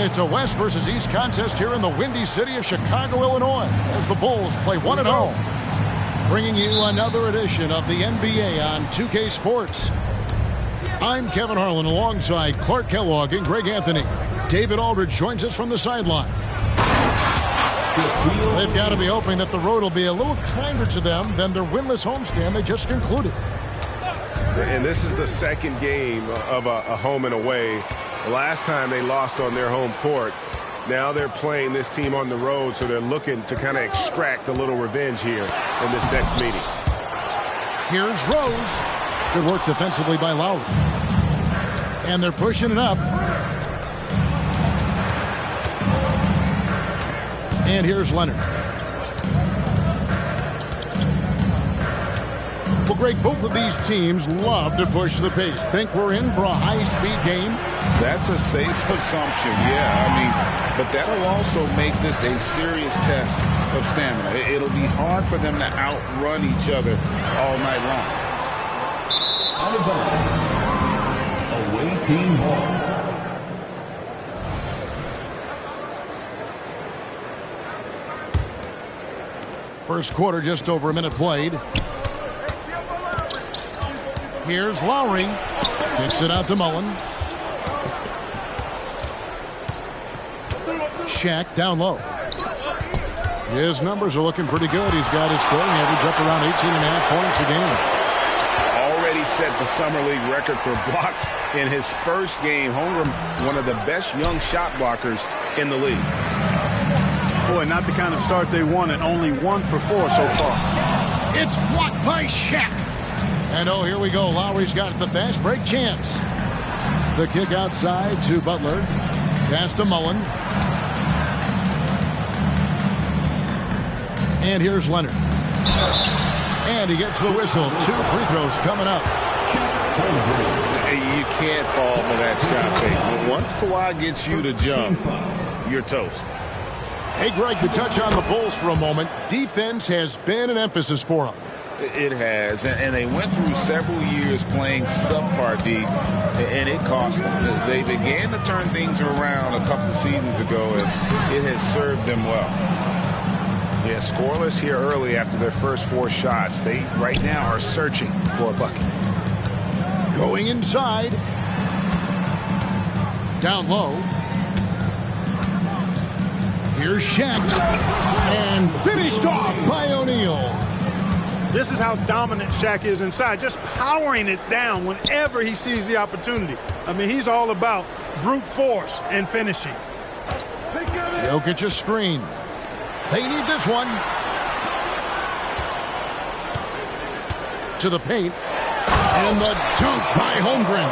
It's a West versus East contest here in the windy city of Chicago, Illinois, as the Bulls play one at home. Bringing you another edition of the NBA on 2K Sports. I'm Kevin Harlan alongside Clark Kellogg and Greg Anthony. David Aldridge joins us from the sideline. They've got to be hoping that the road will be a little kinder to them than their winless homestand they just concluded. And this is the second game of a home and away. The last time they lost on their home court, Now they're playing this team on the road, so they're looking to kind of extract a little revenge here in this next meeting. Here's Rose. Good work defensively by Lowry. And they're pushing it up. And here's Leonard. Well, Greg, both of these teams love to push the pace. Think we're in for a high-speed game? That's a safe assumption, yeah. But that'll also make this a serious test of stamina. It'll be hard for them to outrun each other all night long. Away team ball. First quarter, just over a minute played. Here's Lowry. Kicks it out to Mullen. Shaq down low. His numbers are looking pretty good. He's got his scoring average up around 18.5 points a game. Already set the Summer League record for blocks in his first game. Holmgren, one of the best young shot blockers in the league. Boy, not the kind of start they wanted. Only 1 for 4 so far. It's blocked by Shaq. And oh, here we go. Lowry's got the fast break chance. The kick outside to Butler. Pass to Mullen. And here's Leonard. And he gets the whistle. 2 free throws coming up. You can't fall for that shot fake. Once Kawhi gets you to jump, you're toast. Hey, Greg, to touch on the Bulls for a moment, defense has been an emphasis for them. It has, and they went through several years playing subpar D, and it cost them. They began to turn things around a couple seasons ago, and it has served them well. Yeah, scoreless here early after their first 4 shots. They right now are searching for a bucket. Going inside. Down low. Here's Shaq. And finished off by O'Neal. This is how dominant Shaq is inside, just powering it down whenever he sees the opportunity. I mean, he's all about brute force and finishing. Jokic a screen. They need this one. To the paint. And the dunk by Holmgren.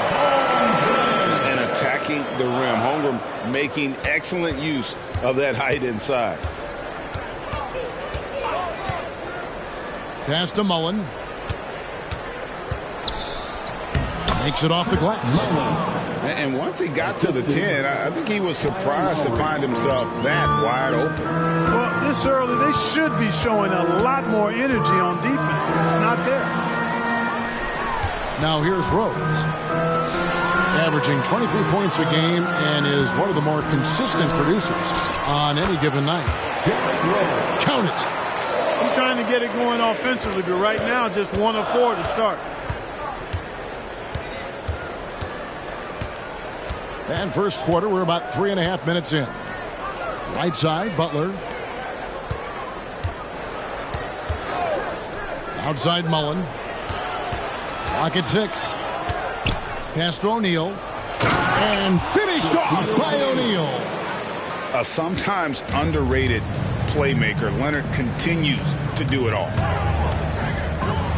And attacking the rim. Holmgren making excellent use of that height inside. Pass to Mullen. Makes it off the glass. And once he got to the 10, I think he was surprised to find himself that wide open. Well, this early, they should be showing a lot more energy on defense. It's not there. Now here's Rose. Averaging 23 points a game and is one of the more consistent producers on any given night. Count it. He's trying to get it going offensively, but right now just 1 of 4 to start. And first quarter, we're about 3.5 minutes in. Right side, Butler. Outside, Mullen. Clock at 6. Pass to O'Neal. And finished off by O'Neal. A sometimes underrated playmaker. Leonard continues to do it all.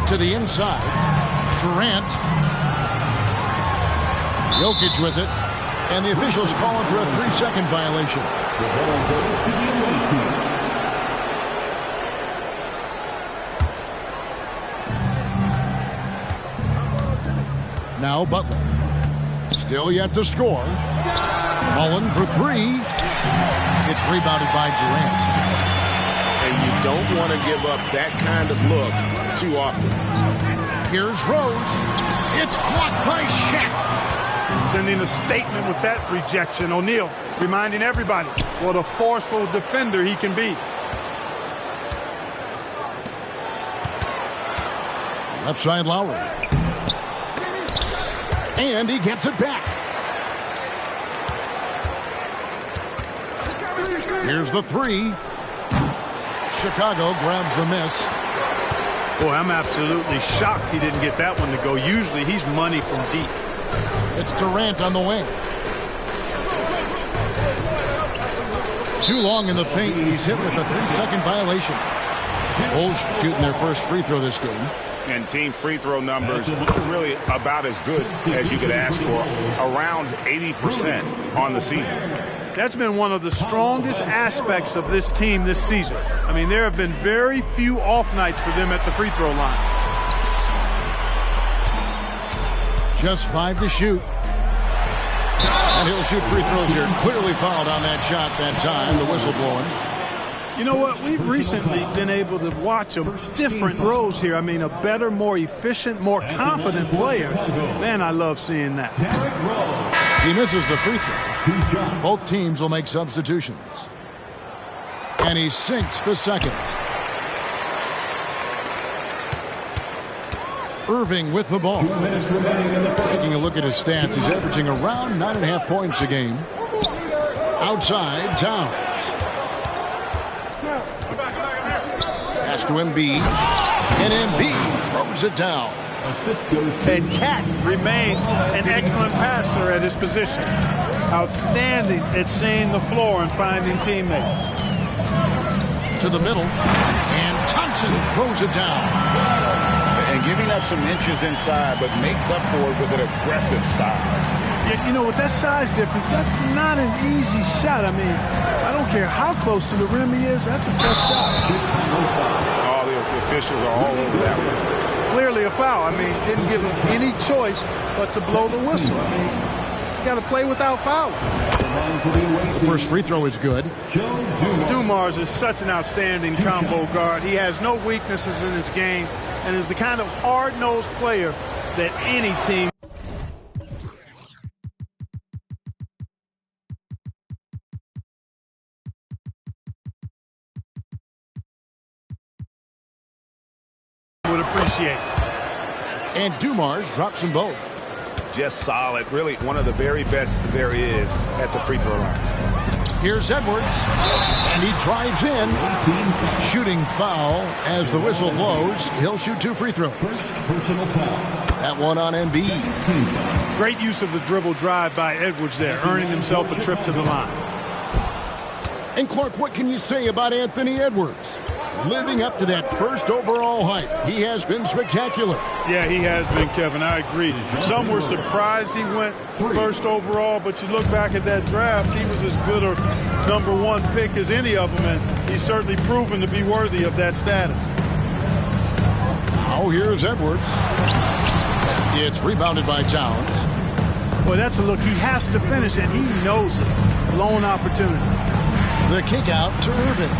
To the inside. Durant. Jokic with it. And the officials calling for a 3-second violation. Now Butler. Still yet to score. Mullen for 3. It's rebounded by Durant. And you don't want to give up that kind of look too often. Here's Rose. It's blocked by Shaq. Sending a statement with that rejection. O'Neal reminding everybody what a forceful defender he can be. Left side Lowry. And he gets it back. Here's the 3. Chicago grabs the miss. Boy, I'm absolutely shocked he didn't get that one to go. Usually he's money from deep. It's Durant on the wing. Too long in the paint, and he's hit with a 3-second violation. Bulls shooting their first free throw this game. And team free throw numbers really about as good as you could ask for, around 80% on the season. That's been one of the strongest aspects of this team this season. I mean, there have been very few off nights for them at the free throw line. Just 5 to shoot. And he'll shoot free throws here. Clearly fouled on that shot that time. The whistle blowing. You know what? We've recently been able to watch a different Rose here. I mean, a better, more efficient, more confident player. Man, I love seeing that. He misses the free throw. Both teams will make substitutions. And he sinks the second. Irving with the ball. Taking a look at his stats, he's averaging around 9.5 points a game. Outside, Towns. Pass to Embiid. And Embiid throws it down. And Cat remains an excellent passer at his position. Outstanding at seeing the floor and finding teammates. To the middle. And Thompson throws it down. And giving up some inches inside, but makes up for it with an aggressive style. You know, with that size difference, that's not an easy shot. I mean, I don't care how close to the rim he is, that's a tough shot. All the officials are all over that one. Clearly a foul. I mean, didn't give him any choice but to blow the whistle. I mean, you got to play without fouling. The first free throw is good. Dumars is such an outstanding combo guard. He has no weaknesses in his game and is the kind of hard-nosed player that any team would appreciate. And Dumars drops them both. Just solid. Really one of the very best there is at the free throw line. Here's Edwards. And he drives in. Shooting foul as the whistle blows. He'll shoot 2 free throws. Personal foul. That one on Embiid. Great use of the dribble drive by Edwards there, earning himself a trip to the line. And Clark, what can you say about Anthony Edwards? Living up to that first overall hype. He has been spectacular. Yeah, he has been, Kevin. I agree. Some were surprised he went first overall, but you look back at that draft, he was as good a #1 pick as any of them, and he's certainly proven to be worthy of that status. Now here's Edwards. It's rebounded by Towns. Boy, that's a look. He has to finish, and he knows it. Blown opportunity. The kick out to Irving.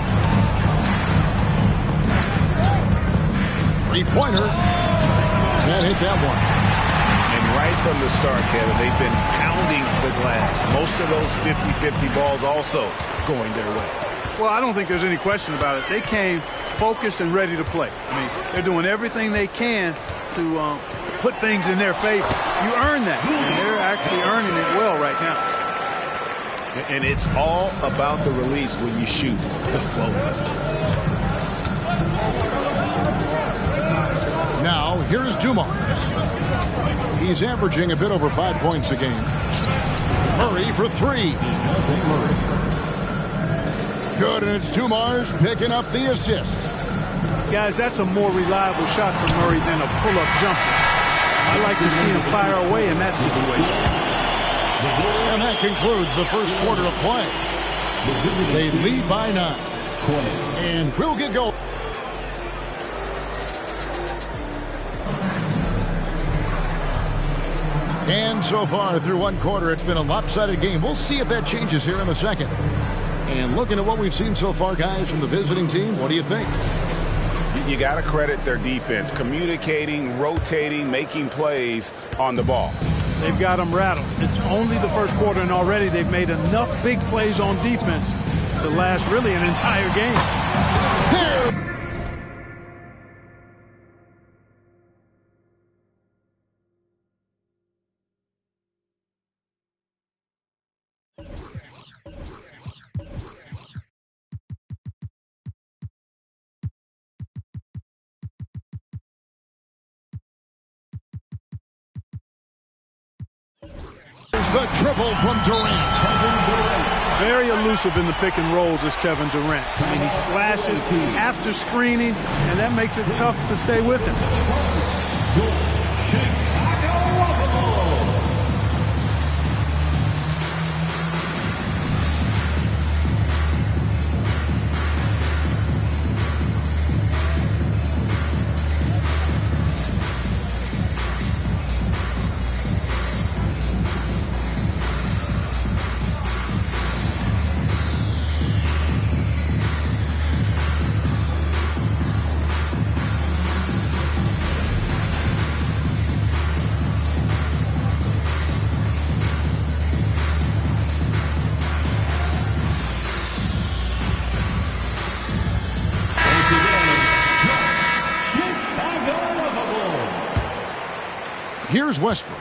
Three-pointer. Can't hit that one. And right from the start, Kevin, they've been pounding the glass. Most of those 50-50 balls also going their way. Well, I don't think there's any question about it. They came focused and ready to play. I mean, they're doing everything they can to put things in their favor. You earn that, and they're actually earning it well right now. And it's all about the release when you shoot the flow. Now, here's Dumars. He's averaging a bit over 5 points a game. Murray for 3. Good, and it's Dumars picking up the assist. Guys, that's a more reliable shot for Murray than a pull-up jumper. I like to see him fire away in that situation. And that concludes the first quarter of play. They lead by 9. And we'll get going. And so far through one quarter, it's been a lopsided game. We'll see if that changes here in the second. And looking at what we've seen so far, guys, from the visiting team, what do you think? You got to credit their defense, communicating, rotating, making plays on the ball. They've got them rattled. It's only the first quarter, and already they've made enough big plays on defense to last really an entire game. There. The triple from Durant. Very elusive in the pick and rolls is Kevin Durant. I mean, he slashes after screening, and that makes it tough to stay with him. Here's Westbrook.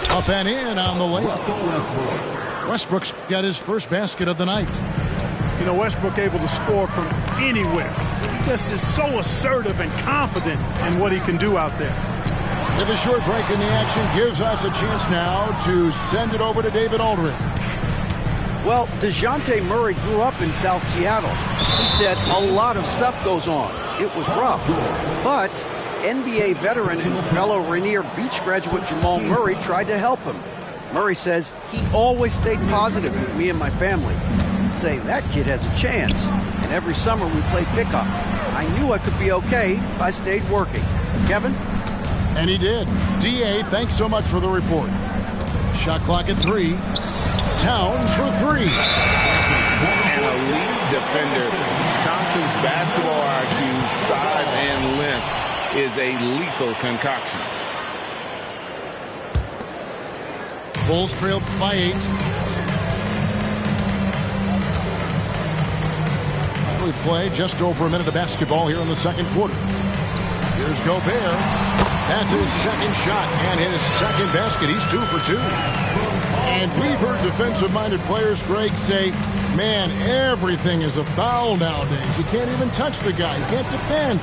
Up and in on the layup. Westbrook's got his first basket of the night. You know, Westbrook able to score from anywhere. He just is so assertive and confident in what he can do out there. With a short break in the action gives us a chance now to send it over to David Aldridge. Well, DeJounte Murray grew up in South Seattle. He said a lot of stuff goes on. It was rough. But NBA veteran and fellow Rainier Beach graduate Jamal Murray tried to help him. Murray says he always stayed positive with me and my family. He'd say, that kid has a chance. And every summer we played pickup. I knew I could be okay if I stayed working. Kevin? And he did. D.A., thanks so much for the report. Shot clock at 3. Towns for 3. And a lead defender. Thompson's basketball IQ, size, and length is a lethal concoction. Bulls trailed by 8. We play just over a minute of basketball here in the second quarter. Here's Gobert. That's his second shot and his second basket. He's 2 for 2. And we've heard defensive-minded players, Greg, say, man, everything is a foul nowadays. You can't even touch the guy. You can't defend.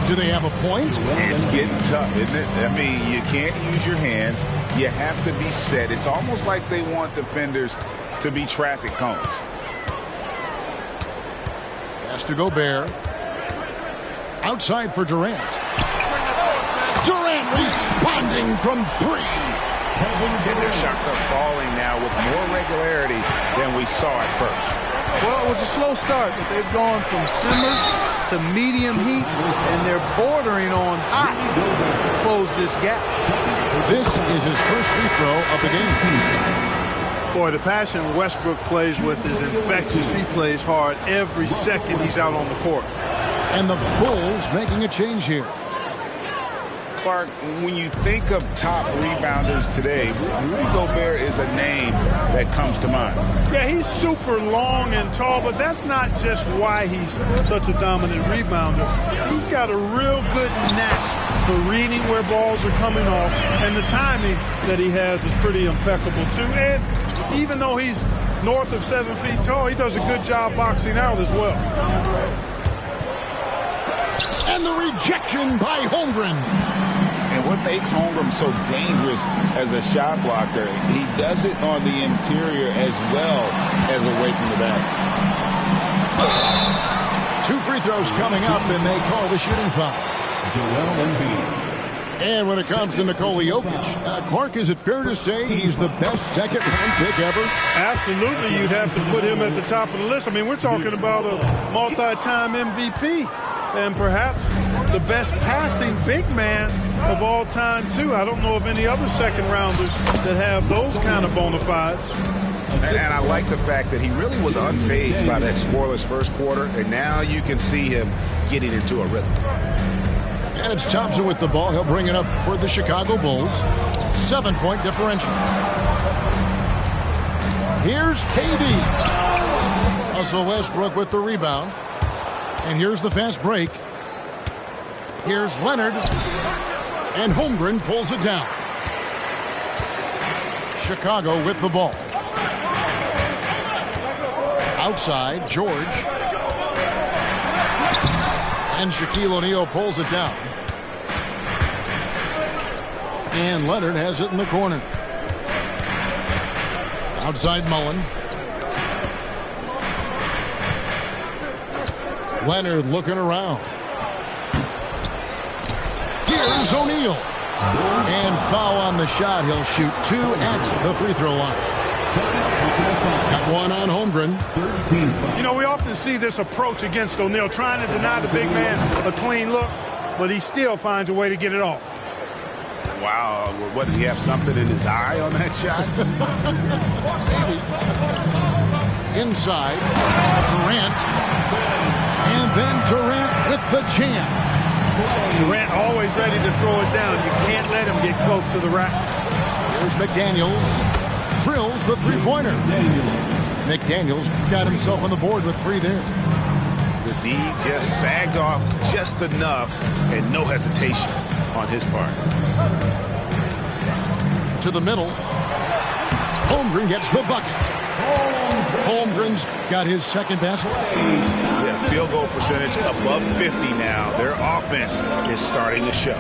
Do they have a point? It's getting tough, isn't it? I mean, you can't use your hands. You have to be set. It's almost like they want defenders to be traffic cones. Pass to Gobert. Outside for Durant. Durant responding from 3. And their shots are falling now with more regularity than we saw at first. Well, it was a slow start, but they've gone from simmer to medium heat, and they're bordering on hot to close this gap. This is his first free throw of the game. Boy, the passion Westbrook plays with is infectious. He plays hard every second he's out on the court. And the Bulls making a change here. Clark, when you think of top rebounders today, Rudy Gobert is a name that comes to mind. Yeah, he's super long and tall, but that's not just why he's such a dominant rebounder. He's got a real good knack for reading where balls are coming off, and the timing that he has is pretty impeccable, too. And even though he's north of 7 feet tall, he does a good job boxing out as well. And the rejection by Holmgren. And what makes Holmgren so dangerous as a shot blocker, he does it on the interior as well as away from the basket. 2 free throws coming up, and they call the shooting foul. Joel Embiid. And when it comes to Nikola Jokic, Clark, is it fair to say he's the best second-round pick ever? Absolutely, you'd have to put him at the top of the list. I mean, we're talking about a multi-time MVP. And perhaps the best passing big man of all time, too. I don't know of any other second-rounders that have those kind of bona fides. And I like the fact that he really was unfazed by that scoreless first quarter, and now you can see him getting into a rhythm. And it's Thompson with the ball. He'll bring it up for the Chicago Bulls. 7-point differential. Here's KD. Russell Westbrook with the rebound. And here's the fast break. Here's Leonard. And Holmgren pulls it down. Chicago with the ball. Outside, George. And Shaquille O'Neal pulls it down. And Leonard has it in the corner. Outside Mullen. Leonard looking around. Here's O'Neal. And foul on the shot. He'll shoot 2 at the free throw line. Got one on Holmgren. You know, we often see this approach against O'Neal, trying to deny the big man a clean look, but he still finds a way to get it off. Wow, what, did he have something in his eye on that shot? Maybe. Inside, Durant. And then Durant with the jam. Durant always ready to throw it down. You can't let him get close to the rack. Here's McDaniels. Drills the three-pointer. McDaniels got himself on the board with 3 there. The D just sagged off just enough and no hesitation on his part. To the middle. Holmgren gets the bucket. Holmgren's got his second basket. Yeah, field goal percentage above 50 now. Their offense is starting to show.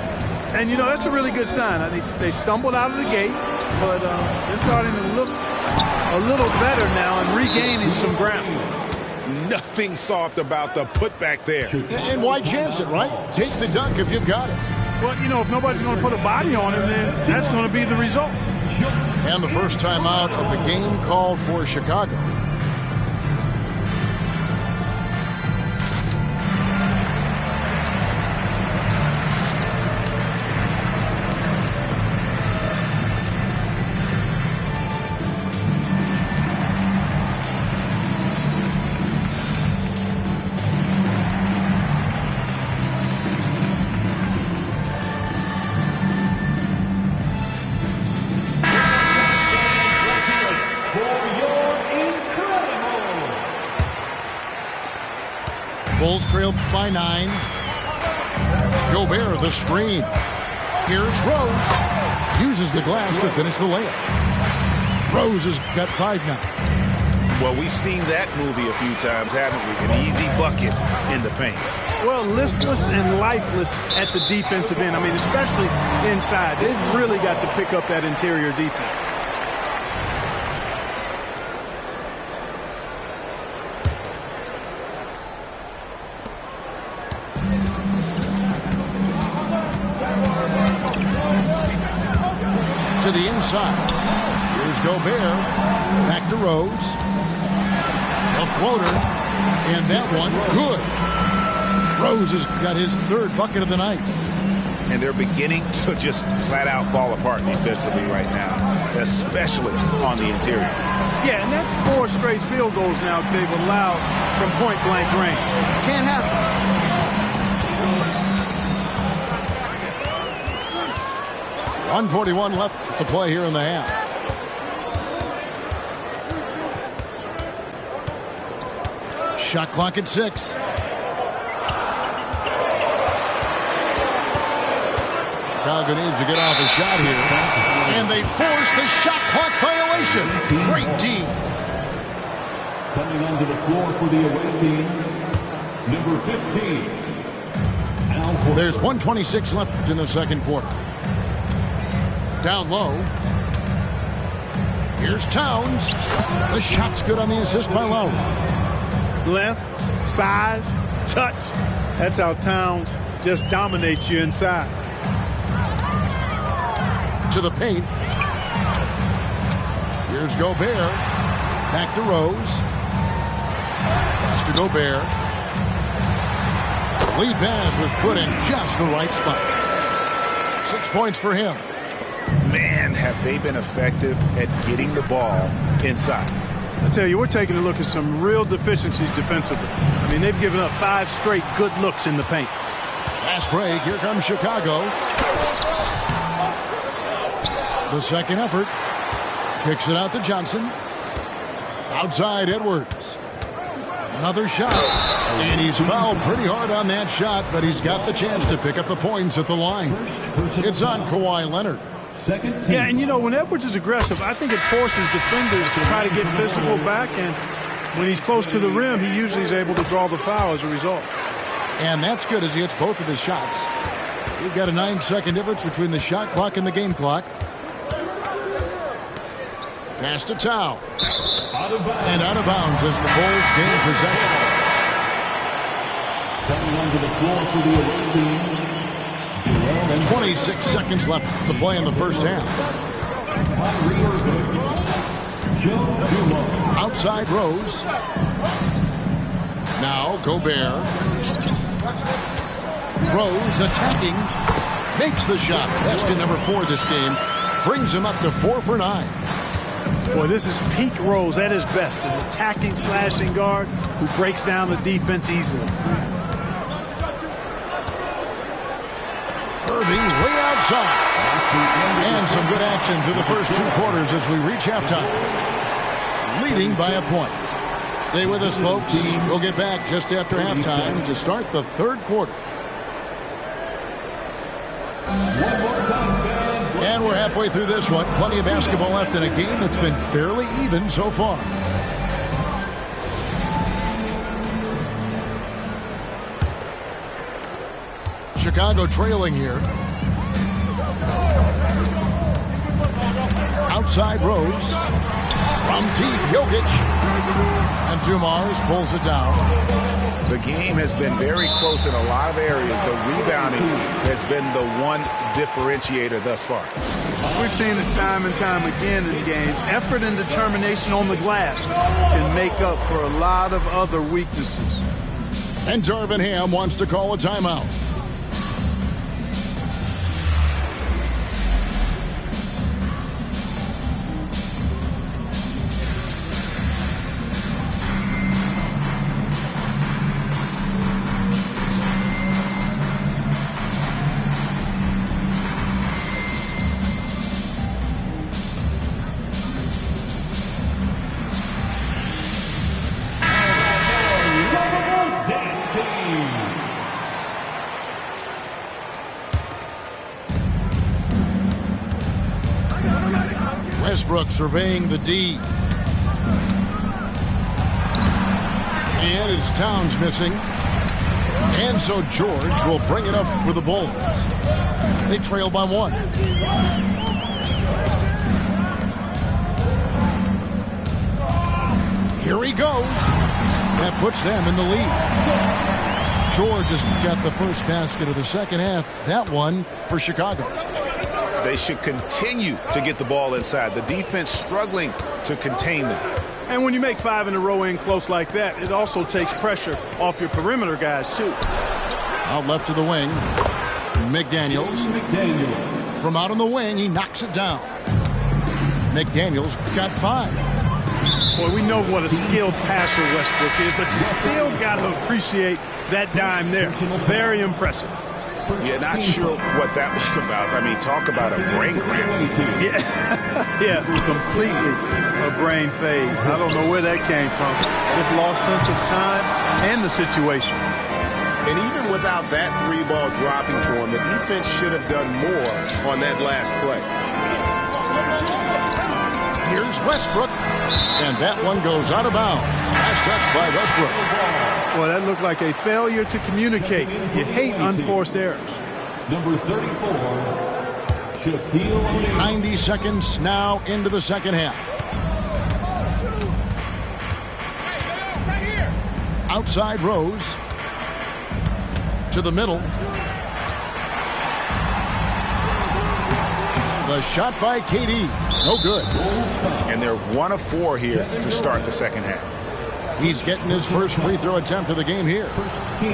And, you know, that's a really good sign. They stumbled out of the gate, but they're starting to look a little better now and regaining some ground. Nothing soft about the putback there. And why chance it, right? Take the dunk if you've got it. Well, you know, if nobody's going to put a body on him, then that's going to be the result. And the first time out of the game called for Chicago. Bulls trail by 9. Gobert the screen. Here's Rose. Uses the glass to finish the layup. Rose has got 5 now. Well, we've seen that movie a few times, haven't we? An easy bucket in the paint. Well, listless and lifeless at the defensive end. I mean, especially inside. They've really got to pick up that interior defense. To the inside. Here's Gobert. Back to Rose. A floater. And that one, good. Rose has got his 3rd bucket of the night. And they're beginning to just flat out fall apart defensively right now, especially on the interior. Yeah, and that's 4 straight field goals now they've allowed from point-blank range. Can't happen. 1:41 left to play here in the half. Shot clock at 6. Chicago needs to get off a shot here. And they force the shot clock violation. Great team. Coming onto the floor for the away team, number 15. Al Horford. There's 1:26 left in the second quarter. Down low. Here's Towns. The shot's good on the assist by Lowry. Length, size, touch. That's how Towns just dominates you inside. To the paint. Here's Gobert. Back to Rose. Pass to Gobert. The lead pass was put in just the right spot. 6 points for him. Man, have they been effective at getting the ball inside. I tell you, we're taking a look at some real deficiencies defensively. I mean, they've given up 5 straight good looks in the paint. Fast break. Here comes Chicago. The second effort. Kicks it out to Johnson. Outside Edwards. Another shot. And he's fouled pretty hard on that shot, but he's got the chance to pick up the points at the line. It's on Kawhi Leonard. Yeah, and you know, when Edwards is aggressive, I think it forces defenders to try to get physical back, and when he's close to the rim, he usually is able to draw the foul as a result. And that's good as he hits both of his shots. We've got a 9-second difference between the shot clock and the game clock. Pass to Tau. And out of bounds as the Bulls gain possession. Coming onto the floor for the away team, 26 seconds left to play in the first half. Outside Rose. Now Gobert. Rose attacking. Makes the shot. Basket number 4 this game. Brings him up to 4 for 9. Boy, this is peak Rose at his best. An attacking, slashing guard who breaks down the defense easily. Irving way outside. And some good action through the first 2 quarters as we reach halftime. Leading by a point. Stay with us, folks. We'll get back just after halftime to start the third quarter. And we're halfway through this one. Plenty of basketball left in a game that's been fairly even so far. Chicago trailing here. Outside Rose. From deep, Jokic. And Dumars pulls it down. The game has been very close in a lot of areas, but rebounding has been the one differentiator thus far. We've seen it time and time again in games. Effort and determination on the glass can make up for a lot of other weaknesses. And Darvin Ham wants to call a timeout. Westbrook surveying the D. And it's Towns missing. And so George will bring it up for the Bulls. They trail by 1. Here he goes. That puts them in the lead. George has got the first basket of the second half. That one for Chicago. They should continue to get the ball inside. The defense struggling to contain them. And when you make 5 in a row in close like that, it also takes pressure off your perimeter guys, too. Out left to the wing. McDaniels. From out on the wing, he knocks it down. McDaniels got 5. Boy, we know what a skilled passer Westbrook is, but you still got to appreciate that dime there. Very impressive. Yeah, not sure what that was about. I mean, talk about a brain cramp. Yeah, yeah, completely a brain fade. I don't know where that came from. Just lost sense of time and the situation. And even without that 3-ball dropping for him, the defense should have done more on that last play. Here's Westbrook. And that one goes out of bounds. Last touch by Westbrook. Well, that looked like a failure to communicate. You hate unforced errors. Number 34, Shaquille O'Neal. 90 seconds now into the second half. Outside Rose. To the middle. The shot by KD. No good. And they're 1 of 4 here to start the second half. He's getting his first free throw attempt of the game here.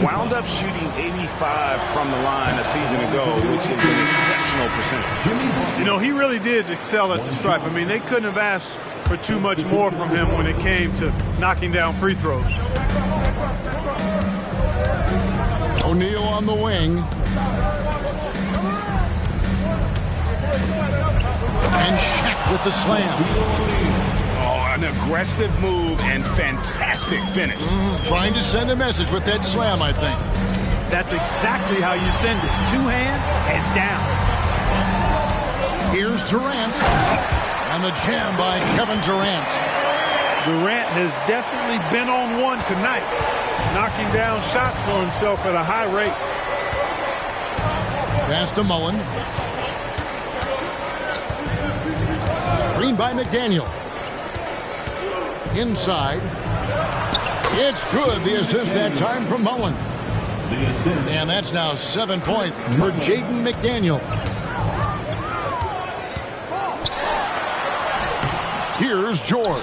Wound up shooting 85 from the line a season ago, which is an exceptional percentage. You know, he really did excel at the stripe. I mean, they couldn't have asked for too much more from him when it came to knocking down free throws. O'Neal on the wing. And Shaq with the slam. An aggressive move and fantastic finish. Trying to send a message with that slam, I think. That's exactly how you send it. 2 hands and down. Here's Durant. And the jam by Kevin Durant. Durant has definitely been on one tonight, knocking down shots for himself at a high rate. Pass to Mullen. Screen by McDaniel. Inside. It's good. The assist that time from Mullen. And that's now 7 points for Jaden McDaniel. Here's George.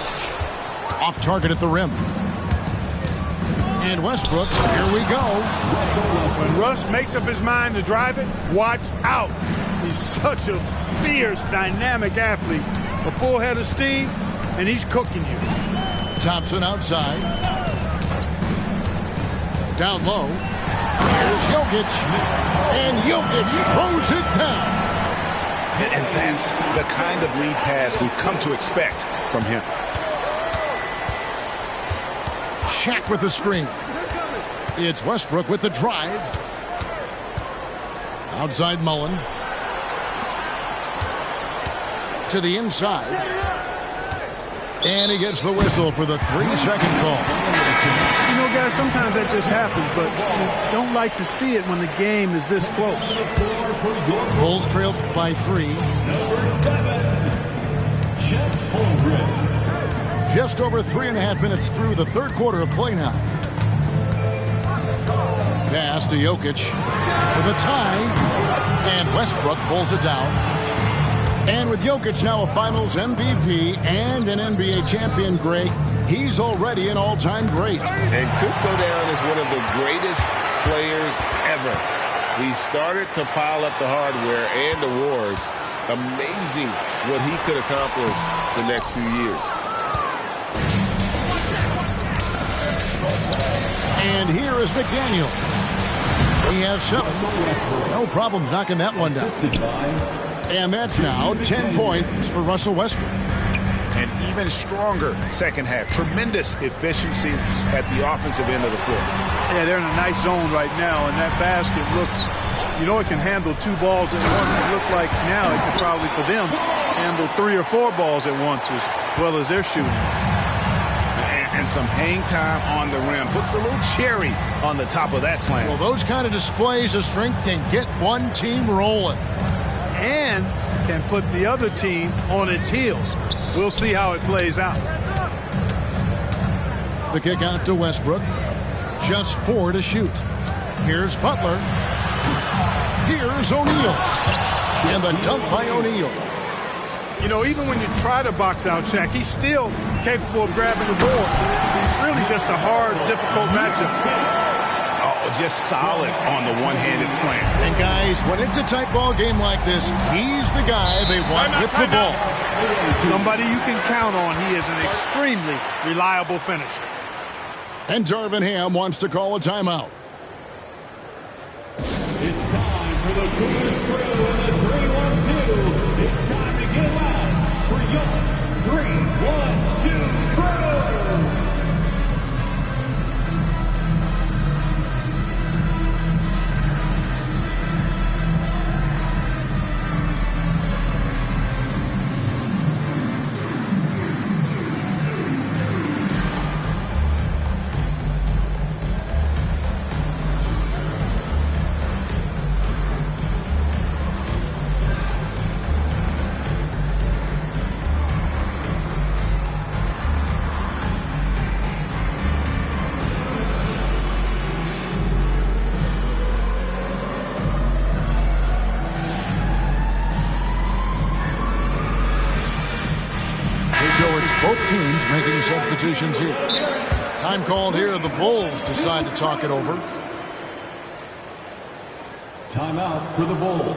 Off target at the rim. And Westbrook, here we go. When Russ makes up his mind to drive it, watch out. He's such a fierce, dynamic athlete. A full head of steam, and he's cooking you. Thompson outside. Down low. Here's Jokic. And Jokic throws it down. And that's the kind of lead pass we've come to expect from him. Shaq with the screen. It's Westbrook with the drive. Outside Mullen. To the inside. And he gets the whistle for the 3-second call. You know, guys, sometimes that just happens, but you don't like to see it when the game is this close. Bulls trailed by 3. Just over 3.5 minutes through the third quarter of play now. Pass to Jokic for the tie. And Westbrook pulls it down. And with Jokic now a Finals MVP and an NBA champion, Greg, he's already an all-time great. And could go down as one of the greatest players ever. He started to pile up the hardware and awards. Amazing what he could accomplish the next few years. And here is McDaniel. He has 7. No problems knocking that one down. And that's now 10 points for Russell Westbrook. An even stronger second half. Tremendous efficiency at the offensive end of the floor. Yeah, they're in a nice zone right now, and that basket looks, you know, it can handle 2 balls at once. It looks like now it could probably, for them, handle 3 or 4 balls at once as well as they're shooting. And some hang time on the rim. Puts a little cherry on the top of that slam. Well, those kind of displays of strength can get one team rolling. And can put the other team on its heels. We'll see how it plays out. The kick out to Westbrook. Just 4 to shoot. Here's Butler. Here's O'Neal. And the dunk by O'Neal. You know, even when you try to box out Shaq, he's still capable of grabbing the board. He's really just a hard, difficult matchup. Oh, just solid on the one-handed slam. And guys, when it's a tight ball game like this, he's the guy they want with the ball. Somebody you can count on. He is an extremely reliable finisher. And Darvin Ham wants to call a timeout. It's time for the Cougars crew in the 3-1-2. It's time to get out for your 3-1-2 crew. So it's both teams making substitutions here. Time called here. The Bulls decide to talk it over. Timeout for the Bulls.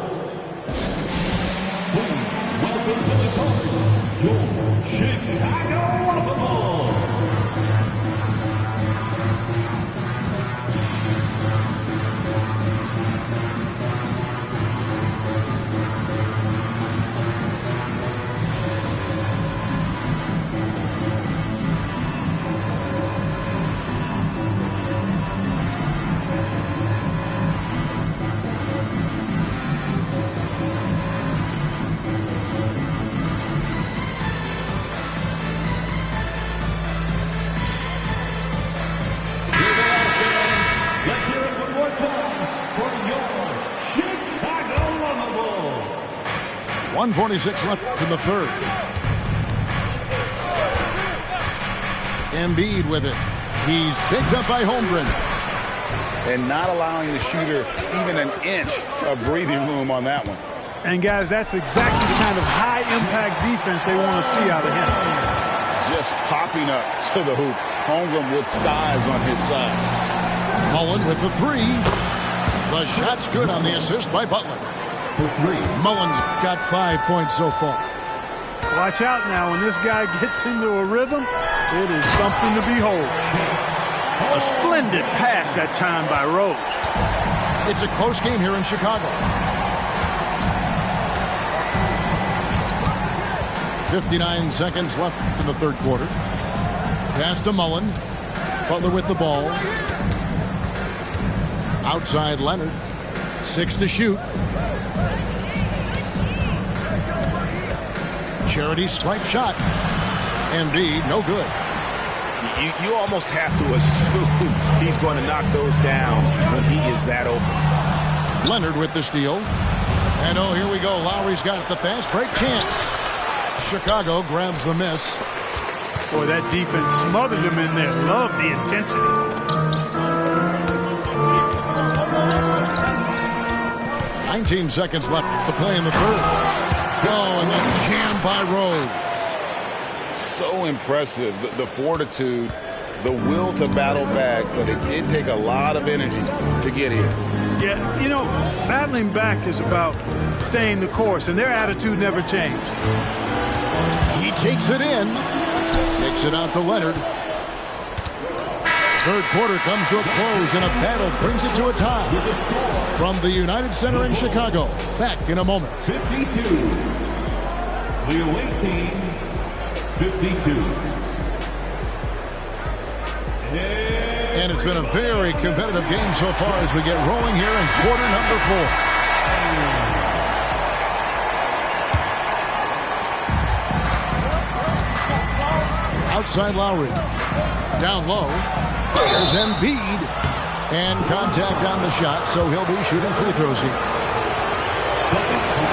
Please welcome to the court, your Chicago Bulls. 1:46 left in the third. Embiid with it. He's picked up by Holmgren. And not allowing the shooter even an inch of breathing room on that one. And, guys, that's exactly the kind of high-impact defense they want to see out of him. Just popping up to the hoop. Holmgren with size on his side. Mullen with the three. The shot's good on the assist by Butler. Mullen's got 5 points so far. Watch out now. When this guy gets into a rhythm, it is something to behold. A splendid pass that time by Rose. It's a close game here in Chicago. 59 seconds left in the third quarter. Pass to Mullen. Butler with the ball. Outside Leonard. 6 to shoot. Charity swipe shot. Embiid, no good. You almost have to assume he's going to knock those down when he is that open. Leonard with the steal. And oh, here we go. Lowry's got the fast break chance. Chicago grabs the miss. Boy, that defense smothered him in there. Love the intensity. "19 seconds left to play in the third. Oh, and then jammed by Rose. So impressive, the fortitude, the will to battle back, but it did take a lot of energy to get here. Yeah, you know, battling back is about staying the course, and their attitude never changed. He takes it in. Takes it out to Leonard. Third quarter comes to a close, and a battle brings it to a tie. From the United Center in Chicago, back in a moment. 52. The away team, 52. And it's been a very competitive game so far as we get rolling here in quarter number 4. Outside Lowry. Down low. There's Embiid. And contact on the shot, so he'll be shooting free throws here.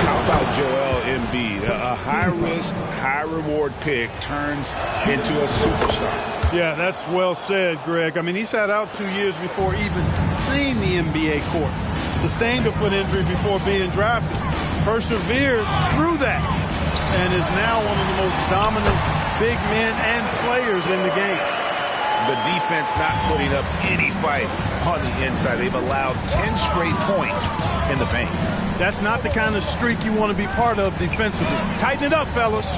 How about Joel Embiid? A high-risk, high-reward pick turns into a superstar. Yeah, that's well said, Greg. I mean, he sat out 2 years before even seeing the NBA court. Sustained a foot injury before being drafted. Persevered through that. And is now one of the most dominant big men and players in the game. The defense not putting up any fight on the inside. They've allowed 10 straight points in the paint. That's not the kind of streak you want to be part of defensively. Tighten it up, fellas.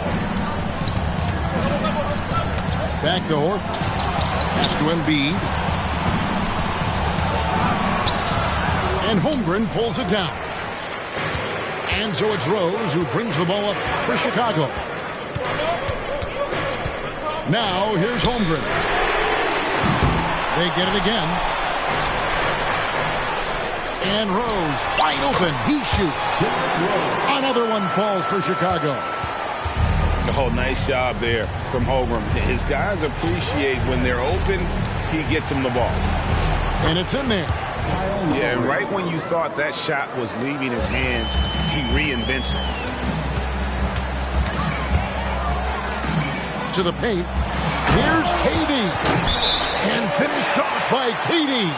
Back to Horford. Pass to Embiid. And Holmgren pulls it down. And so it's Rose who brings the ball up for Chicago. Now here's Holmgren. They get it again. And Rose wide open. He shoots. Another one falls for Chicago. Oh, nice job there from Holmgren. His guys appreciate when they're open, he gets them the ball. And it's in there. Yeah, right when you thought that shot was leaving his hands, he reinvents it. To the paint. Here's KD. And finished off by KD.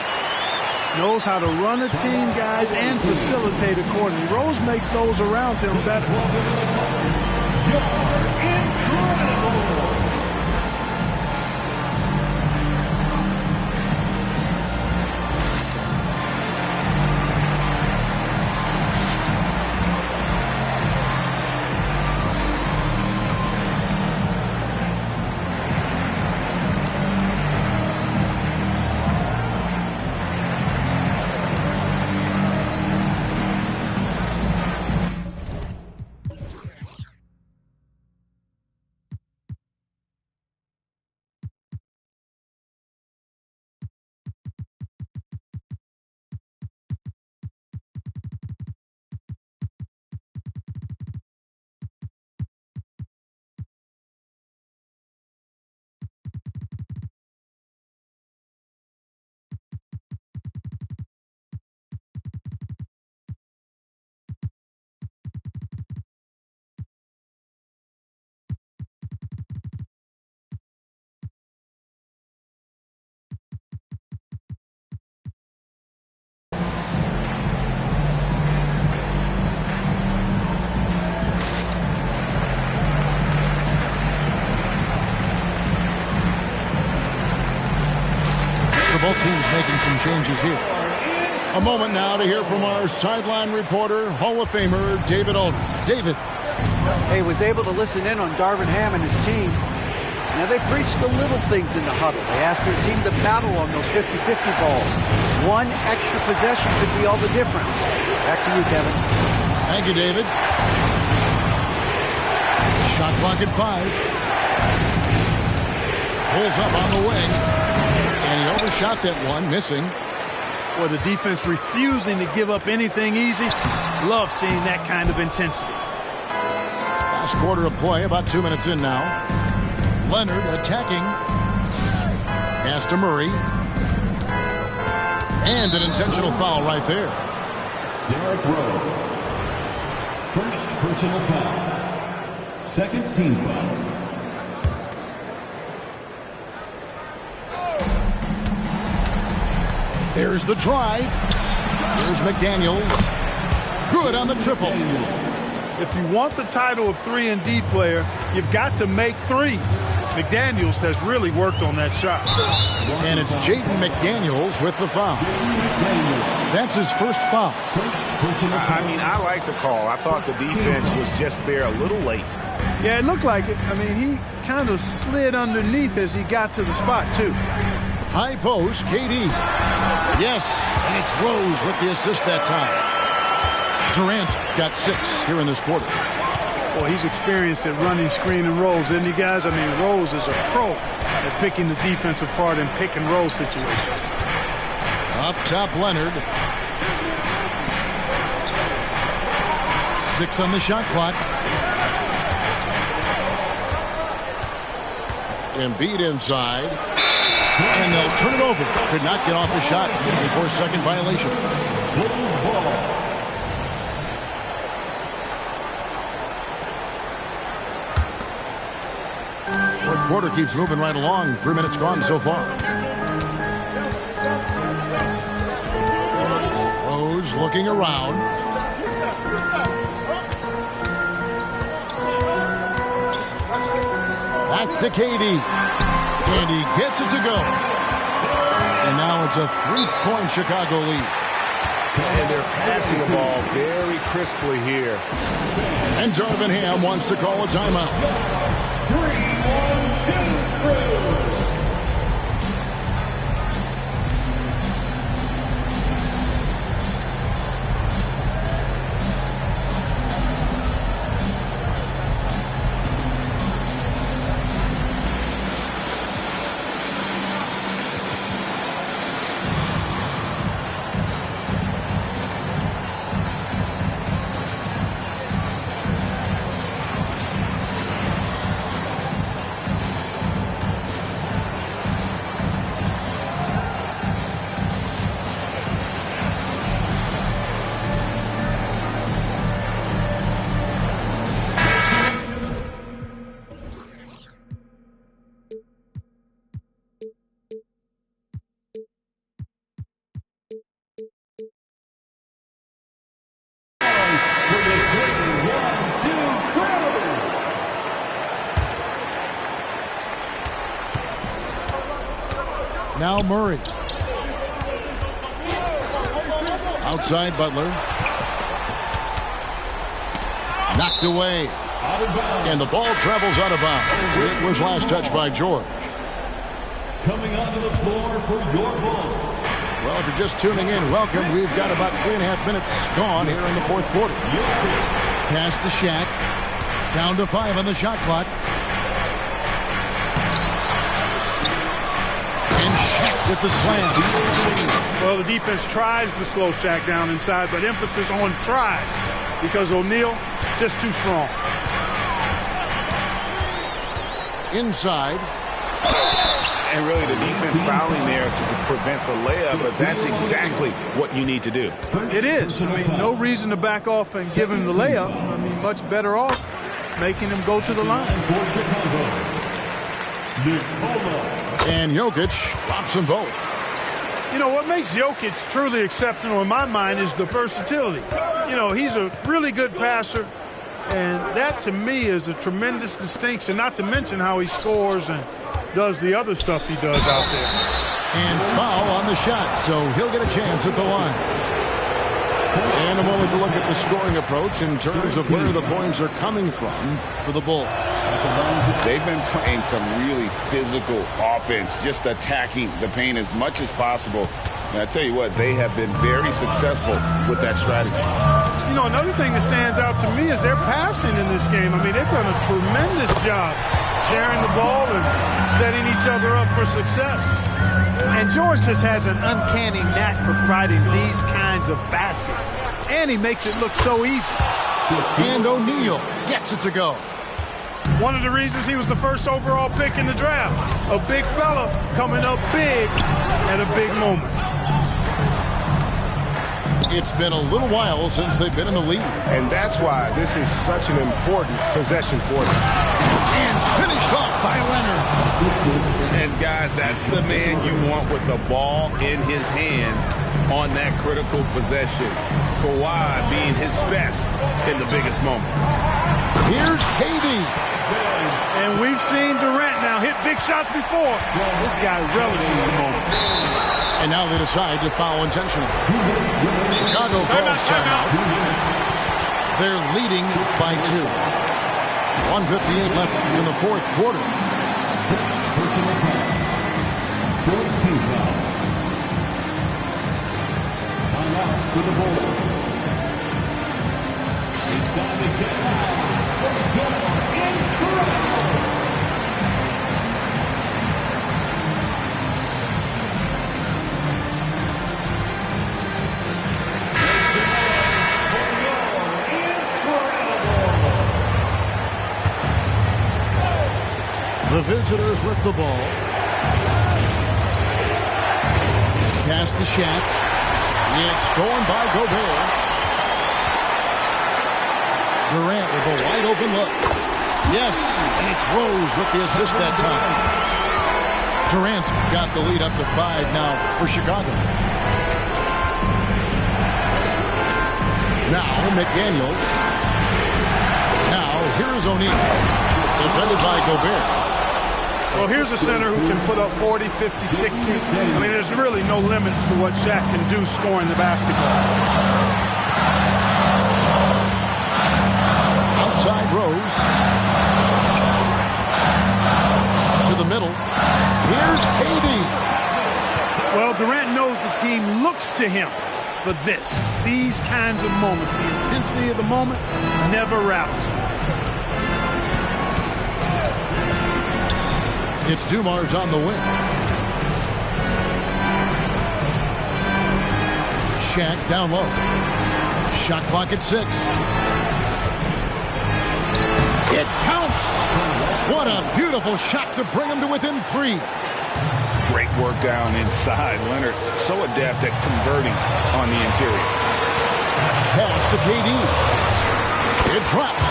Knows how to run a team, guys, and facilitate accordingly. Rose makes those around him better. So both teams making some changes here. A moment now to hear from our sideline reporter, Hall of Famer David Aldridge. David. Hey, was able to listen in on Darvin Ham and his team. Now, they preached the little things in the huddle. They asked their team to battle on those 50-50 balls. One extra possession could be all the difference. Back to you, Kevin. Thank you, David. Shot clock at 5. Pulls up on the wing. And he overshot that one, missing. Well, the defense refusing to give up anything easy. Love seeing that kind of intensity. Last quarter of play, about 2 minutes in now. Leonard attacking. Pass to Murray. And an intentional foul right there. Derrick Rose. First personal foul. Second team foul. There's the drive. There's McDaniels. Good on the triple. If you want the title of 3-and-D player, you've got to make threes. McDaniels has really worked on that shot. And it's Jaden McDaniels with the foul. That's his first foul. I mean, I like the call. I thought the defense was just there a little late. Yeah, it looked like it. I mean, he kind of slid underneath as he got to the spot, too. High post, KD. Yes, and it's Rose with the assist that time. Durant got 6 here in this quarter. Well, he's experienced at running screen and rolls, isn't he, guys? I mean, Rose is a pro at picking the defense apart in pick and roll situations. Up top, Leonard. 6 on the shot clock. Embiid inside. And they'll turn it over. Could not get off a shot. 24-second violation. Fourth quarter keeps moving right along. 3 minutes gone so far. Rose looking around. Back to KD. And he gets it to go. And now it's a 3-point Chicago lead. And they're passing the ball very crisply here. And Darvin Ham wants to call a timeout. 3-1-2 crew. Now Murray. Outside Butler. Knocked away. And the ball travels out of bounds. It was last touched by George. Coming onto the floor for your ball. Well, if you're just tuning in, welcome. We've got about 3.5 minutes gone here in the fourth quarter. Pass to Shaq. Down to 5 on the shot clock. And Shaq with the slam. Well, the defense tries to slow Shaq down inside, but emphasis on tries because O'Neal just too strong. Inside. And really the defense fouling there to prevent the layup, but that's exactly what you need to do. It is. I mean, no reason to back off and give him the layup. I mean, much better off making him go to the line. And Jokic drops them both. You know, what makes Jokic truly exceptional in my mind is the versatility. You know, he's a really good passer, and that to me is a tremendous distinction, not to mention how he scores and does the other stuff he does out there. And foul on the shot, so he'll get a chance at the line. And a moment to look at the scoring approach in terms of where the points are coming from for the Bulls. They've been playing some really physical offense, just attacking the paint as much as possible. And I tell you what, they have been very successful with that strategy. You know, another thing that stands out to me is their passing in this game. I mean, they've done a tremendous job sharing the ball and setting each other up for success. And George just has an uncanny knack for providing these kinds of baskets. And he makes it look so easy. And O'Neal gets it to go. One of the reasons he was the first overall pick in the draft. A big fella coming up big at a big moment. It's been a little while since they've been in the lead. And that's why this is such an important possession for them. And finished off by Leonard. And guys, that's the man you want with the ball in his hands on that critical possession. Kawhi being his best in the biggest moments. Here's KD. And we've seen Durant now hit big shots before. This guy relishes the moment. And now they decide to foul intentionally. Chicago calls timeout. They're leading by 2. 1:58 left in the fourth quarter. To the Bulls. It's time to get The visitors with the ball. Pass to Shaq. It's stolen by Gobert. Durant with a wide open look. Yes, and it's Rose with the assist that time. Durant's got the lead up to 5 now for Chicago. Now McDaniels. Now here's O'Neal. Defended by Gobert. Well, here's a center who can put up 40, 50, 60. I mean, there's really no limit to what Shaq can do scoring the basketball. Outside Rose. To the middle. Here's KD. Well, Durant knows the team looks to him for this. These kinds of moments, the intensity of the moment, never rattles him. It's Dumars on the wing. Shaq down low. Shot clock at 6. It counts. What a beautiful shot to bring him to within 3. Great work down inside. Leonard so adept at converting on the interior. Pass to KD. It drops.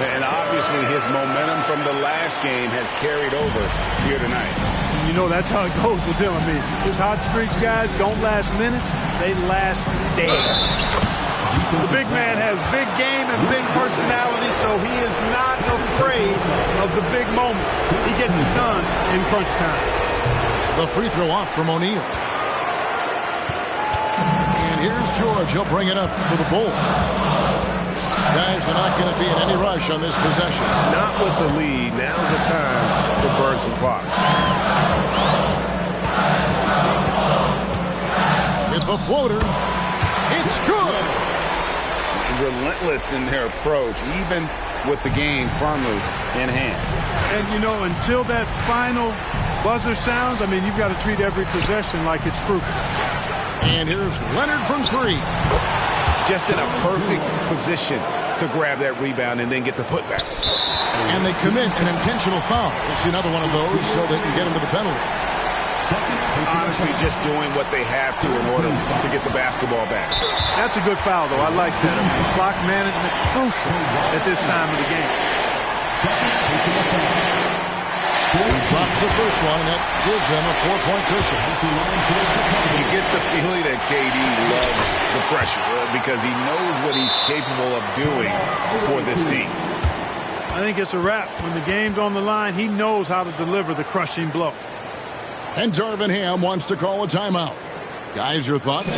And obviously his momentum from the last game has carried over here tonight. You know, that's how it goes with him. I mean, his hot streaks, guys, don't last minutes. They last days. The big man has big game and big personality, so he is not afraid of the big moments. He gets it done in crunch time. The free throw off from O'Neal. And here's George. He'll bring it up for the Bulls. Guys are not going to be in any rush on this possession. Not with the lead. Now's the time to burn some clock. With the floater. It's good. Relentless in their approach, even with the game firmly in hand. And, you know, until that final buzzer sounds, I mean, you've got to treat every possession like it's crucial. And here's Leonard from 3. Just in a perfect position to grab that rebound and then get the putback. And they commit an intentional foul. It's another one of those so they can get him to the penalty. Honestly, just doing what they have to in order to get the basketball back. That's a good foul, though. I like that. I mean, clock management crucial at this time of the game. He drops the first one, and that gives them a 4-point cushion. You get the feeling that KD loves the pressure because he knows what he's capable of doing for this team. I think it's a wrap. When the game's on the line, he knows how to deliver the crushing blow. And Darvin Ham wants to call a timeout. Guys, your thoughts?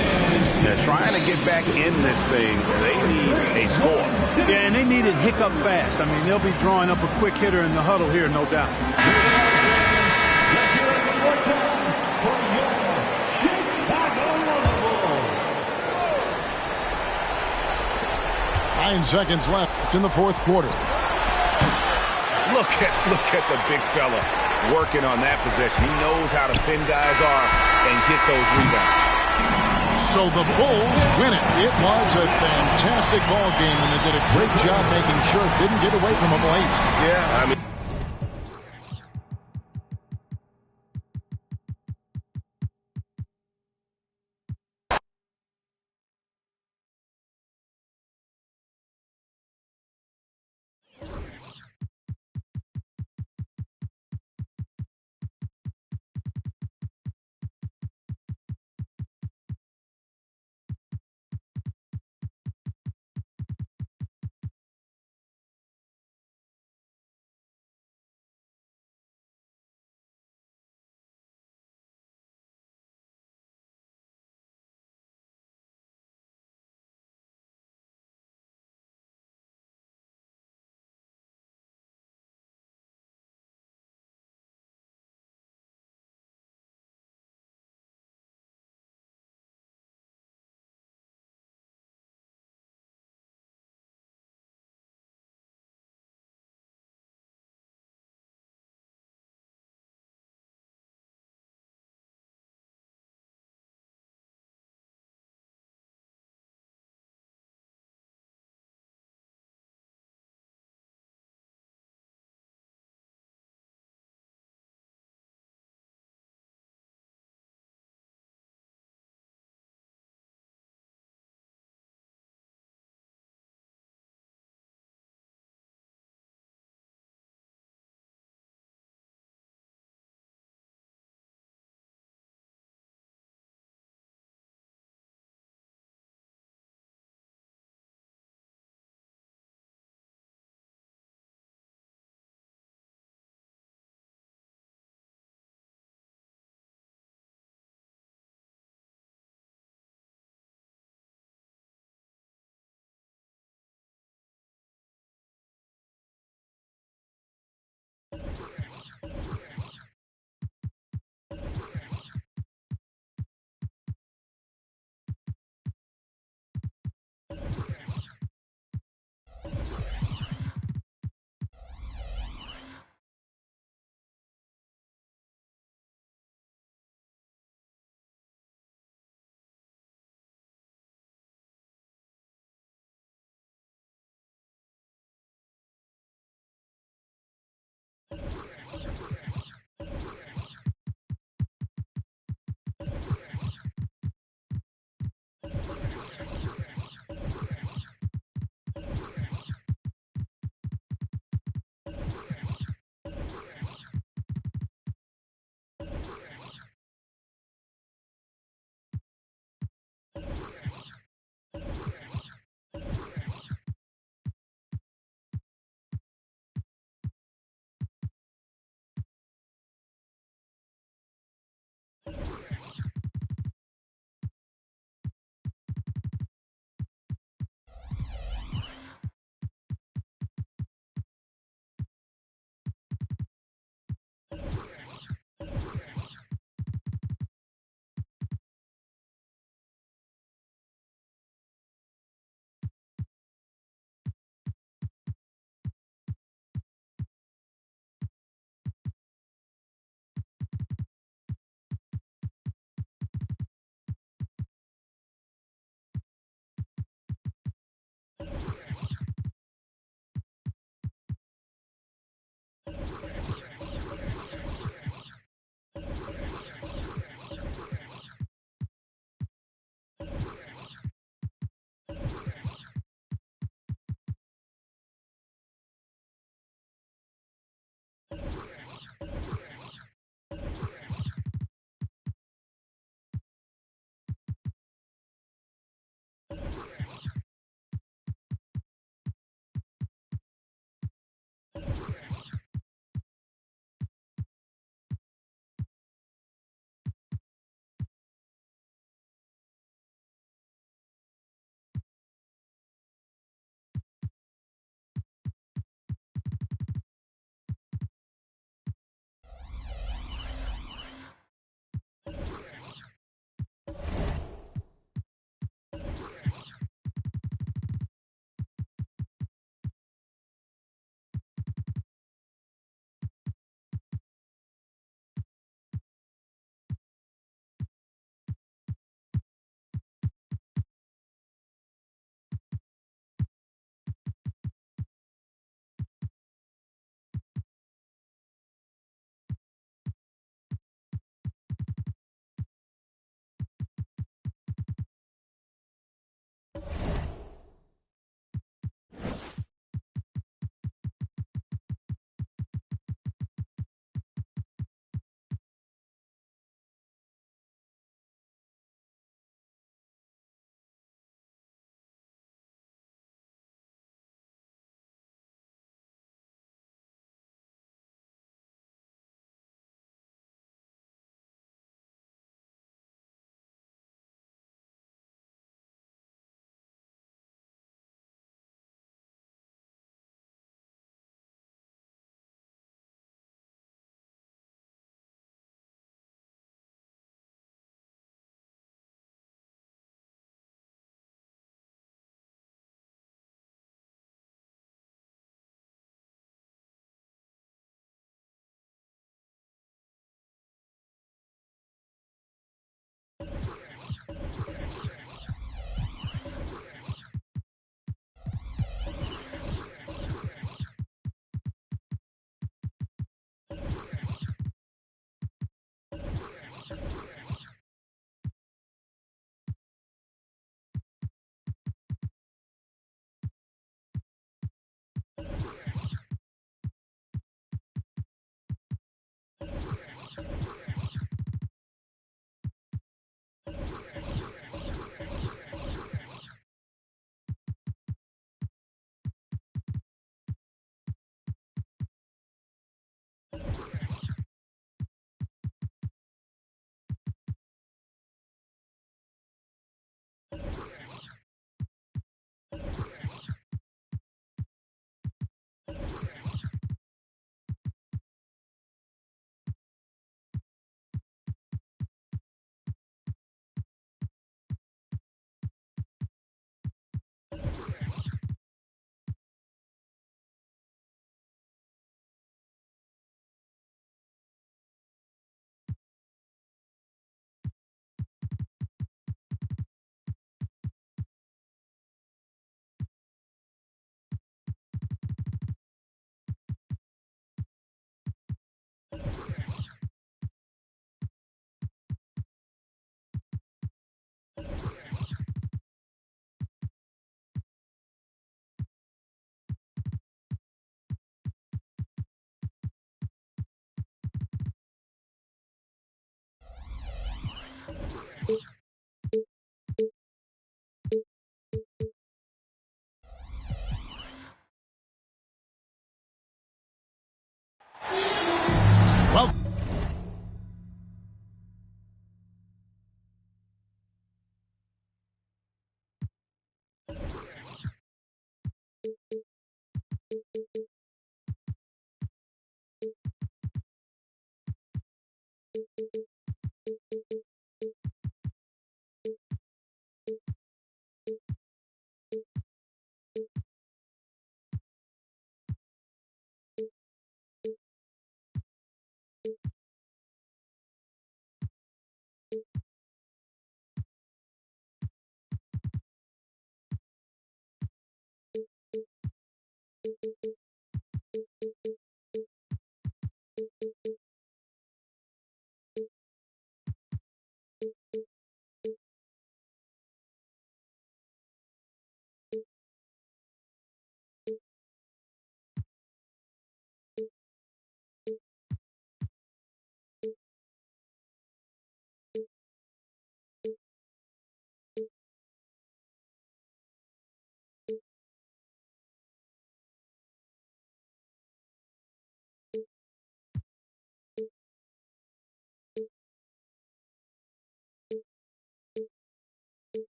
They're trying to get back in this thing. They need a score. Yeah, and they need it hiccup fast. I mean, they'll be drawing up a quick hitter in the huddle here, no doubt. Let's hear it one more time for your Chicago Bulls. 9 seconds left in the fourth quarter. Look at the big fella working on that possession. He knows how to fend guys off and get those rebounds. So the Bulls win it. It was a fantastic ball game, and they did a great job making sure it didn't get away from them late. Yeah, I mean.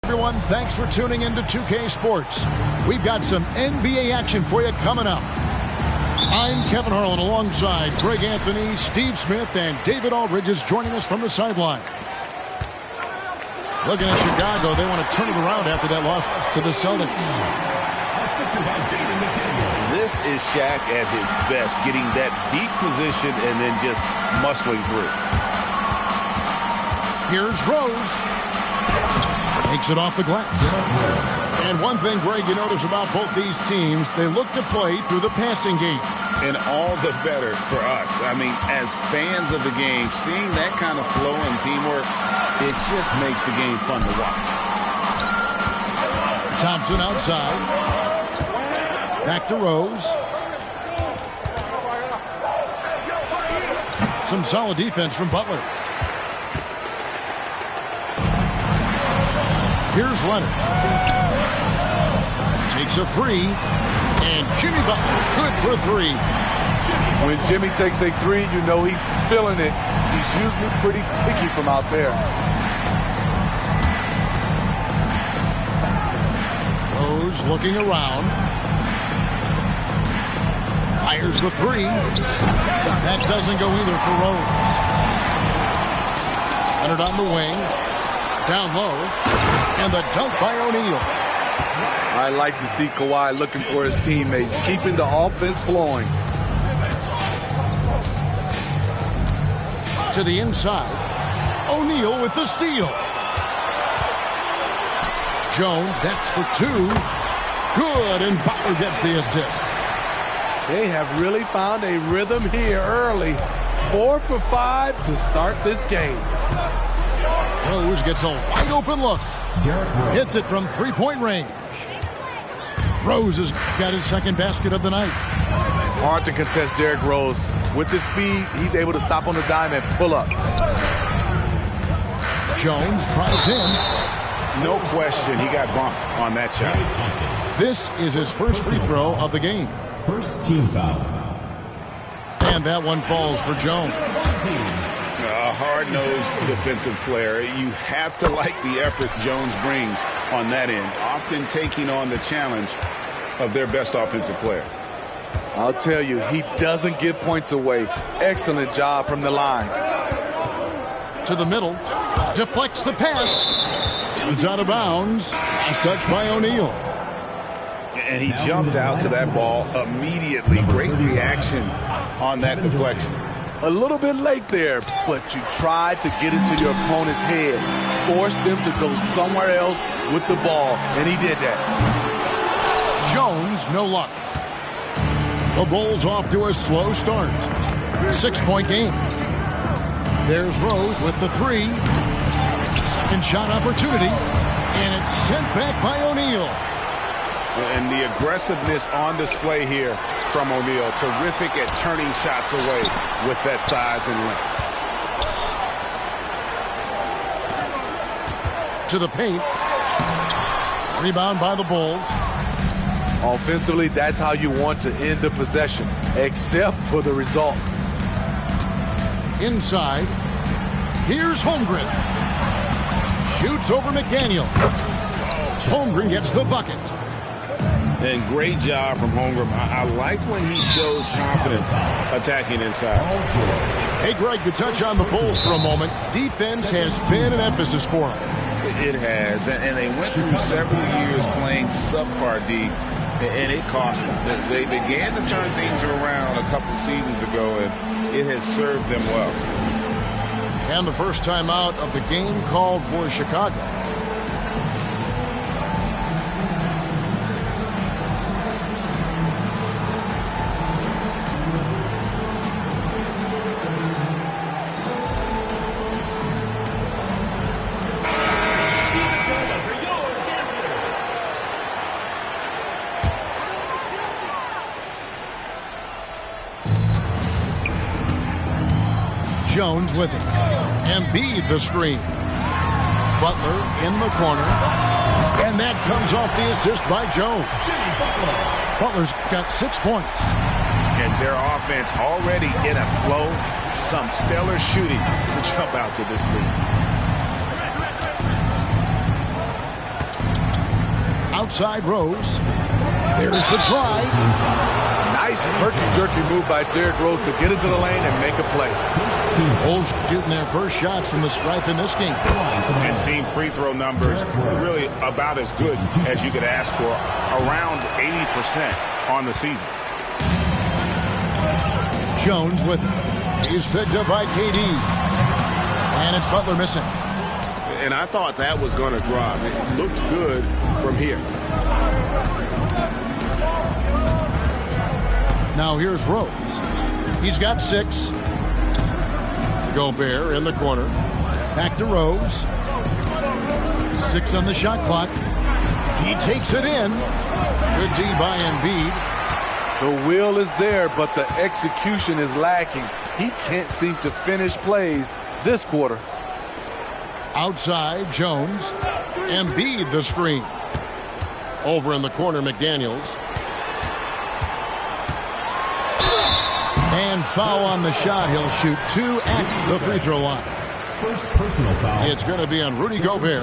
Everyone, thanks for tuning in to 2K Sports. We've got some NBA action for you coming up. I'm Kevin Harlan alongside Greg Anthony, Steve Smith, and David Aldridge is joining us from the sideline. Looking at Chicago, they want to turn it around after that loss to the Celtics. This is Shaq at his best, getting that deep position and then just muscling through. Here's Rose. Takes it off the glass. And one thing, Greg, you notice about both these teams, they look to play through the passing game. And all the better for us. I mean, as fans of the game, seeing that kind of flow and teamwork, it just makes the game fun to watch. Thompson outside. Back to Rose. Some solid defense from Butler. Here's Leonard. Takes a three. And Jimmy Butler, good for three. When Jimmy takes a three, you know he's feeling it. He's usually pretty picky from out there. Rose looking around. Fires the three. That doesn't go either for Rose. Leonard on the wing. Down low. And the dunk by O'Neal. I like to see Kawhi looking for his teammates, keeping the offense flowing. To the inside. O'Neal with the steal. Jones, that's for two. Good, and Butler gets the assist. They have really found a rhythm here early. 4 for 5 to start this game. Rose gets a wide open look. Hits it from three-point range. Rose has got his second basket of the night. Hard to contest Derrick Rose. With his speed, he's able to stop on the dime and pull up. Jones drives in. No question, he got bumped on that shot. This is his first free throw of the game. First team foul. And that one falls for Jones. A hard-nosed defensive player. You have to like the effort Jones brings on that end, often taking on the challenge of their best offensive player. I'll tell you, he doesn't give points away. Excellent job from the line. To the middle. Deflects the pass. It's out of bounds. Last touch by O'Neal. And he jumped out to that ball immediately. Great reaction on that deflection. A little bit late there, but you tried to get into your opponent's head. Forced them to go somewhere else with the ball, and he did that. Jones, no luck. The Bulls off to a slow start. 6-point game. There's Rose with the three. Second shot opportunity. And it's sent back by O'Neal. And the aggressiveness on display here from O'Neal. Terrific at turning shots away with that size and length. To the paint. Rebound by the Bulls. Offensively, that's how you want to end the possession, except for the result. Inside. Here's Holmgren. Shoots over McDaniel. Holmgren gets the bucket. And great job from Holmgren. I like when he shows confidence attacking inside. Hey, Greg, to touch on the Bulls for a moment. Defense has been an emphasis for them. It has, and they went through several years playing subpar D, and it cost them. They began to turn things around a couple seasons ago, and it has served them well. And the first time out of the game called for Chicago. Jones with it. Embiid the screen. Butler in the corner. And that comes off the assist by Jones. Butler's got 6 points. And their offense already in a flow. Some stellar shooting to jump out to this lead. Outside Rose. There's the drive. Nice herky-jerky move by Derrick Rose to get into the lane and make a play. Bulls shooting their first shots from the stripe in this game. And team free throw numbers really about as good as you could ask for. Around 80% on the season. Jones with it. He's picked up by KD. And it's Butler missing. And I thought that was going to drop. It looked good from here. Now here's Rose. He's got 6. Gobert in the corner. Back to Rose. 6 on the shot clock. He takes it in. Good D by Embiid. The will is there, but the execution is lacking. He can't seem to finish plays this quarter. Outside, Jones. Embiid the screen. Over in the corner, McDaniels. And foul on the shot. He'll shoot 2 at the free throw line. First personal foul. It's going to be on Rudy Gobert.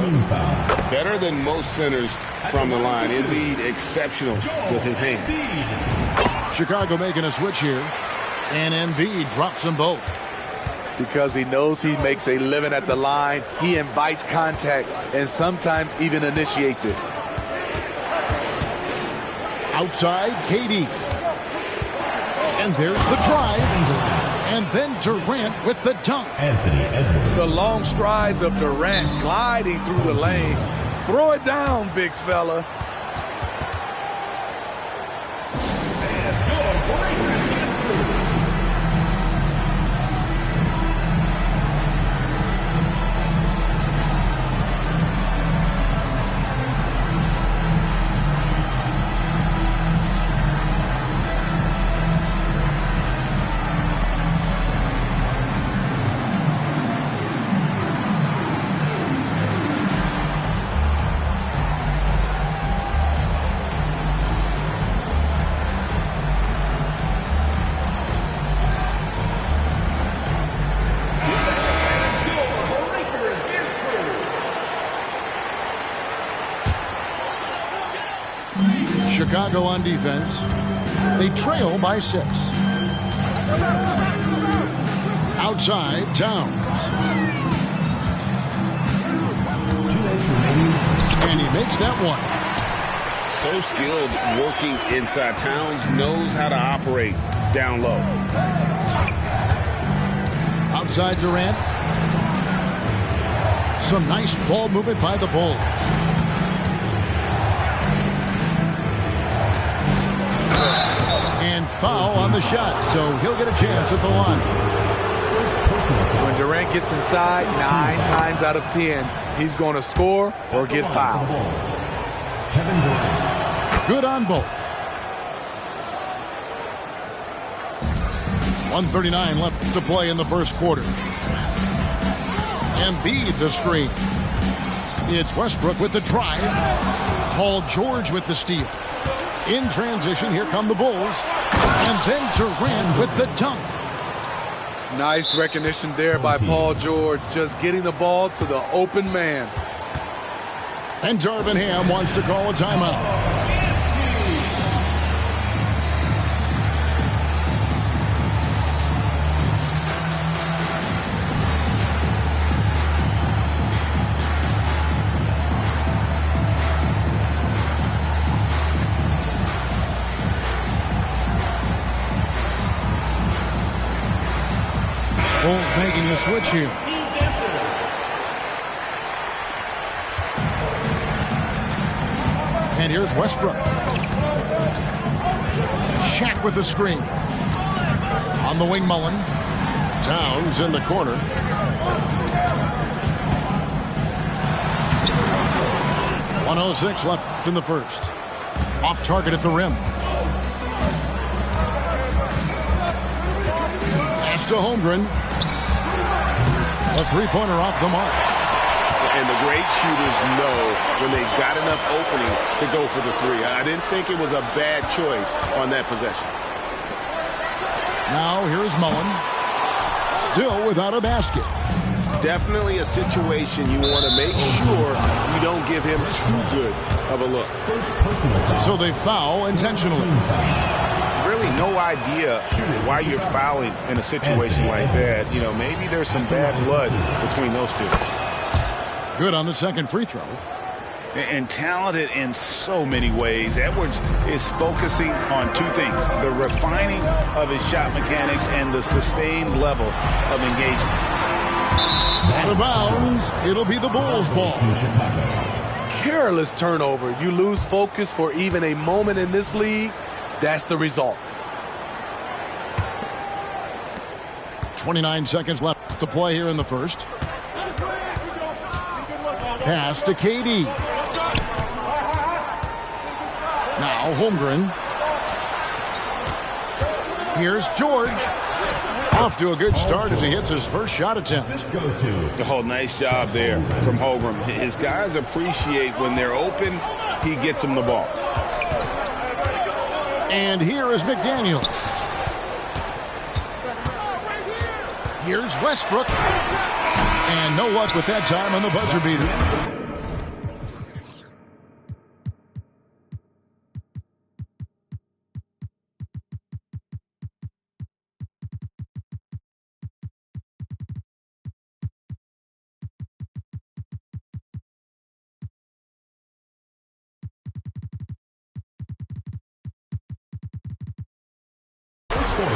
Better than most centers from the line. Indeed, exceptional with his hand. Chicago making a switch here. And Embiid drops them both. Because he knows he makes a living at the line, he invites contact and sometimes even initiates it. Outside, KD. And there's the drive. And then Durant with the dunk. The long strides of Durant gliding through the lane. Throw it down, big fella. Chicago on defense. They trail by 6. Outside, Towns. And he makes that one. So skilled working inside. Towns knows how to operate down low. Outside Durant. Some nice ball movement by the Bulls. And foul on the shot, so he'll get a chance at the line. When Durant gets inside, 9 times out of 10, he's going to score or get fouled. Kevin Durant. Good on both. 1:39 left to play in the first quarter. Embiid the screen. It's Westbrook with the drive. Paul George with the steal. In transition, here come the Bulls. And then Durant with the dunk. Nice recognition there by Paul George, just getting the ball to the open man. And Darvin Ham wants to call a timeout. Bulls making a switch here. And here's Westbrook. Shaq with the screen. On the wing, Mullen. Towns in the corner. .106 left in the first. Off target at the rim. Pass to Holmgren. A three-pointer off the mark. And the great shooters know when they got enough opening to go for the three. I didn't think it was a bad choice on that possession. Now here's Mullen. Still without a basket. Definitely a situation you want to make sure you don't give him too good of a look. So they foul intentionally. Really no idea why you're fouling in a situation like that. You know, maybe there's some bad blood between those two. Good on the second free throw. And talented in so many ways. Edwards is focusing on two things: the refining of his shot mechanics and the sustained level of engagement. Out of bounds. It'll be the Bulls' ball. Careless turnover. You lose focus for even a moment in this league. That's the result. 29 seconds left to play here in the first. Pass to KD. Now Holmgren. Here's George. Off to a good start as he hits his first shot attempt. Oh, nice job there from Holmgren. His guys appreciate when they're open, he gets them the ball. And here is McDaniel. Here's Westbrook. And no luck with that time on the buzzer beater.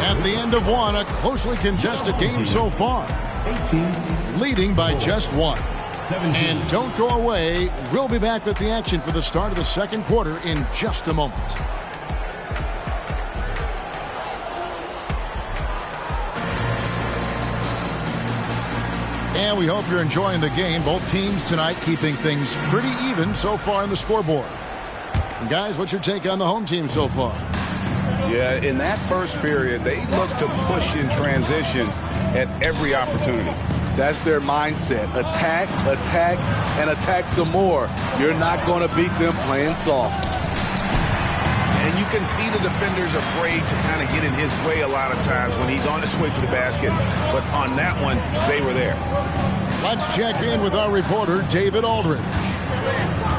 At the end of one, a closely contested game so far. Leading by just one. And don't go away. We'll be back with the action for the start of the second quarter in just a moment. And we hope you're enjoying the game. Both teams tonight keeping things pretty even so far in the scoreboard. And guys, what's your take on the home team so far? Yeah, in that first period, they looked to push in transition at every opportunity. That's their mindset. Attack, attack, and attack some more. You're not going to beat them playing soft. And you can see the defenders afraid to kind of get in his way a lot of times when he's on his way to the basket. But on that one, they were there. Let's check in with our reporter, David Aldridge.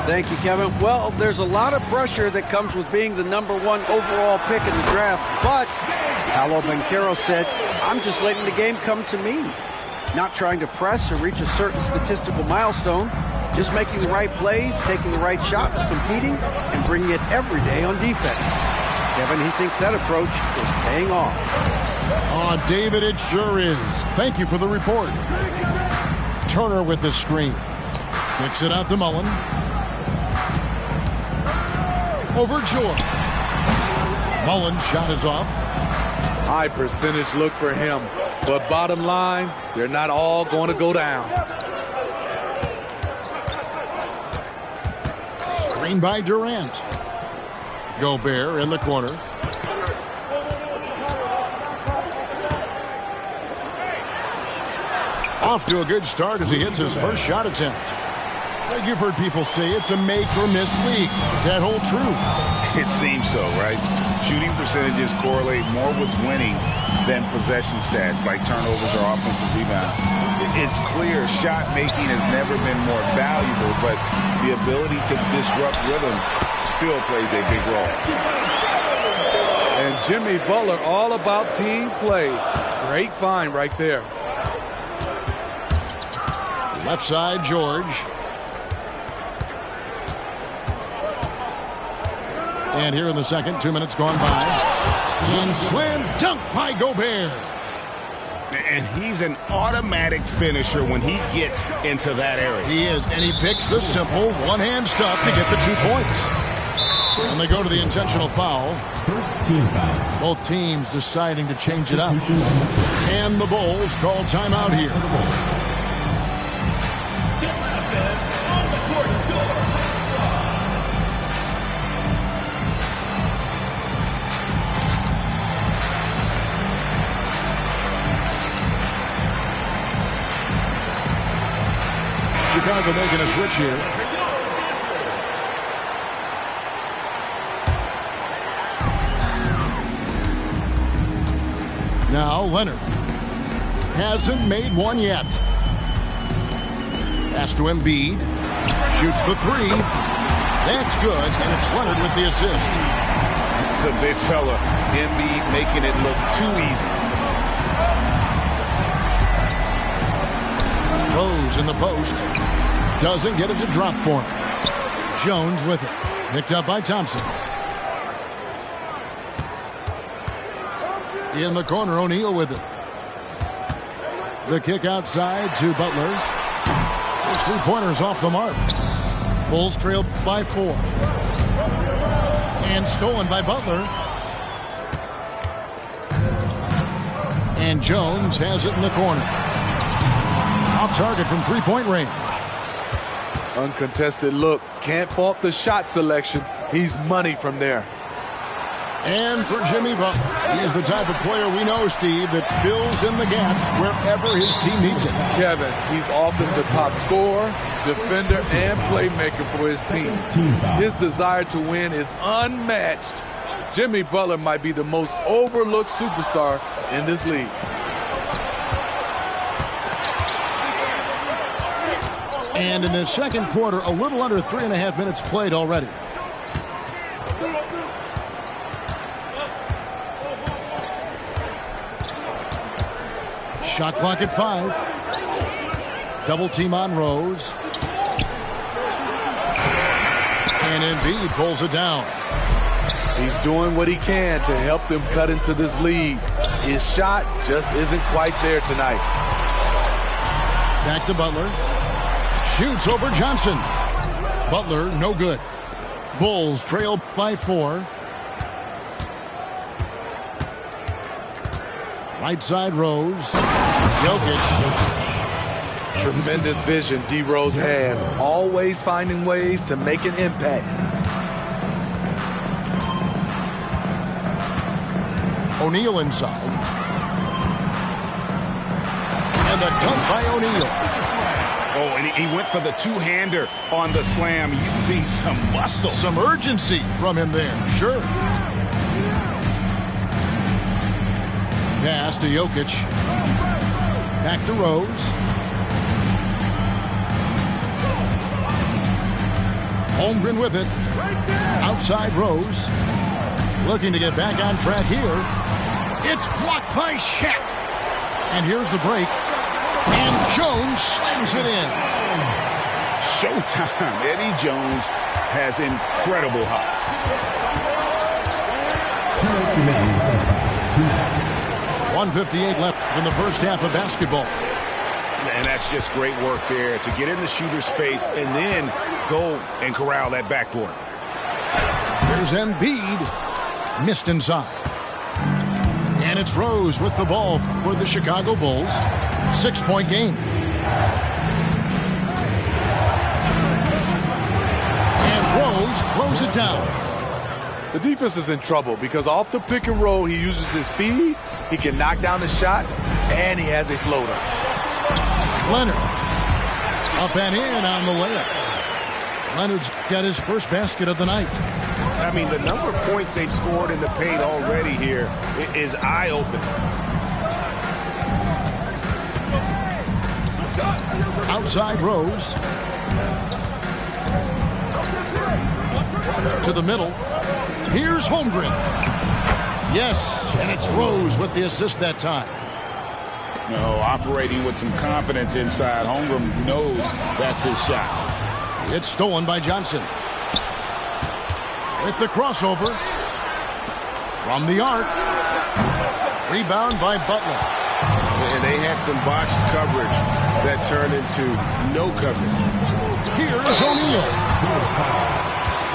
Thank you, Kevin. Well, there's a lot of pressure that comes with being the #1 overall pick in the draft. But Paolo Banchero said, I'm just letting the game come to me. Not trying to press or reach a certain statistical milestone. Just making the right plays, taking the right shots, competing, and bringing it every day on defense. Kevin, he thinks that approach is paying off. Oh, David, it sure is. Thank you for the report. Turner with the screen. Kicks it out to Mullen. Over George. Mullen's shot is off. High percentage look for him. But bottom line, they're not all going to go down. Screen by Durant. Gobert in the corner. Off to a good start as he hits his first shot attempt. You've heard people say it's a make-or-miss league. Does that hold true? It seems so, right? Shooting percentages correlate more with winning than possession stats like turnovers or offensive rebounds. It's clear shot making has never been more valuable, but the ability to disrupt rhythm still plays a big role. And Jimmy Butler all about team play. Great find right there. Left side, George. And here in the second, 2 minutes gone by. And slam dunk by Gobert. And he's an automatic finisher when he gets into that area. He is, and he picks the simple one-hand stuff to get the 2 points. And they go to the intentional foul. First team foul. Both teams deciding to change it up. And the Bulls call timeout here. Chicago making a switch here. Now Leonard hasn't made one yet. Pass to Embiid. Shoots the 3. That's good, and it's Leonard with the assist. It's a big fella. Embiid making it look too easy. Rose in the post. Doesn't get it to drop for him. Jones with it. Picked up by Thompson. In the corner, O'Neal with it. The kick outside to Butler. His 3-pointers off the mark. Bulls trailed by 4. And stolen by Butler. And Jones has it in the corner. Off target from 3-point range. Uncontested look. Can't fault the shot selection. He's money from there. And for Jimmy Butler, he is the type of player we know, Steve, that fills in the gaps wherever his team needs it. Kevin, he's often the top scorer, defender, and playmaker for his team. His desire to win is unmatched. Jimmy Butler might be the most overlooked superstar in this league. And in the second quarter, a little under 3.5 minutes played already. Shot clock at 5. Double team on Rose. And Embiid pulls it down. He's doing what he can to help them cut into this lead. His shot just isn't quite there tonight. Back to Butler. Shoots over Johnson. Butler, no good. Bulls trail by 4. Right side, Rose. Jokic. Tremendous vision D. Rose has. Always finding ways to make an impact. O'Neal inside. And the dunk by O'Neal. Oh, and he went for the two-hander on the slam, using some muscle. Some urgency from him there, sure. Pass to Jokic. Back to Rose. Holmgren with it. Outside Rose. Looking to get back on track here. It's blocked by Shaq. And here's the break. And Jones slams it in. Showtime. Eddie Jones has incredible hops. 1:58 left in the first half of basketball. And that's just great work there to get in the shooter's face and then go and corral that backboard. There's Embiid. Missed inside. And it's Rose with the ball for the Chicago Bulls. 6-point game. And Rose throws it down. The defense is in trouble because off the pick and roll, he uses his speed, he can knock down the shot, and he has a floater. Leonard. Up and in on the layup. Leonard's got his first basket of the night. I mean, the number of points they've scored in the paint already here is eye-opening. Outside Rose. To the middle. Here's Holmgren. Yes, and it's Rose with the assist that time. No, operating with some confidence inside. Holmgren knows that's his shot. It's stolen by Johnson. With the crossover. From the arc. Rebound by Butler. And they had some botched coverage that turned into no coverage. Here's O'Neal.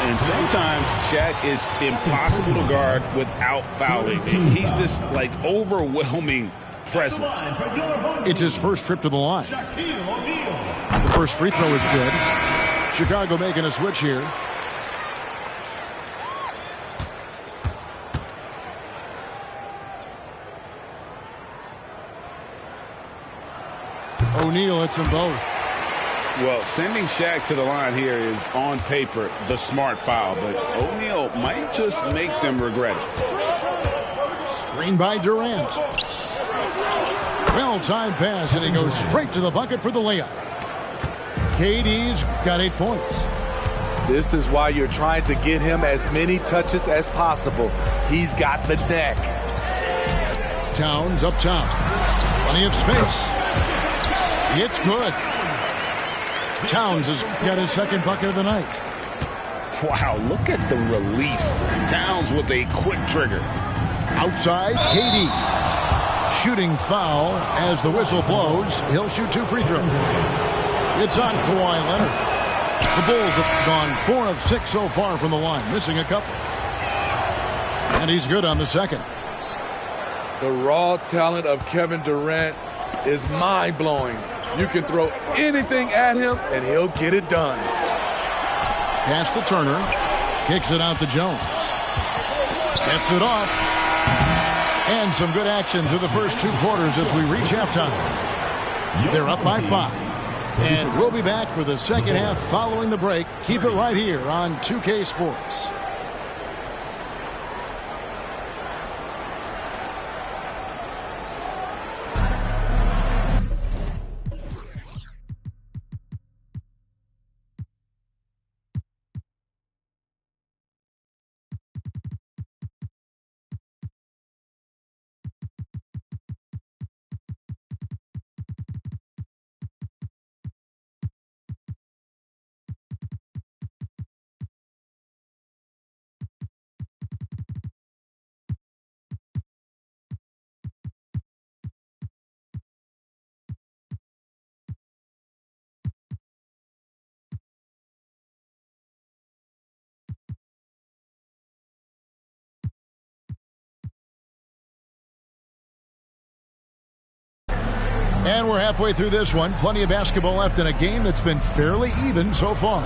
And sometimes Shaq is impossible to guard without fouling. He's this, like, overwhelming presence. It's his first trip to the line. The first free throw is good. Chicago making a switch here. O'Neal hits them both. Well, sending Shaq to the line here is, on paper, the smart foul, but O'Neal might just make them regret it. Screen by Durant. Well-timed pass, and he goes straight to the bucket for the layup. KD's got 8 points. This is why you're trying to get him as many touches as possible. He's got the neck. Towns up top. Plenty of space. It's good. Towns has got his second bucket of the night. Wow, look at the release. Towns with a quick trigger. Outside, KD. Shooting foul as the whistle blows. He'll shoot 2 free throws. It's on Kawhi Leonard. The Bulls have gone 4 of 6 so far from the line, missing a couple. And he's good on the second. The raw talent of Kevin Durant is mind-blowing. You can throw anything at him, and he'll get it done. Pass to Turner. Kicks it out to Jones. Gets it off. And some good action through the first 2 quarters as we reach halftime. They're up by 5. And we'll be back for the second half following the break. Keep it right here on 2K Sports. And we're halfway through this one. Plenty of basketball left in a game that's been fairly even so far.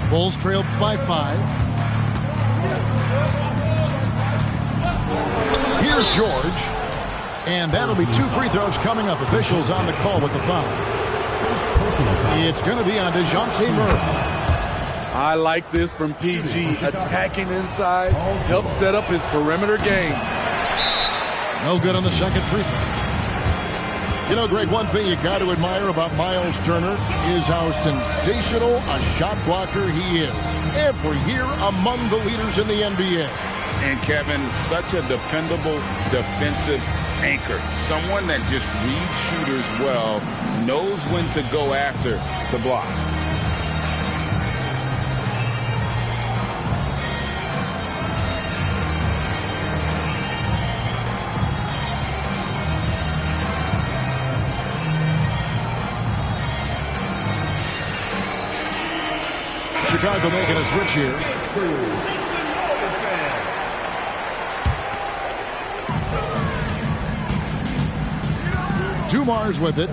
Bulls trail by 5. Here's George. And that'll be 2 free throws coming up. Officials on the call with the foul. It's going to be on DeJounte Murray. I like this from PG. Attacking inside helps set up his perimeter game. No good on the second free throw. You know, Greg, one thing you got to admire about Miles Turner is how sensational a shot blocker he is. Every year among the leaders in the NBA. And Kevin, such a dependable defensive anchor. Someone that just reads shooters well, knows when to go after the block. Chicago making a switch here. Dumars with it.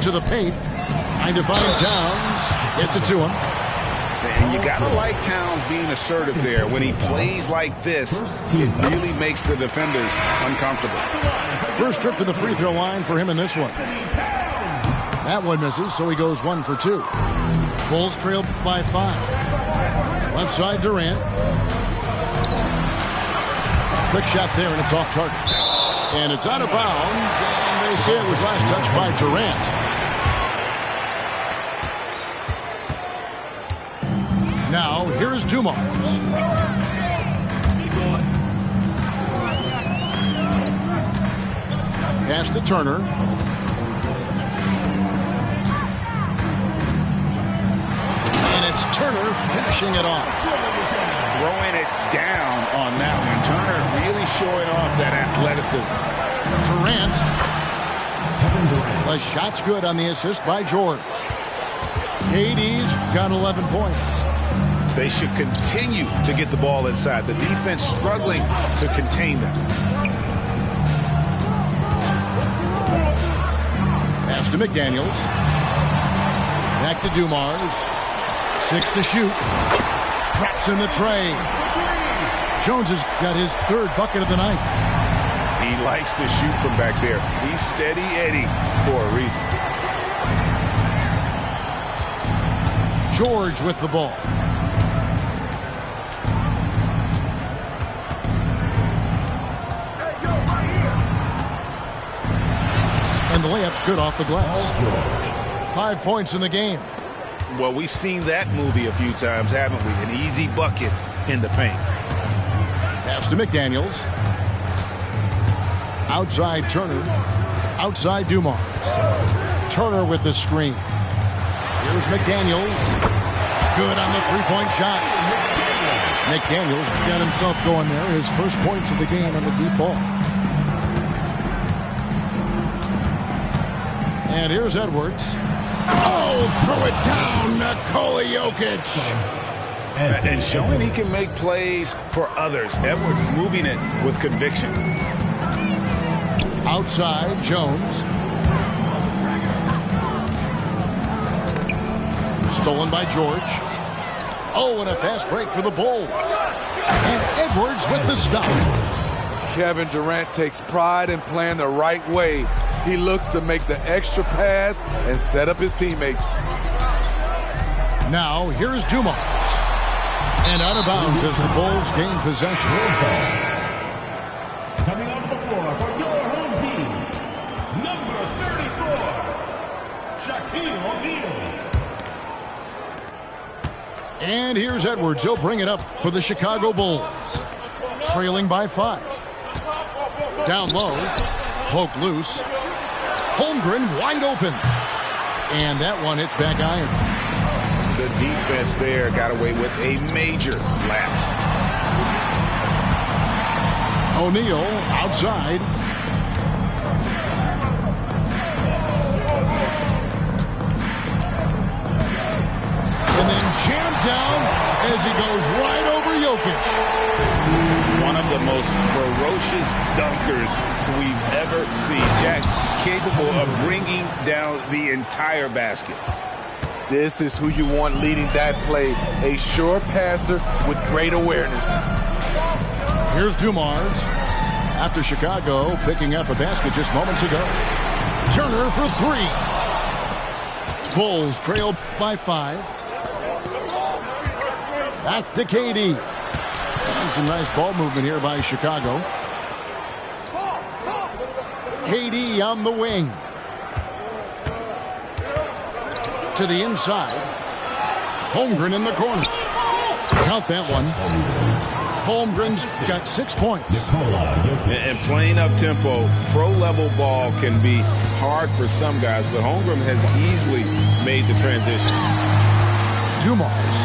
To the paint. Trying to find Towns. Gets it to him. And you got to like Towns being assertive there. When he plays like this, it really makes the defenders uncomfortable. First trip to the free throw line for him in this one. That one misses, so he goes 1 for 2. Bulls trail by 5. Left side, Durant. Quick shot there, and it's off target. And it's out of bounds, and they say it was last touched by Durant. Now, here's Dumars. Pass to Turner. It's Turner finishing it off. Throwing it down on that one. Turner really showing off that athleticism. Durant. The shot's good on the assist by George. KD's got 11 points. They should continue to get the ball inside. The defense struggling to contain them. Pass to McDaniels. Back to Dumars. 6 to shoot. Traps in the tray. Jones has got his 3rd bucket of the night. He likes to shoot from back there. He's steady Eddie for a reason. George with the ball. And the layup's good off the glass. 5 points in the game. Well, we've seen that movie a few times, haven't we? An easy bucket in the paint. Pass to McDaniels. Outside Turner. Outside Dumars. Turner with the screen. Here's McDaniels. Good on the three-point shot. McDaniels got himself going there. His first points of the game on the deep ball. And here's Edwards. Oh, throw it down, Nikola Jokic. And showing he can make plays for others. Edwards moving it with conviction. Outside, Jones. Stolen by George. Oh, and a fast break for the Bulls. And Edwards with the stop. Kevin Durant takes pride in playing the right way. He looks to make the extra pass and set up his teammates. Now, here's Dumars. And out of bounds as the Bulls gain possession. Coming onto the floor for your home team, number 34, Shaquille O'Neal. And here's Edwards. He'll bring it up for the Chicago Bulls. Trailing by 5. Down low. Poke loose. Holmgren wide open. And that one hits back iron. The defense there got away with a major lapse. O'Neal outside. And then jammed down as he goes right over Jokic. One of the most ferocious dunkers we've ever seen. Shaq capable of bringing down the entire basket. This is who you want leading that play. A sure passer with great awareness. Here's Dumars. After Chicago picking up a basket just moments ago. Turner for three. Bulls trail by 5. Back to KD. And some nice ball movement here by Chicago. KD on the wing. To the inside. Holmgren in the corner. Count that one. Holmgren's got 6 points. And playing up tempo, pro-level ball can be hard for some guys, but Holmgren has easily made the transition. Dumars.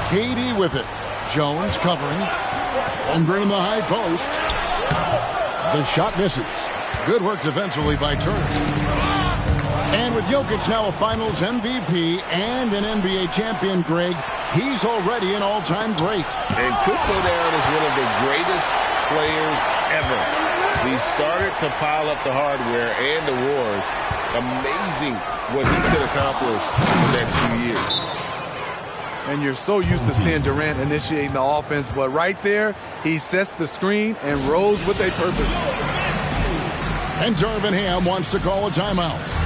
KD with it. Jones covering. Holmgren in the high post. The shot misses. Good work defensively by Turner. And with Jokic now a Finals MVP and an NBA champion, Greg, he's already an all-time great. And could go down as one of the greatest players ever. He started to pile up the hardware and the wars. Amazing what he could accomplish in the next few years. And you're so used to seeing Durant initiating the offense, but right there, he sets the screen and rolls with a purpose. And Darvin Ham wants to call a timeout.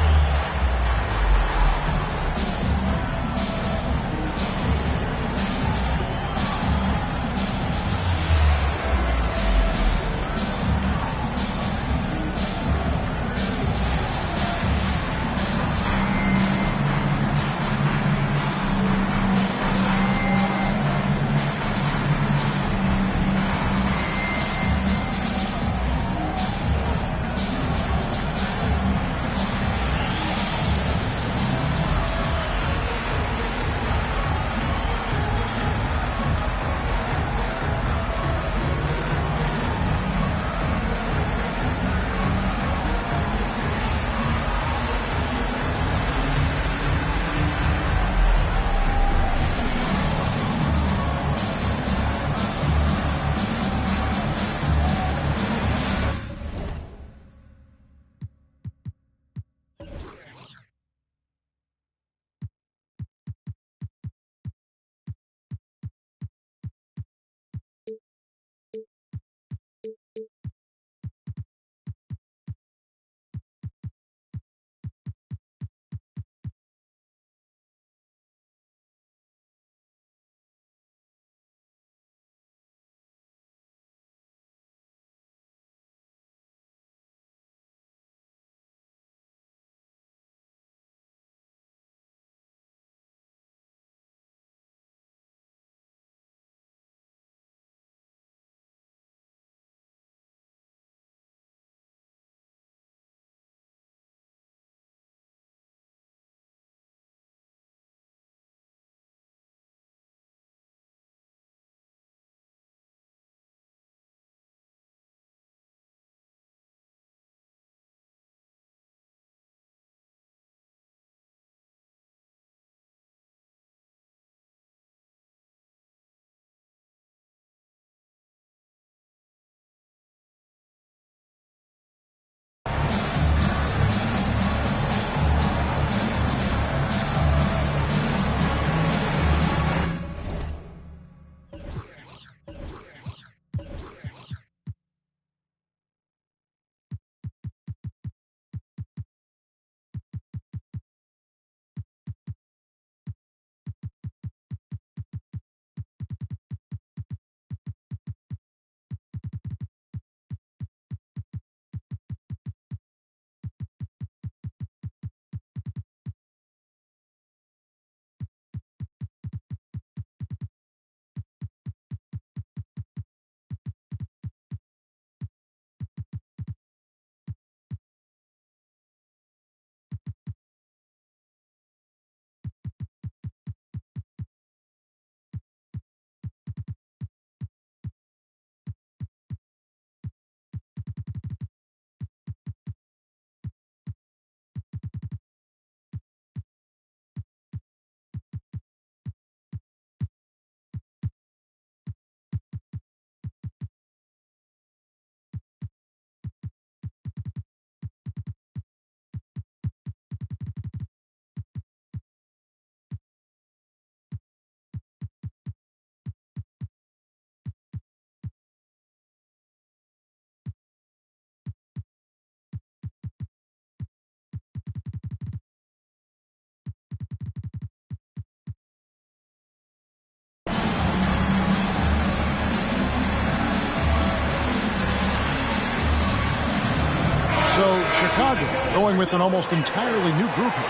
Chicago going with an almost entirely new group here.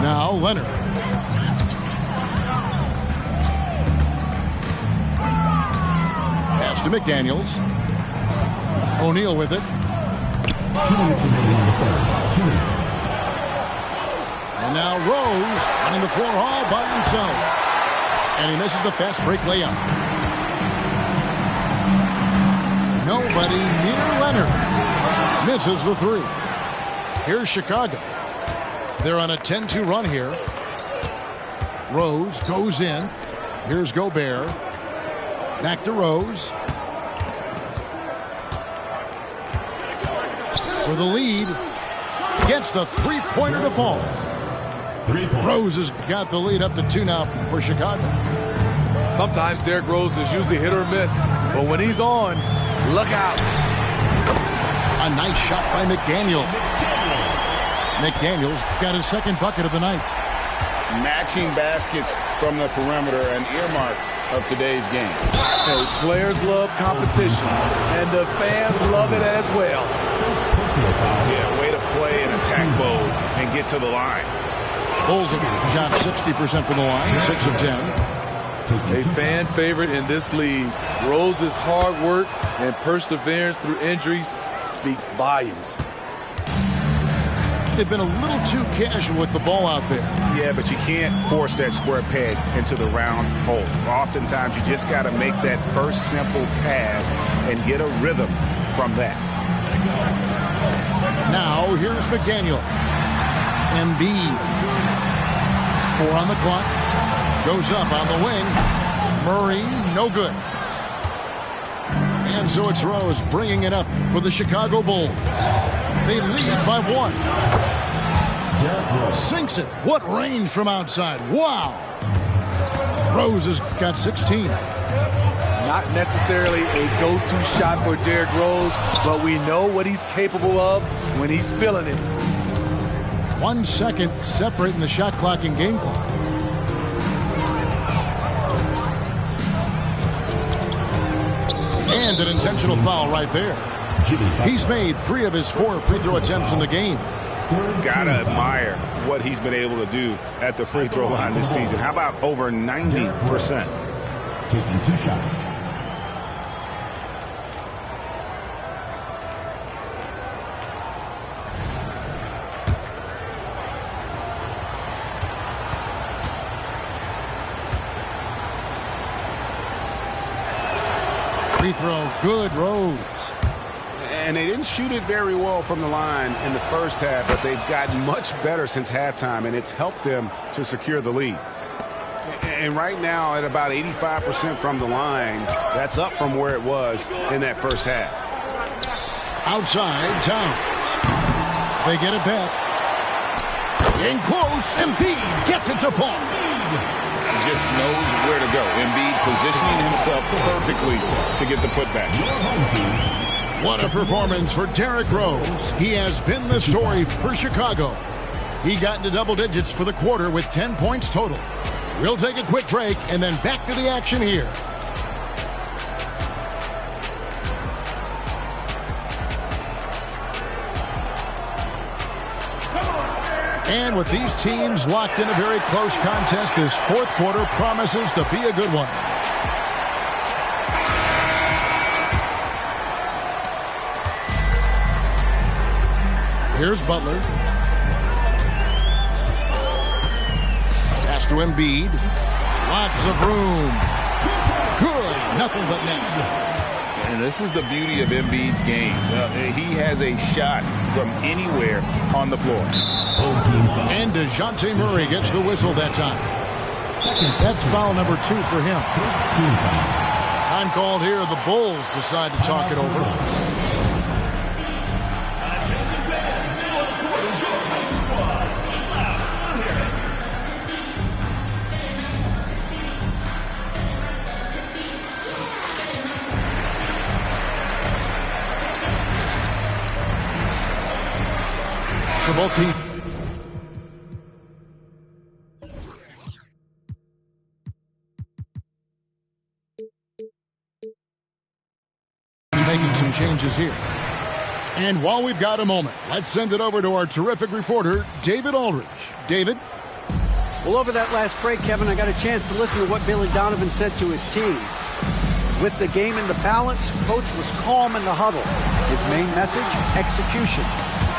Now Leonard. Pass to McDaniels. O'Neal with it. 2 minutes remaining on the third. 2 minutes. And now Rose running the floor all by himself. And he misses the fast break layup. Nobody near Leonard. Misses the three. Here's Chicago. They're on a 10-2 run here. Rose goes in. Here's Gobert. Back to Rose. For the lead. Gets the three-pointer to fall. Rose has got the lead up to 2 now for Chicago. Sometimes Derrick Rose is usually hit or miss, but when he's on, look out. A nice shot by McDaniels. McDaniels got his second bucket of the night. Matching baskets from the perimeter, an earmark of today's game. Hey, players love competition, and the fans love it as well. Yeah, way to play an attack mode and get to the line. Bulls have shot 60% from the line, 6 of 10. A fan favorite in this league. Rose's hard work and perseverance through injuries speaks volumes. They've been a little too casual with the ball out there. Yeah, but you can't force that square peg into the round hole. Oftentimes, you just got to make that first simple pass and get a rhythm from that. Now, here's McDaniels. Embiid. 4 on the clock. Goes up on the wing. Murray, no good. And so it's Rose bringing it up for the Chicago Bulls. They lead by 1. Sinks it. What range from outside. Wow. Rose has got 16. Not necessarily a go-to shot for Derrick Rose, but we know what he's capable of when he's feeling it. 1 second separating the shot clock and game clock. And an intentional foul right there. He's made 3 of his 4 free throw attempts in the game. Gotta admire what he's been able to do at the free throw line this season. How about over 90%? Taking 2 shots. Free throw, good, Rose. And they didn't shoot it very well from the line in the first half, but they've gotten much better since halftime, and it's helped them to secure the lead. And right now, at about 85% from the line, that's up from where it was in that first half. Outside, Towns. They get it back. In close, Embiid gets it to fall. He just knows where to go. Embiid positioning himself perfectly to get the putback. What a performance for Derrick Rose. He has been the story for Chicago. He got into double digits for the quarter with 10 points total. We'll take a quick break and then back to the action here. And with these teams locked in a very close contest, this fourth quarter promises to be a good one. Here's Butler. Pass to Embiid. Lots of room. Good. Nothing but net. And this is the beauty of Embiid's game. He has a shot from anywhere on the floor. And DeJounte Murray gets the whistle that time. That's foul number 2 for him. Time called here. The Bulls decide to talk it over. So both teams changes here. And while we've got a moment, let's send it over to our terrific reporter, David Aldridge. David? Well, over that last break, Kevin, I got a chance to listen to what Billy Donovan said to his team. With the game in the balance, Coach was calm in the huddle. His main message, execution.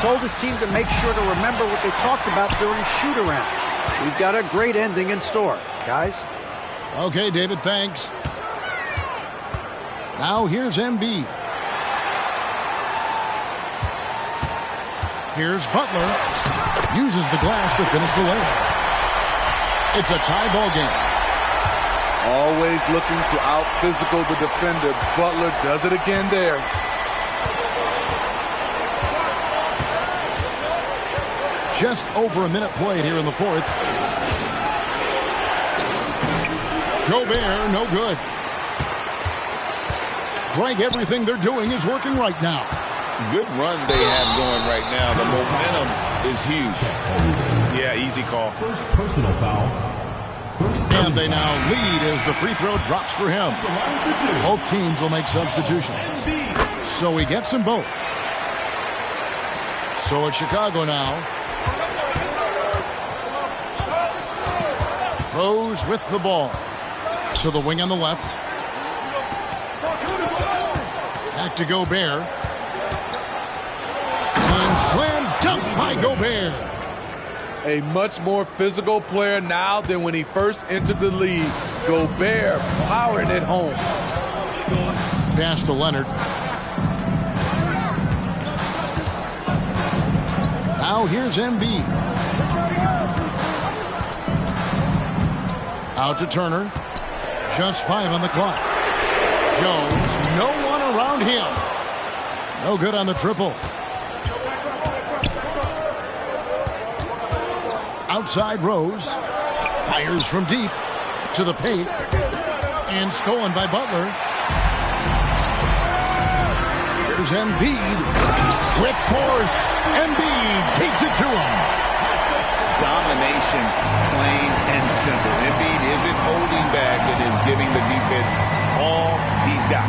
Told his team to make sure to remember what they talked about during shoot-around. We've got a great ending in store, guys. Okay, David, thanks. Now here's Embiid. Here's Butler. Uses the glass to finish the layup. It's a tie ball game. Always looking to out-physical the defender. Butler does it again there. Just over a minute played here in the fourth. Gobert, no good. Greg, everything they're doing is working right now. Good run they have going right now. The momentum is huge. Yeah, easy call. First personal foul. And they now lead as the free throw drops for him. Both teams will make substitutions. So he gets them both. So it's Chicago now. Rose with the ball. So the wing on the left. Back to Gobert. And slam dunk by Gobert. A much more physical player now than when he first entered the league. Gobert powering it home. Pass to Leonard. Now here's Embiid. Out to Turner. Just 5 on the clock. Jones, no one around him. No good on the triple. Outside Rose. Fires from deep to the paint. And stolen by Butler. Here's Embiid. With force. Embiid takes it to him. Domination, plain and simple. Embiid isn't holding back. It is giving the defense all he's got.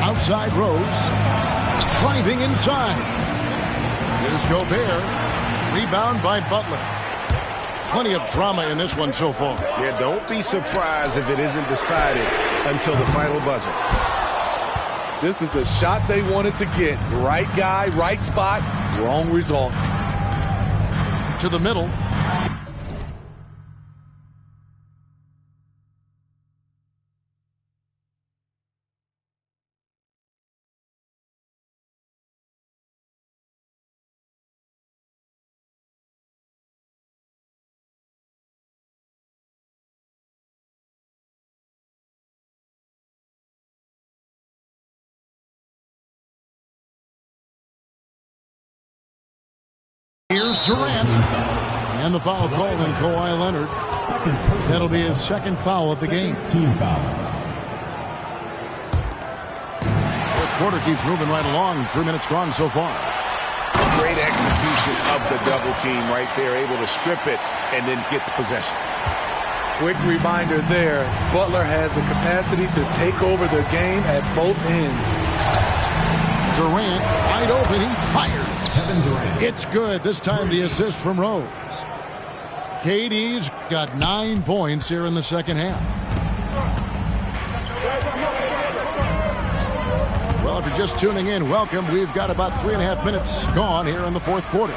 Outside Rose. Driving inside. Here's Gobert. Rebound by Butler. Plenty of drama in this one so far. Yeah, don't be surprised if it isn't decided until the final buzzer. This is the shot they wanted to get. Right guy, right spot, wrong result. To the middle. Here's Durant. And the foul called on Kawhi Leonard. That'll be his second foul of the game. Team foul. Fourth quarter keeps moving right along. 3 minutes gone so far. Great execution of the double team right there. Able to strip it and then get the possession. Quick reminder there. Butler has the capacity to take over their game at both ends. Durant wide open. He fires. Kevin Durant. It's good. This time the assist from Rose. KD's got 9 points here in the second half. Well, if you're just tuning in, welcome. We've got about 3.5 minutes gone here in the fourth quarter.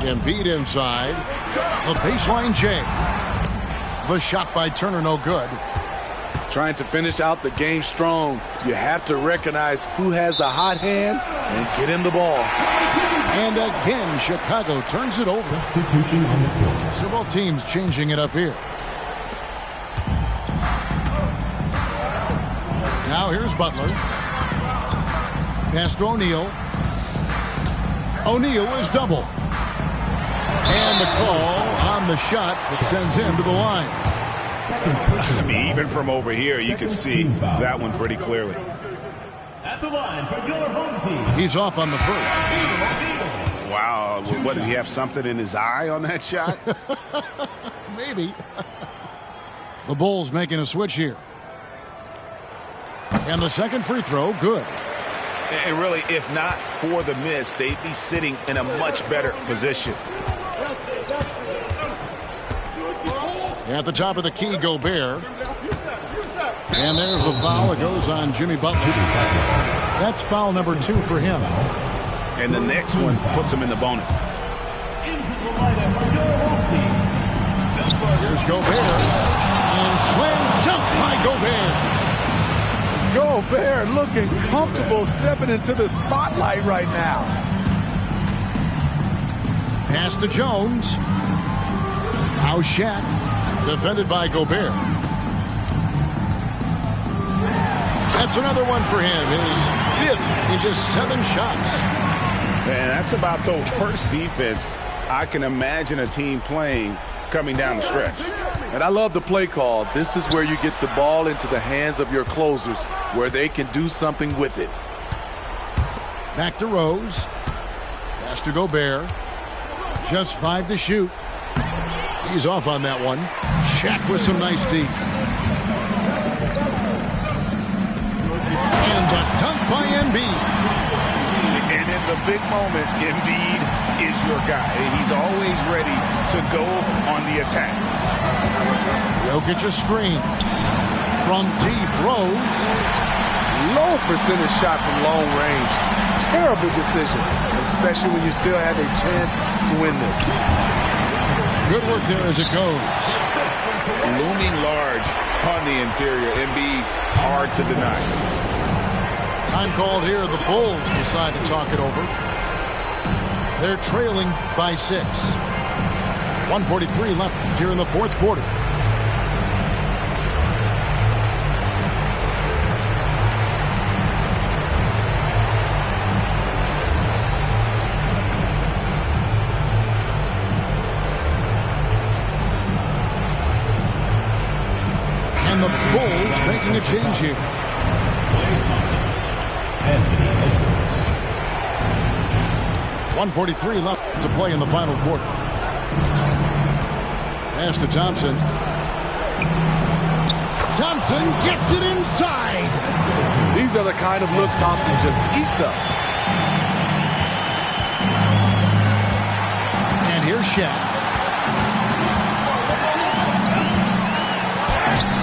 Embiid inside. The baseline J. The shot by Turner, no good. Trying to finish out the game strong. You have to recognize who has the hot hand and get him the ball. And again, Chicago turns it over. Substitution on the floor. So both teams changing it up here. Now here's Butler. Pass to O'Neal. O'Neal is double. And the call on the shot that sends him to the line. I mean, even from over here, you can see that one pretty clearly. At the line for your home team. He's off on the first. Wow. What, did he have something in his eye on that shot? Maybe. The Bulls making a switch here. And the second free throw, good. And really, if not for the miss, they'd be sitting in a much better position. At the top of the key, Gobert. And there's a foul. It goes on Jimmy Butler. That's foul number 2 for him. And the next one puts him in the bonus. Here's Gobert. And slam dunk by Gobert. Gobert looking comfortable stepping into the spotlight right now. Pass to Jones. Now Shaq. Defended by Gobert. That's another one for him. His 5th in just 7 shots. And that's about the worst defense I can imagine a team playing coming down the stretch. And I love the play call. This is where you get the ball into the hands of your closers, where they can do something with it. Back to Rose. Pass to Gobert. Just 5 to shoot. He's off on that one. Shaq with some nice D. And the dunk by Embiid. And in the big moment, Embiid is your guy. He's always ready to go on the attack. Jokic a screen. From deep, Rose. Low percentage shot from long range. Terrible decision, especially when you still have a chance to win this. Good work there as it goes. Looming large on the interior. Embiid, hard to deny. Time called here. The Bulls decide to talk it over. They're trailing by 6. 1:43 left here in the 4th quarter. And the Bulls making a change here. Klay Thompson. Anthony Edwards. 1:43 left to play in the final quarter. Pass to Thompson. Thompson gets it inside. These are the kind of looks Thompson just eats up. And here's Shaq.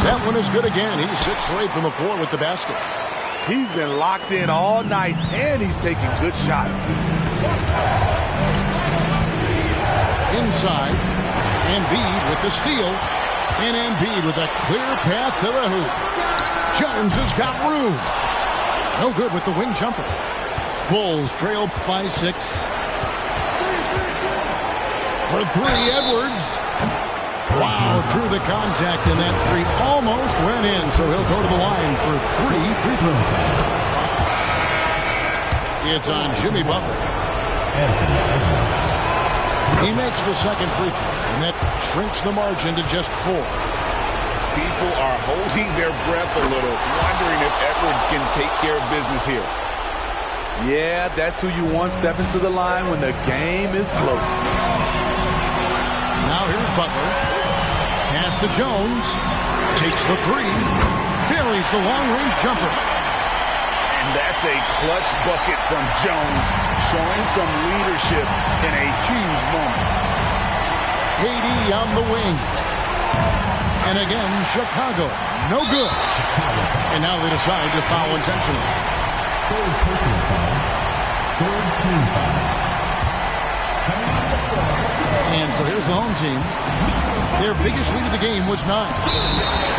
That one is good again. He's 6 straight from the floor with the basket. He's been locked in all night, and he's taking good shots. Inside, Embiid with the steal, and Embiid with a clear path to the hoop. Jones has got room. No good with the wing jumper. Bulls trail by 6. For 3, Edwards. Wow, through the contact, and that 3 almost went in, so he'll go to the line for 3 free throws. It's on Jimmy Butler. Anthony Edwards. He makes the second free throw, and that shrinks the margin to just 4. People are holding their breath a little, wondering if Edwards can take care of business here. Yeah, that's who you want stepping to the line when the game is close. Now here's Butler. Pass to Jones. Takes the 3. Buries the long-range jumper. And that's a clutch bucket from Jones, showing some leadership in a huge moment. KD on the wing. And again, Chicago. No good. And now they decide to foul intentionally. 3rd personal foul. 3rd team foul. And so here's the home team. Their biggest lead of the game was 9.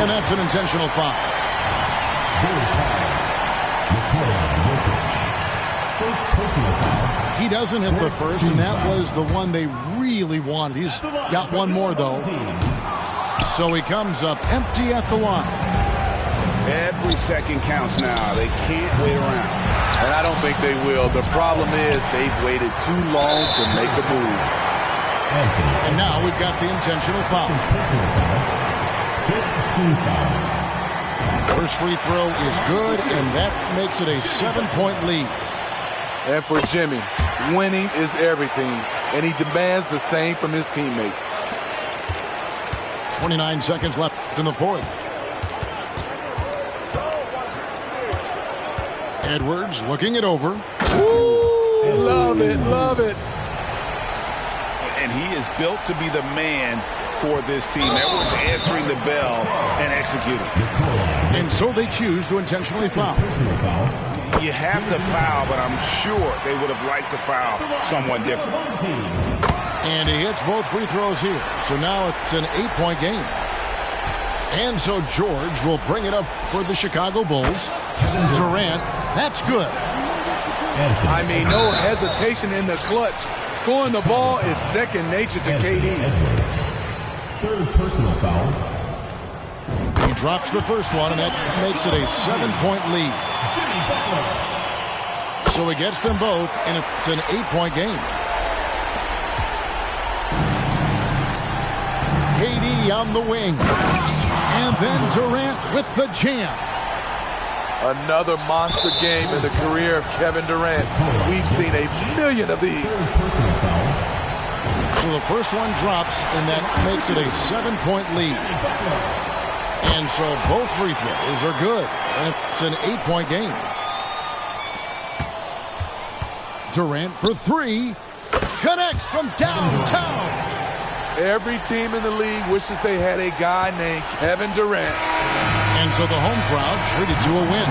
And that's an intentional foul. Bulls foul. Nikola Jokic. 1st personal foul. He doesn't hit the first, and that was the one they really wanted. He's got one more, though. So he comes up empty at the line. Every second counts now. They can't wait around. And I don't think they will. The problem is they've waited too long to make a move. And now we've got the intentional foul. 5th team foul. First free throw is good, and that makes it a 7-point lead. And for Jimmy, Winning is everything, and he demands the same from his teammates. 29 seconds left in the fourth. Edwards looking it over. Ooh, love it, love it. And he is built to be the man for this team. Edwards answering the bell and executing. And so they choose to intentionally foul. You have to foul, but I'm sure they would have liked to foul someone different. And he hits both free throws here. So now it's an 8-point game. And so George will bring it up for the Chicago Bulls. Durant, that's good. I mean, no hesitation in the clutch. Scoring the ball is second nature to KD. Third personal foul. He drops the first one, and that makes it a 7-point lead. So he gets them both, and it's an 8-point game. KD on the wing. And then Durant with the jam. Another monster game in the career of Kevin Durant. We've seen a million of these. So the first one drops, and that makes it a 7-point lead. And so both free throws are good, and it's an 8-point game. Durant for three. Connects from downtown. Every team in the league wishes they had a guy named Kevin Durant. And so the home crowd treated to a win.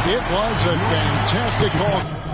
It was a fantastic ball.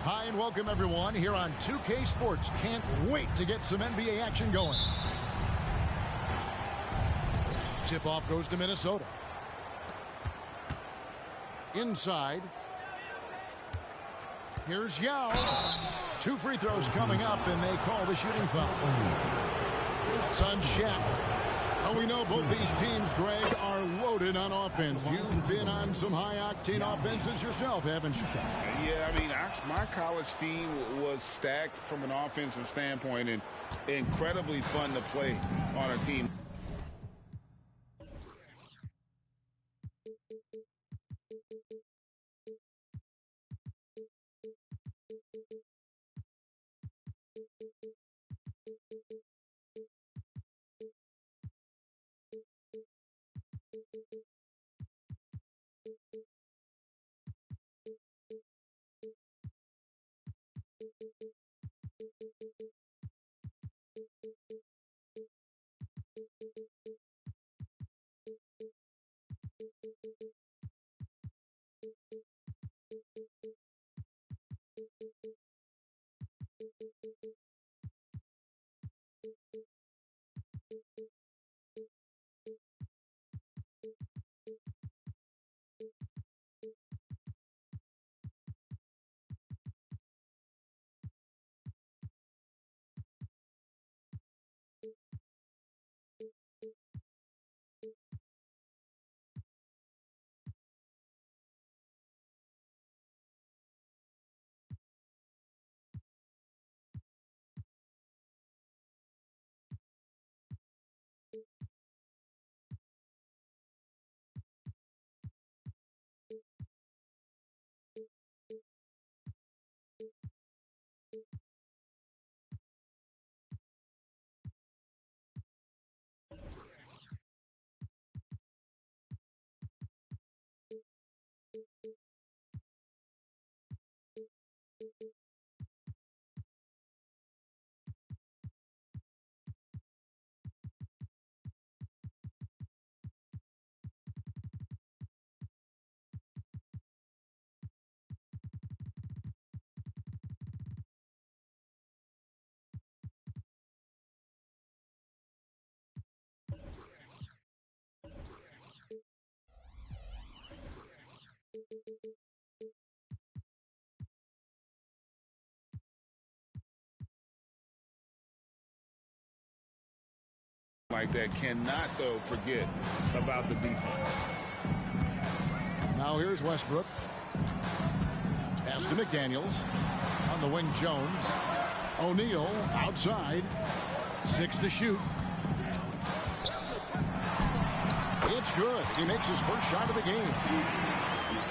Hi and welcome everyone here on 2K Sports. Can't wait to get some NBA action going. Tip-off goes to Minnesota. Inside. Here's Yao. 2 free throws coming up, and they call the shooting foul. It's on Shaq. And we know both these teams, Greg, are loaded on offense. You've been on some high-octane offenses yourself, haven't you? Yeah, I mean, my college team was stacked from an offensive standpoint and incredibly fun to play on a team. Like that, cannot, though, forget about the defense. Now here's Westbrook. Pass to McDaniels. On the wing, Jones. O'Neal outside. 6 to shoot. It's good. He makes his first shot of the game.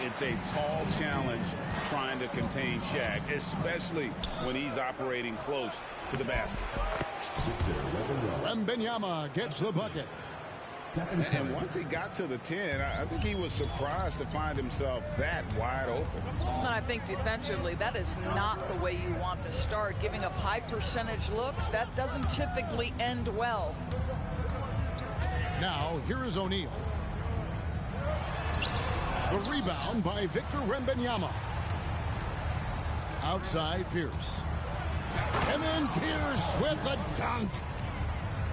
It's a tall challenge trying to contain Shaq, especially when he's operating close to the basket. Wembanyama gets the bucket. And once he got to the 10, I think he was surprised to find himself that wide open. And I think defensively, that is not the way you want to start. Giving up high percentage looks, that doesn't typically end well. Now, here is O'Neal. The rebound by Victor Wembanyama. Outside, Pierce. And then Pierce with a dunk.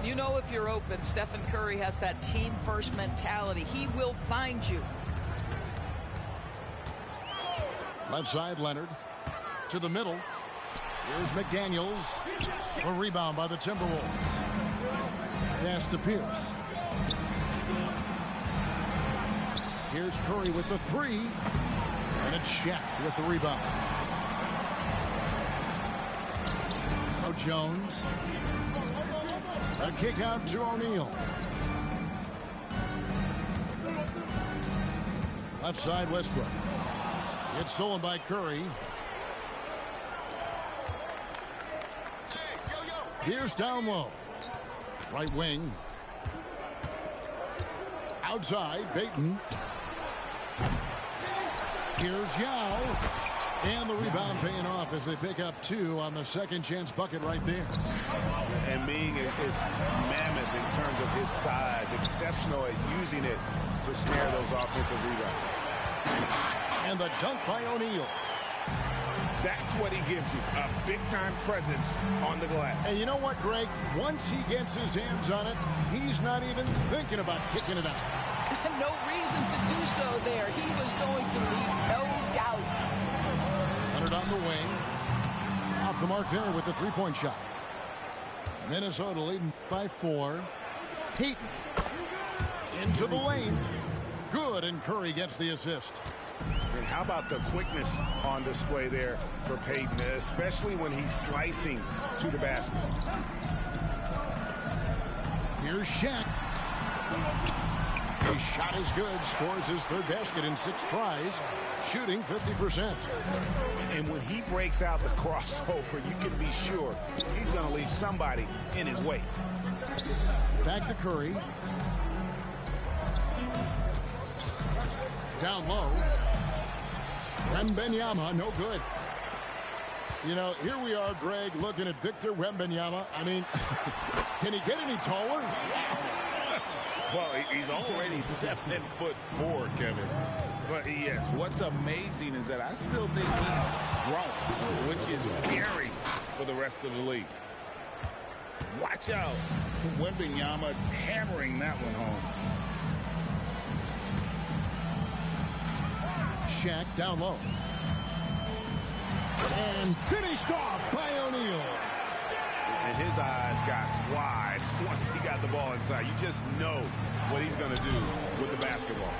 You know if you're open, Stephen Curry has that team-first mentality. He will find you. Left side, Leonard. To the middle. Here's McDaniels. A rebound by the Timberwolves. Pass to Pierce. Here's Curry with the 3. And it's Shaq with the rebound. Now Jones. A kick out to O'Neal. Left side, Westbrook. It's stolen by Curry. Here's down low. Right wing. Outside, Payton. Here's Yao. And the rebound paying off as they pick up 2 on the second chance bucket right there. And being as mammoth in terms of his size, exceptional at using it to snare those offensive rebounds. And the dunk by O'Neal. That's what he gives you, a big-time presence on the glass. And you know what, Greg? Once he gets his hands on it, he's not even thinking about kicking it out. No reason to do so there. He was going to leave, no doubt. Leonard on the wing. Off the mark there with the three-point shot. Minnesota leading by 4. Payton into the lane. Good, and Curry gets the assist. And how about the quickness on display there for Payton, especially when he's slicing to the basket. Here's Shaq. His shot is good. Scores his third basket in 6 tries. Shooting 50%. And when he breaks out the crossover, you can be sure he's going to leave somebody in his way. Back to Curry. Down low. Wembanyama, no good. You know, here we are, Greg, looking at Victor Wembanyama. I mean, can he get any taller? Well, he's already 7'4", Kevin. But yes, what's amazing is that I still think he's grown, which is scary for the rest of the league. Watch out. Wembanyama hammering that one home. Shaq down low. And finished off by O'Neal. And his eyes got wide once he got the ball inside. You just know what he's going to do with the basketball.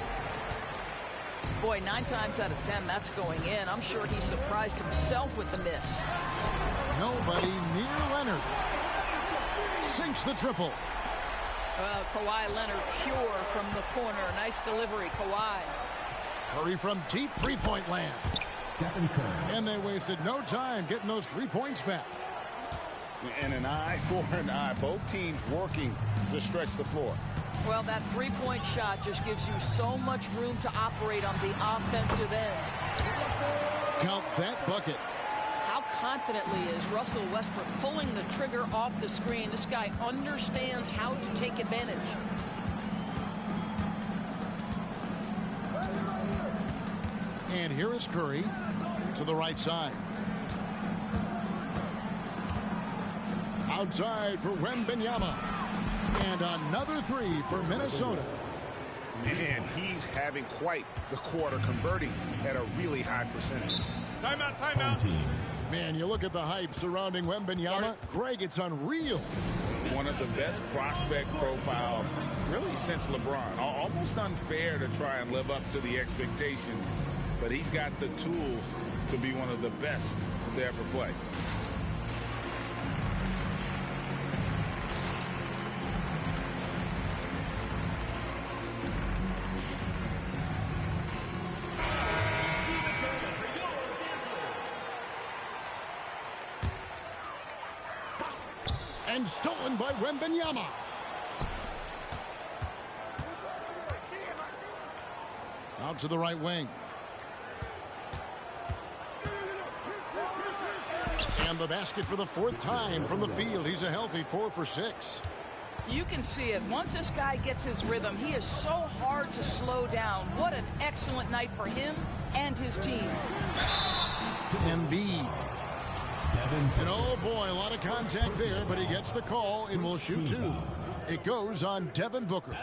Boy, 9 times out of 10, that's going in. I'm sure he surprised himself with the miss. Nobody near Leonard. Sinks the triple. Well, Kawhi Leonard pure from the corner. Nice delivery, Kawhi. Curry from deep three-point land. Stephen Curry. And they wasted no time getting those 3 points back. And an eye for an eye. Both teams working to stretch the floor. Well, that three-point shot just gives you so much room to operate on the offensive end. Count that bucket. How confidently is Russell Westbrook pulling the trigger off the screen? This guy understands how to take advantage. And here is Curry to the right side. Outside for Wembanyama. And another 3 for Minnesota. Man, he's having quite the quarter, converting at a really high percentage. Timeout, timeout. Man, you look at the hype surrounding Wembanyama. Greg, it's unreal. one of the best prospect profiles really since LeBron. Almost unfair to try and live up to the expectations, but he's got the tools to be one of the best to ever play. And stolen by Wembanyama. Out to the right wing. And the basket for the 4th time from the field. He's a healthy 4 for 6. You can see it. Once this guy gets his rhythm, he is so hard to slow down. What an excellent night for him and his team. Embiid. And oh boy, a lot of contact there, but he gets the call and will shoot 2. It goes on Devin Booker.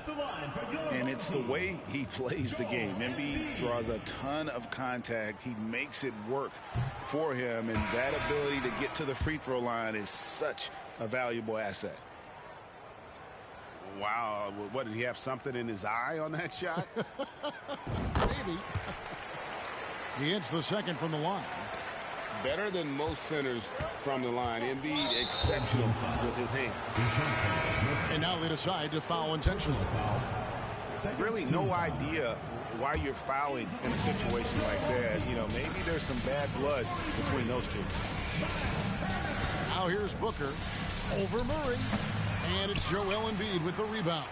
And it's the way he plays the game. Embiid draws a ton of contact. He makes it work for him, and that ability to get to the free throw line is such a valuable asset. Wow, what, did he have something in his eye on that shot? Maybe. He hits the second from the line. Better than most centers from the line. Embiid exceptional with his hand. And now they decide to foul intentionally. Really no idea why you're fouling in a situation like that. You know, maybe there's some bad blood between those two. Now here's Booker over Murray. And it's Joel Embiid with the rebound.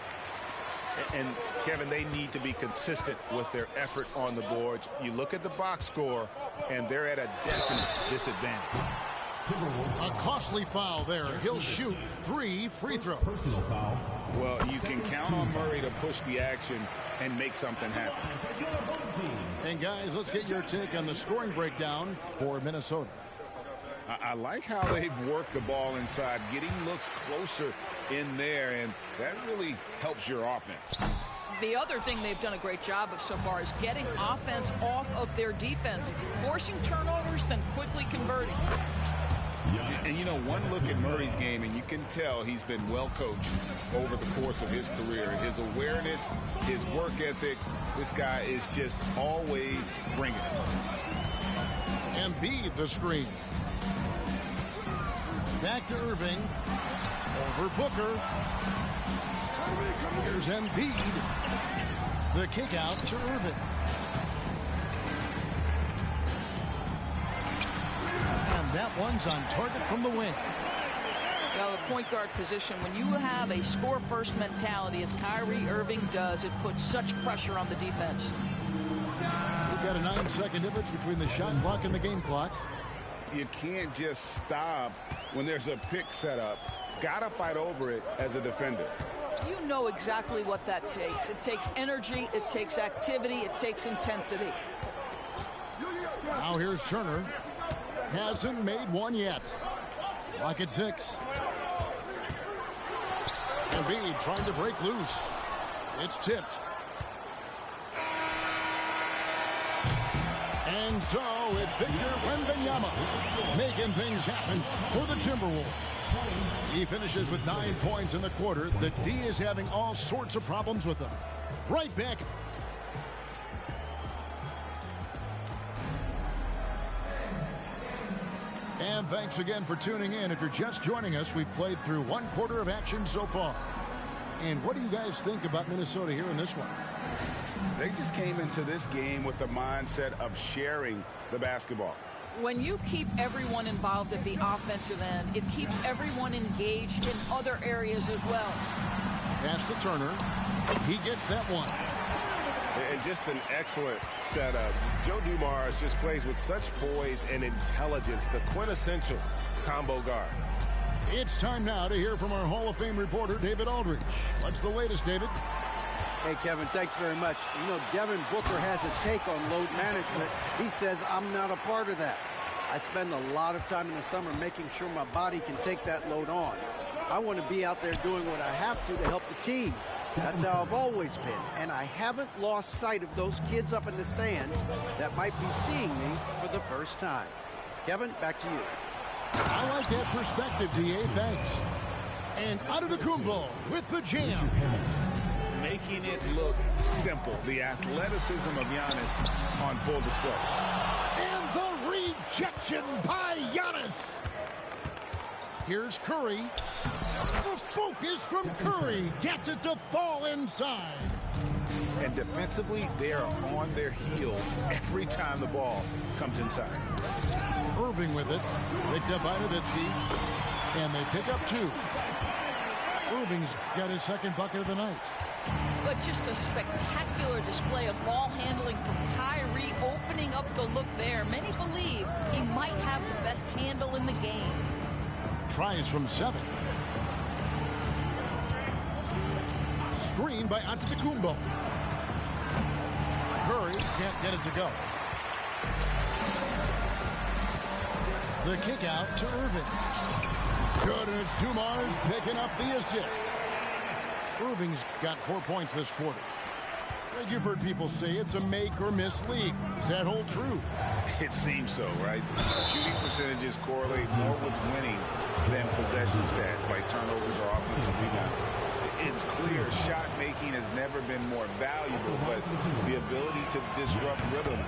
And, Kevin, they need to be consistent with their effort on the boards. You look at the box score, and they're at a definite disadvantage. A costly foul there. He'll shoot 3 free throws. Well, you can count on Murray to push the action and make something happen. And, guys, let's get your take on the scoring breakdown for Minnesota. I like how they've worked the ball inside, getting looks closer in there, and that really helps your offense. The other thing they've done a great job of so far is getting offense off of their defense, forcing turnovers, then quickly converting. And, you know, one look at Murray's game, and you can tell he's been well coached over the course of his career. His awareness, his work ethic, this guy is just always bringing it. Embiid the screen. Back to Irving. Over Booker. Here's Embiid. The kick out to Irving. And that one's on target from the wing. Now, the point guard position, when you have a score-first mentality, as Kyrie Irving does, it puts such pressure on the defense. We've got a 9-second difference between the shot clock and the game clock. You can't just stop when there's a pick set up. Gotta fight over it as a defender. You know exactly what that takes. It takes energy, it takes activity, it takes intensity. Now here's Turner. Hasn't made one yet. Lock at 6. Embiid trying to break loose. It's tipped. And so it's Victor Wembanyama making things happen for the Timberwolves. He finishes with 9 points in the quarter. The D is having all sorts of problems with them. Right back. And thanks again for tuning in. If you're just joining us, we've played through 1 quarter of action so far. And what do you guys think about Minnesota here in this one? They just came into this game with the mindset of sharing the basketball. When you keep everyone involved at the offensive end, it keeps everyone engaged in other areas as well. Pass to Turner. He gets that one. And just an excellent setup. Joe Dumars just plays with such poise and intelligence, the quintessential combo guard. It's time now to hear from our Hall of Fame reporter, David Aldridge. What's the latest, David? Hey, Kevin, thanks very much. You know, Devin Booker has a take on load management. He says, I'm not a part of that. I spend a lot of time in the summer making sure my body can take that load on. I want to be out there doing what I have to help the team. That's how I've always been. And I haven't lost sight of those kids up in the stands that might be seeing me for the first time. Kevin, back to you. I like that perspective, D.A. Thanks. And Antetokounmpo with the jam. Making it look simple. The athleticism of Giannis on full display. And the rejection by Giannis. Here's Curry. The focus from Curry gets it to fall inside. And defensively, they are on their heels every time the ball comes inside. Irving with it. Picked up by Nowitzki. And they pick up 2. Irving's got his second bucket of the night. But just a spectacular display of ball handling from Kyrie, opening up the look there. Many believe he might have the best handle in the game. Tries from 7. Screen by Antetokounmpo. Curry can't get it to go. The kick out to Irving. Good, and it's Dumars picking up the assist. Irving's got 4 points this quarter. You've heard people say it's a make-or-miss league. Does that hold true? It seems so, right? Shooting percentages correlate more with winning than possession stats, like turnovers or offensive rebounds. It's clear shot making has never been more valuable, but the ability to disrupt rhythm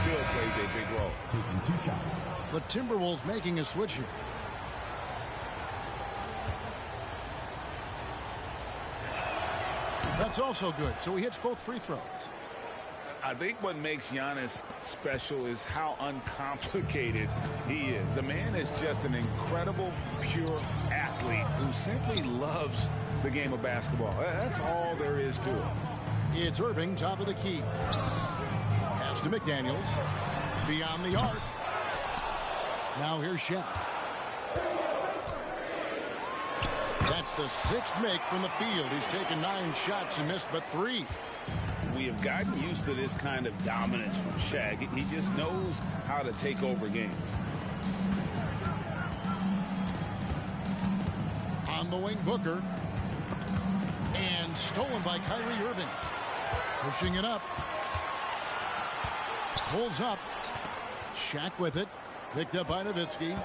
still plays a big role. Taking 2 shots. The Timberwolves making a switch here. That's also good, so he hits both free throws. I think what makes Giannis special is how uncomplicated he is. The man is just an incredible, pure athlete who simply loves the game of basketball. That's all there is to it. It's Irving, top of the key. Pass to McDaniels. Beyond the arc. Now here's Shaq. That's the 6th make from the field. He's taken 9 shots and missed but 3. We have gotten used to this kind of dominance from Shaq. He just knows how to take over games. On the wing, Booker. And stolen by Kyrie Irving. Pushing it up. Pulls up. Shaq with it. Picked up by Nowitzki.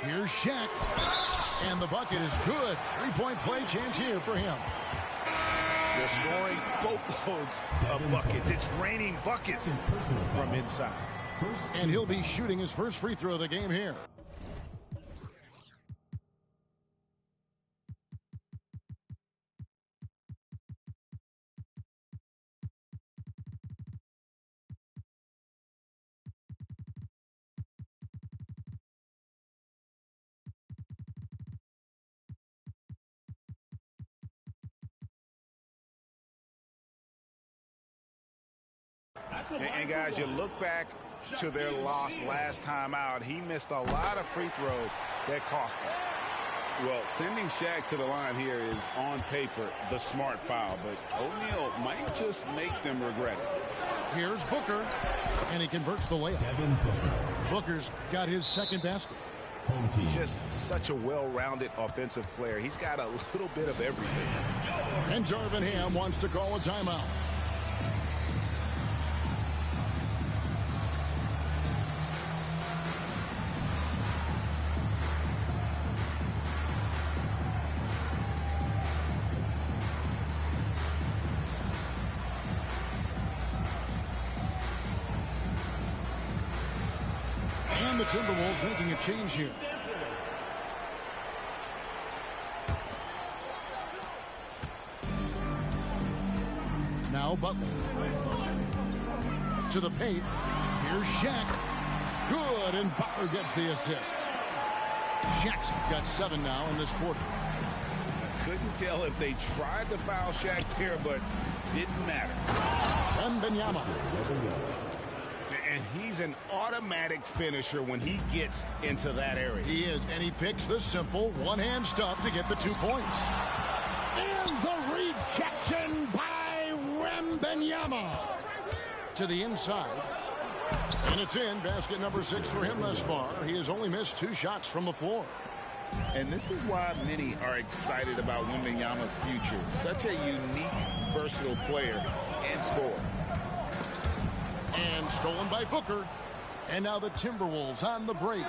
Here's Shaq. And the bucket is good. 3-point play chance here for him. They're scoring boatloads of buckets. It's raining buckets from inside. And he'll be shooting his first free throw of the game here. And guys, you look back to their loss last time out. He missed a lot of free throws that cost them. Well, sending Shaq to the line here is on paper the smart foul, but O'Neal might just make them regret it. Here's Booker, and he converts the layup. Booker's got his second basket. He's just such a well-rounded offensive player. He's got a little bit of everything. And Darvin Ham wants to call a timeout. The Timberwolves making a change here. Now Butler. To the paint. Here's Shaq. Good, and Butler gets the assist. Shaq's got 7 now in this quarter. I couldn't tell if they tried to foul Shaq there, but didn't matter. Wembanyama. And he's an automatic finisher when he gets into that area. He is, and he picks the simple one-hand stuff to get the 2 points. And the rejection by Wembanyama. To the inside. And it's in. Basket number 6 for him thus far. He has only missed 2 shots from the floor. And this is why many are excited about Wembanyama's future. Such a unique, versatile player and scorer. And stolen by Booker. And now the Timberwolves on the break.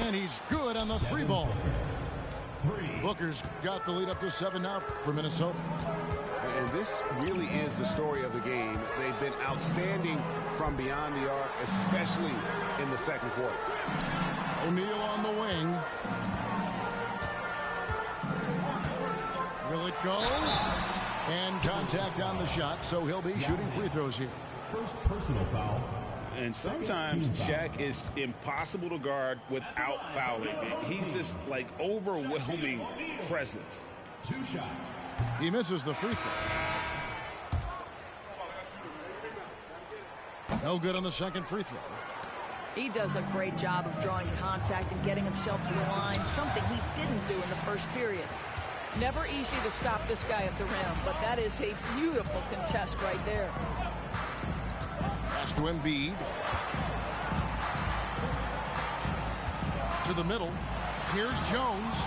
And he's good on the 3-ball. Booker's got the lead up to 7 now for Minnesota. And this really is the story of the game. They've been outstanding from beyond the arc, especially in the second quarter. O'Neal on the wing. Will it go? And contact on the shot, so he'll be shooting free throws here. First personal foul. And sometimes Shaq is impossible to guard without fouling. He's this, like, overwhelming presence. 2 shots. He misses the free throw. No good on the second free throw. He does a great job of drawing contact and getting himself to the line, something he didn't do in the first period. Never easy to stop this guy at the rim, but that is a beautiful contest right there. Pass to Embiid. To the middle. Here's Jones.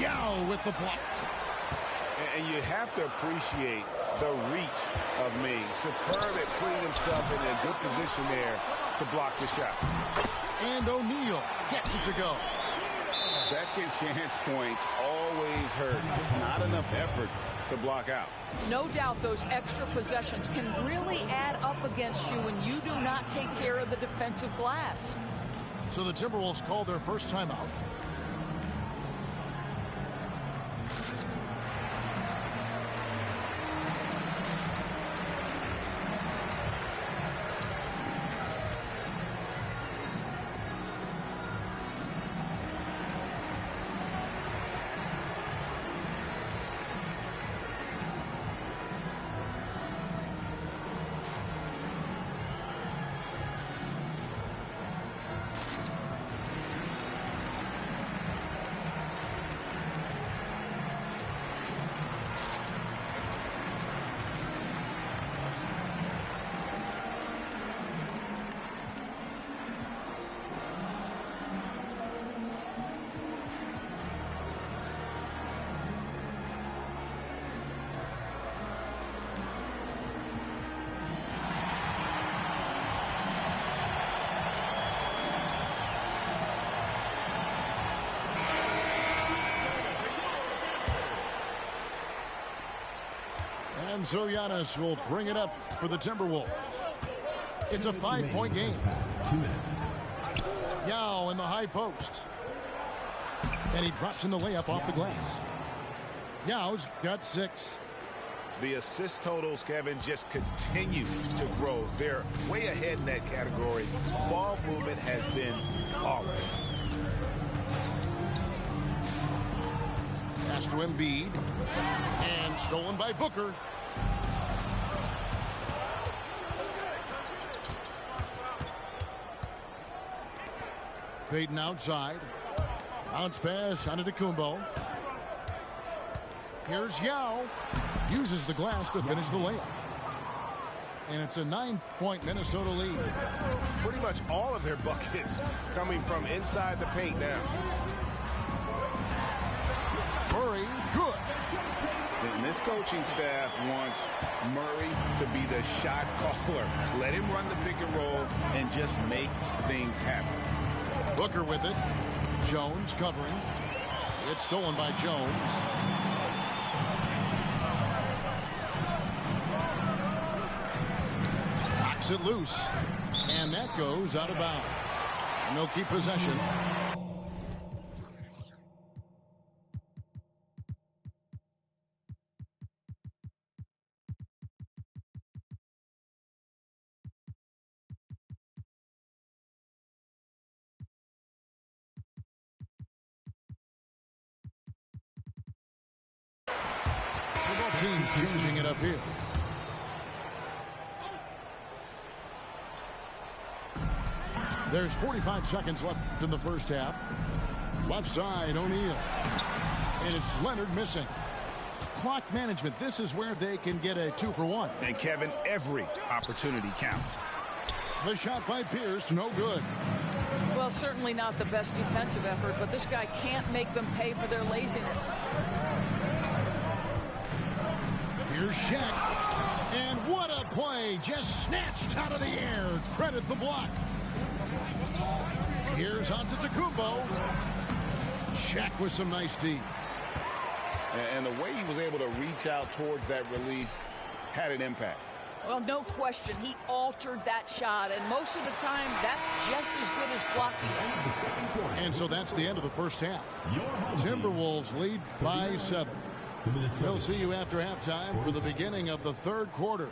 Yao with the block. And you have to appreciate the reach of Ming. Superb at putting himself in a good position there to block the shot. And O'Neal gets it to go. Second chance points always hurt. Just not enough effort to block out. No doubt those extra possessions can really add up against you when you do not take care of the defensive glass. So the Timberwolves call their first timeout. And so Giannis will bring it up for the Timberwolves. It's a 5-point game. 2 minutes. Yao in the high post. And he drops in the layup off the glass. Yao's got 6. The assist totals, Kevin, just continue to grow. They're way ahead in that category. Ball movement has been flawless. Pass to Embiid. And stolen by Booker. Payton outside. Bounce pass on Antetokounmpo. Here's Yao. Uses the glass to finish the layup. And it's a 9-point Minnesota lead. Pretty much all of their buckets coming from inside the paint now. Murray, good. And this coaching staff wants Murray to be the shot caller. Let him run the pick and roll and just make things happen. Booker with it. Jones covering. It's stolen by Jones. Knocks it loose. And that goes out of bounds. And they'll keep possession. So both teams changing it up here. There's 45 seconds left in the first half. Left side, O'Neal. And it's Leonard missing. Clock management, this is where they can get a 2-for-1. And Kevin, every opportunity counts. The shot by Pierce, no good. Well, certainly not the best defensive effort, but this guy can't make them pay for their laziness. Here's Shaq. And what a play. Just snatched out of the air. Credit the block. Here's Antetokounmpo. Shaq with some nice D. And the way he was able to reach out towards that release had an impact. Well, no question. He altered that shot, and most of the time, that's just as good as blocking. And so that's the end of the first half. Timberwolves lead by 7. We'll see you after halftime for the beginning of the third quarter.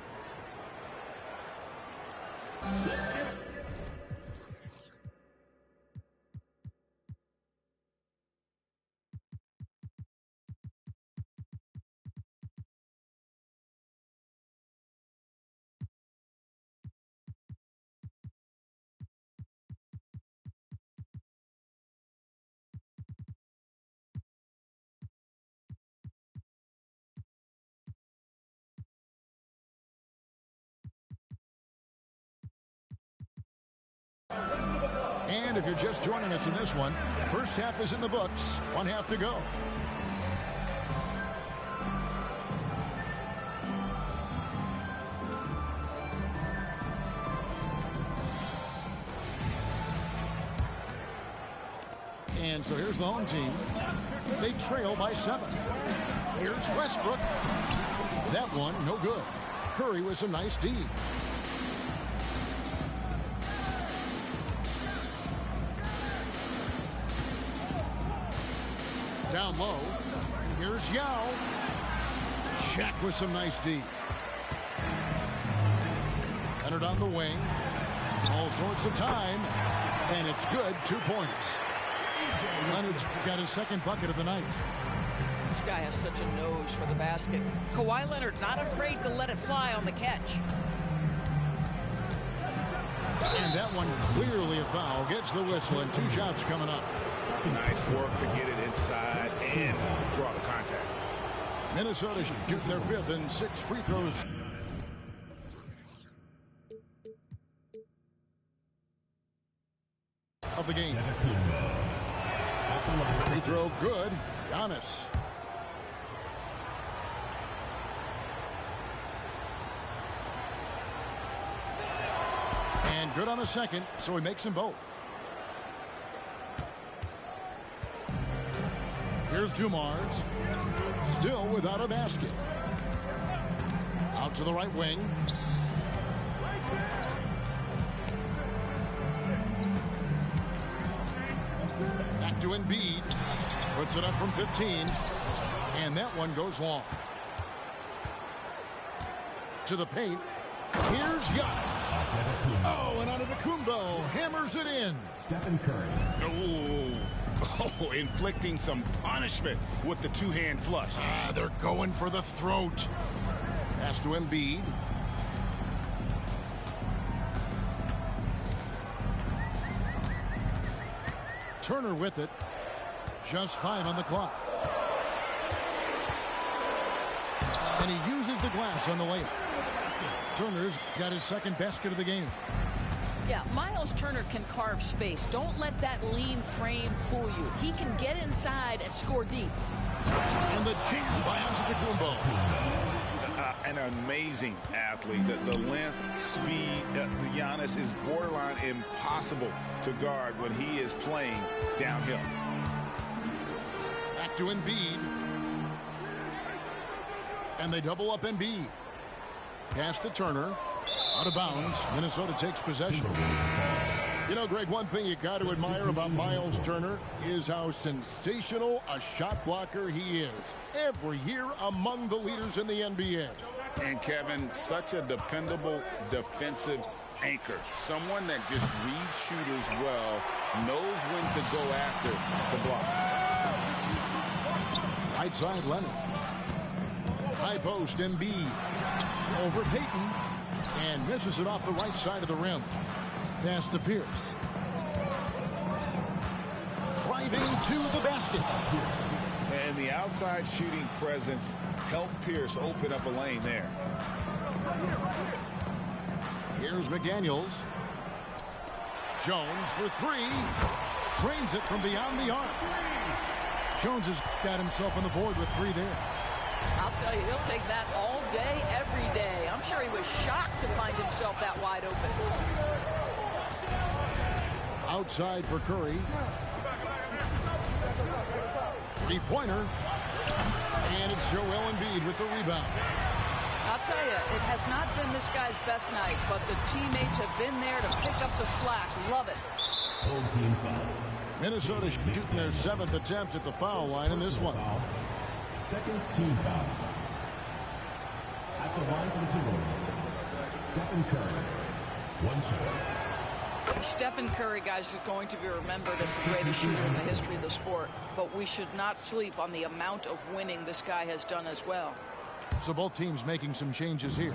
And if you're just joining us in this one, first half is in the books. One half to go. And so here's the home team. They trail by 7. Here's Westbrook. That one, no good. Curry with some nice D. Down low. Here's Yao. Shaq with some nice D. Leonard on the wing. All sorts of time. And it's good. 2 points. Leonard's got his second bucket of the night. This guy has such a nose for the basket. Kawhi Leonard not afraid to let it fly on the catch. And that one clearly a foul. Gets the whistle and 2 shots coming up. Nice work to get it inside and draw the contact. Minnesota shooting their 5th and 6 free throws. Of the game. Free throw good. Giannis. And good on the second, so he makes them both. Here's Dumars. Still without a basket. Out to the right wing. Back to Embiid. Puts it up from 15. And that one goes long. To the paint. Here's Giannis. Oh, and Antetokounmpo hammers it in. Stephen Curry. Oh, inflicting some punishment with the 2-hand flush. They're going for the throat. Pass to Embiid. Turner with it. Just 5 on the clock. And he uses the glass on the layup. Turner's got his second basket of the game. Yeah, Miles Turner can carve space. Don't let that lean frame fool you. He can get inside and score deep. And the jam by Antetokounmpo. An amazing athlete. The length, speed, Giannis is borderline impossible to guard when he is playing downhill. Back to Embiid. And they double up Embiid. Pass to Turner. Out of bounds. Minnesota takes possession. You know, Greg, one thing you got to admire about Miles Turner is how sensational a shot blocker he is. Every year among the leaders in the NBA. And Kevin, such a dependable defensive anchor. Someone that just reads shooters well, knows when to go after the block. Right side, Leonard. High post, Embiid. Over Payton. And misses it off the right side of the rim. Pass to Pierce. Driving to the basket. And the outside shooting presence helped Pierce open up a lane there. Here's McDaniels. Jones for 3. Trains it from beyond the arc. Jones has got himself on the board with 3 there. I'll tell you, he'll take that all day, every day. I'm sure he was shocked to find himself that wide open. outside for Curry. Three-pointer. And it's Joel Embiid with the rebound. I'll tell you, it has not been this guy's best night, but the teammates have been there to pick up the slack. Love it. Minnesota shooting their 7th attempt at the foul line in this one. Second team foul. At the line for the Timberwolves, Stephen Curry. One shot. Stephen Curry, guys, is going to be remembered as the greatest shooter in the history of the sport, but we should not sleep on the amount of winning this guy has done as well. So both teams making some changes here.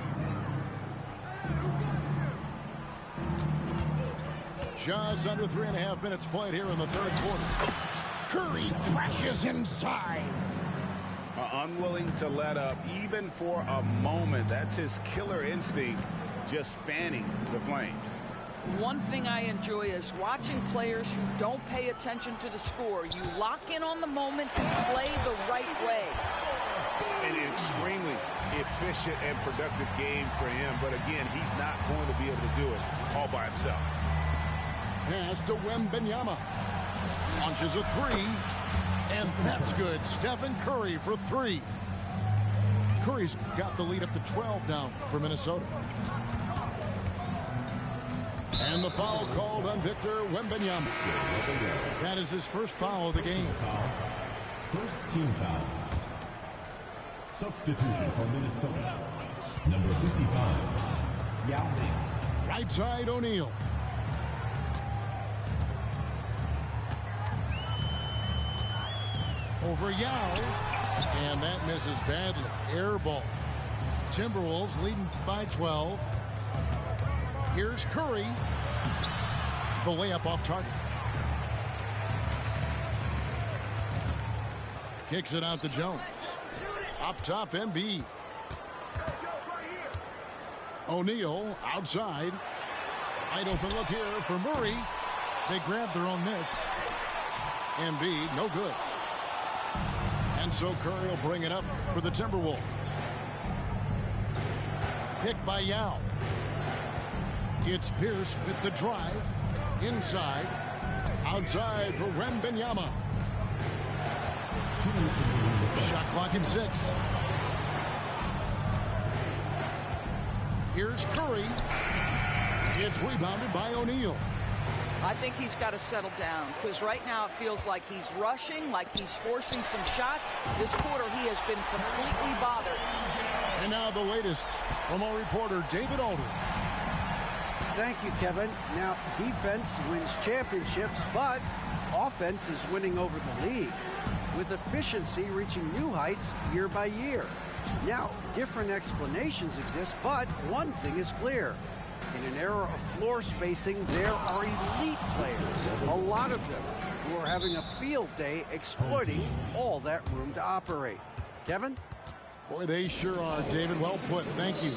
Just under 3.5 minutes played here in the third quarter. Curry crashes inside. Unwilling to let up even for a moment. That's his killer instinct, just fanning the flames. One thing I enjoy is watching players who don't pay attention to the score. You lock in on the moment and play the right way. An extremely efficient and productive game for him, but again, he's not going to be able to do it all by himself. Pass to Wembanyama. Launches a three, and that's good. Stephen Curry for three. Curry's got the lead up to 12 now for Minnesota. And the foul called on Victor Wembanyama. That is his first foul of the game. First team foul. Substitution for Minnesota. Number 55, Yao Ming. Right side, O'Neal. Over Yao. And that misses badly. Air ball. Timberwolves leading by 12. Here's Curry. The layup off target. Kicks it out to Jones. Up top, Embiid. O'Neal outside. Wide open look here for Murray. They grabbed their own miss. Embiid, no good. And so Curry will bring it up for the Timberwolves. Pick by Yao. It's Pierce with the drive. Inside. Outside for Wembanyama. Shot clock at 6. Here's Curry. It's rebounded by O'Neal. I think he's got to settle down because right now it feels like he's rushing, like he's forcing some shots. This quarter he has been completely bothered. And now the latest from our reporter David Aldridge. Thank you, Kevin. Now, defense wins championships, but offense is winning over the league, with efficiency reaching new heights year by year. Now, different explanations exist, but one thing is clear. In an era of floor spacing, there are elite players, a lot of them, who are having a field day exploiting all that room to operate. Kevin? Boy, they sure are, David. Well put. Thank you.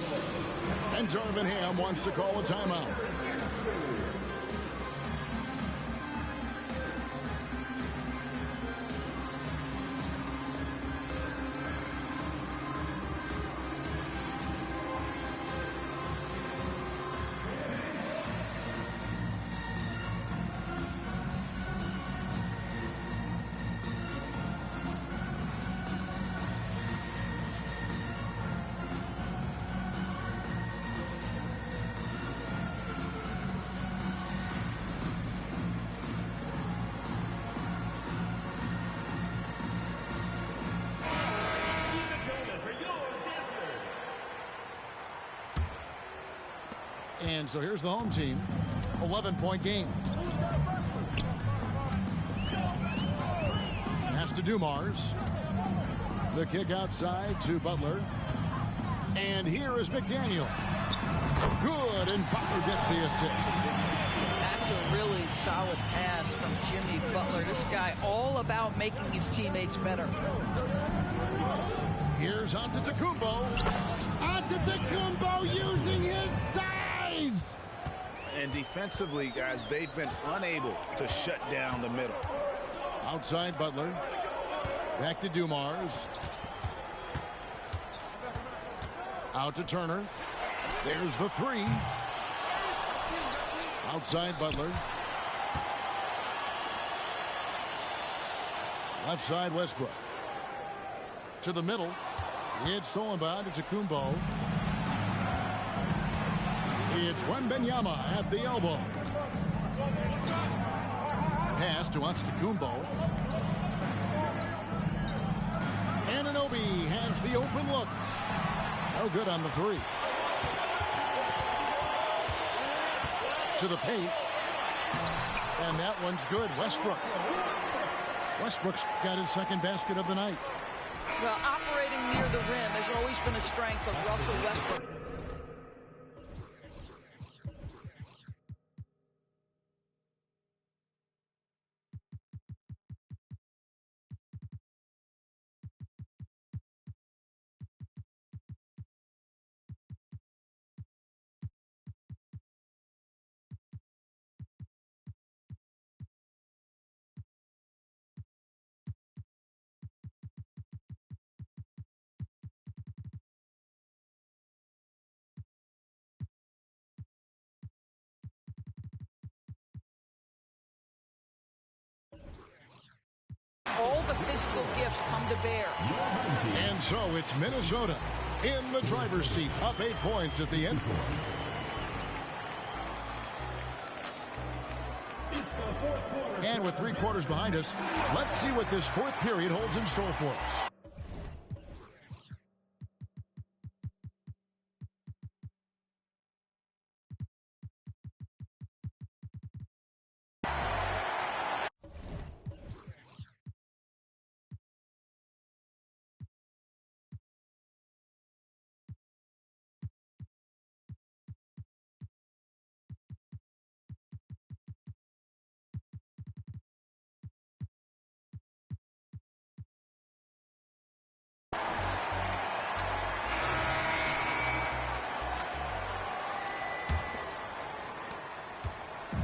And Darvin Ham wants to call a timeout. And so here's the home team. 11-point game. Pass to Dumars. The kick outside to Butler. And here is McDaniel. Good, and Butler gets the assist. That's a really solid pass from Jimmy Butler. This guy all about making his teammates better. Here's Antetokounmpo. Antetokounmpo using his size. And defensively, guys, they've been unable to shut down the middle. Outside Butler. Back to Dumars. Out to Turner. There's the three. Outside Butler. Left side, Westbrook. To the middle. It's Solomon to Kumbo. It's Wembanyama at the elbow. Pass to Antetokounmpo. Anunoby has the open look. No good on the three. To the paint. And that one's good. Westbrook's got his second basket of the night. Well, operating near the rim has always been a strength of Russell Westbrook. All the physical gifts come to bear. And so it's Minnesota in the driver's seat, up 8 points at the end. And with 3 quarters behind us, let's see what this fourth period holds in store for us.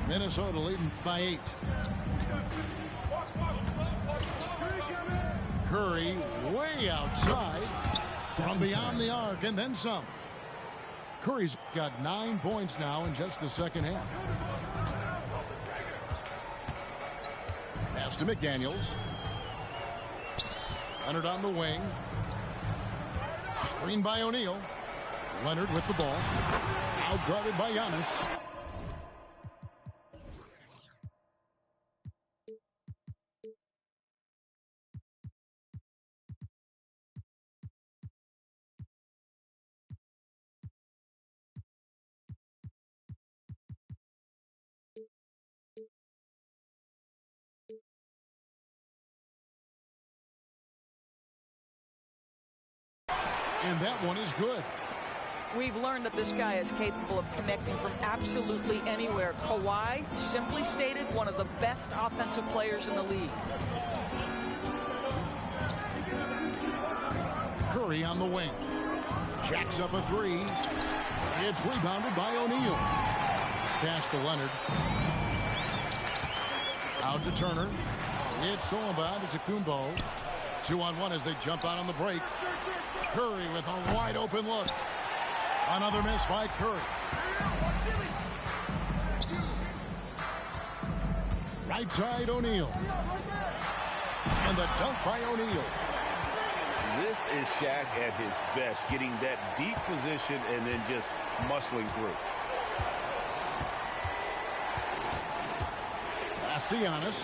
Minnesota leading by 8. Curry way outside from beyond the arc and then some. Curry's got 9 points now in just the second half. Pass to McDaniels. Leonard on the wing. Screen by O'Neal. Leonard with the ball. Outguarded by Giannis. And that one is good. We've learned that this guy is capable of connecting from absolutely anywhere. Kawhi, simply stated, one of the best offensive players in the league. Curry on the wing. Jacks up a 3. It's rebounded by O'Neal. Pass to Leonard. Out to Turner. It's Solomon to Kumbo. 2-on-1 as they jump out on the break. Curry with a wide open look. Another miss by Curry. Right side O'Neal. And the dunk by O'Neal. This is Shaq at his best, getting that deep position and then just muscling through. Pass to Giannis.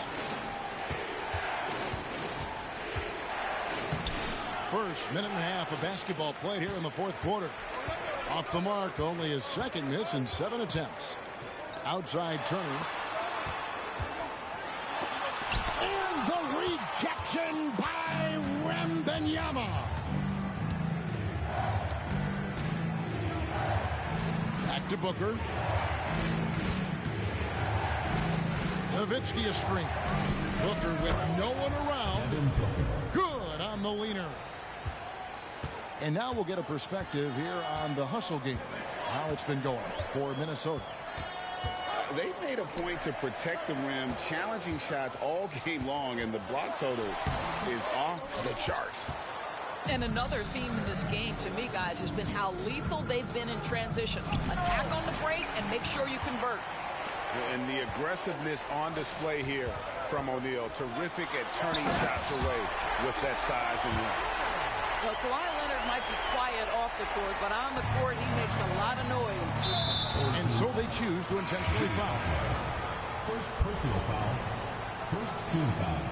First minute and a half of basketball played here in the fourth quarter. Off the mark, only his second miss in 7 attempts. Outside Turner. And the rejection by Wembanyama. Back to Booker. Nowitzki a screen. Booker with no one around. Good on the leaner. And now we'll get a perspective here on the hustle game, how it's been going for Minnesota. They made a point to protect the rim, challenging shots all game long, and the block total is off the charts. And another theme in this game, to me, guys, has been how lethal they've been in transition. Attack on the break and make sure you convert. And the aggressiveness on display here from O'Neal. Terrific at turning shots away with that size and length. Well, Kawhi Leonard might be quiet off the court, but on the court he makes a lot of noise. And so they choose to intentionally foul. First personal foul. First team foul.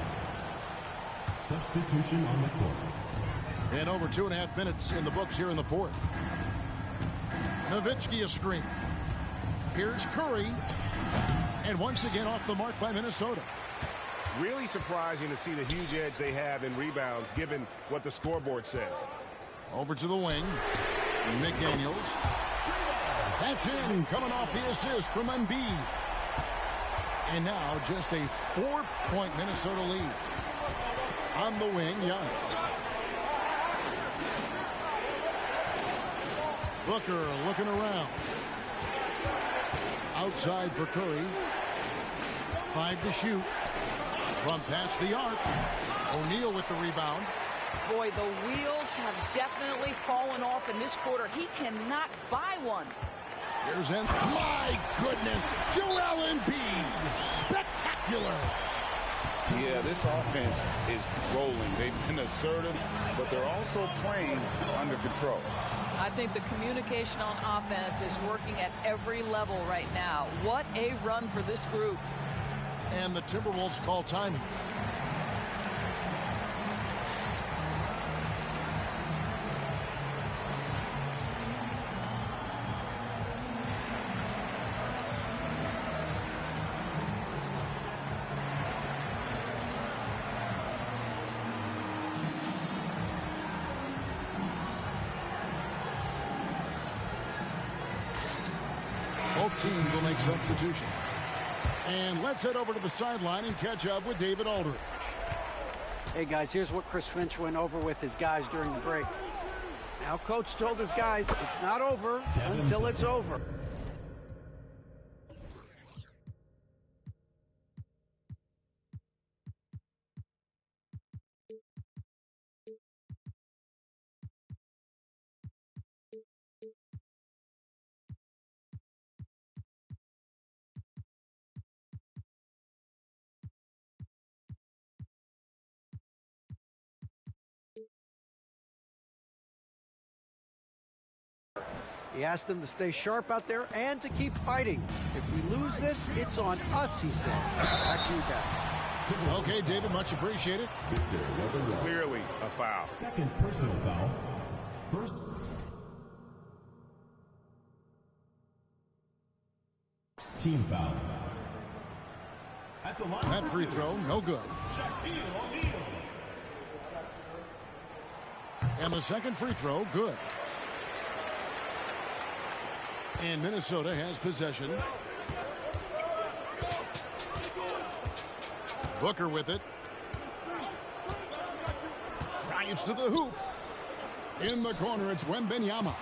Substitution on the court. And over 2.5 minutes in the books here in the fourth. Nowitzki a screen. Here's Curry. And once again off the mark by Minnesota. Really surprising to see the huge edge they have in rebounds given what the scoreboard says. Over to the wing. McDaniels. That's in, coming off the assist from Embiid. And now just a 4-point Minnesota lead. On the wing, Giannis. Booker looking around. Outside for Curry. 5 to shoot. From past the arc. O'Neal with the rebound. Boy, the wheels have definitely fallen off in this quarter. He cannot buy one. Here's in. My goodness. Joel Embiid. Spectacular. Yeah, this offense is rolling. They've been assertive, but they're also playing under control. I think the communication on offense is working at every level right now. What a run for this group. And the Timberwolves call timing. Both teams will make substitutions. And let's head over to the sideline and catch up with David Aldridge. Hey, guys, here's what Chris Finch went over with his guys during the break. Now, Coach told his guys it's not over until it's over. He asked them to stay sharp out there and to keep fighting. If we lose this, it's on us, he said. Back to you guys. Okay, David, much appreciated. Clearly a foul. Second personal foul. First. Team foul. At the line. That free throw, no good. And the second free throw, good. And Minnesota has possession. Booker with it. Drives to the hoop. In the corner, it's Wembanyama.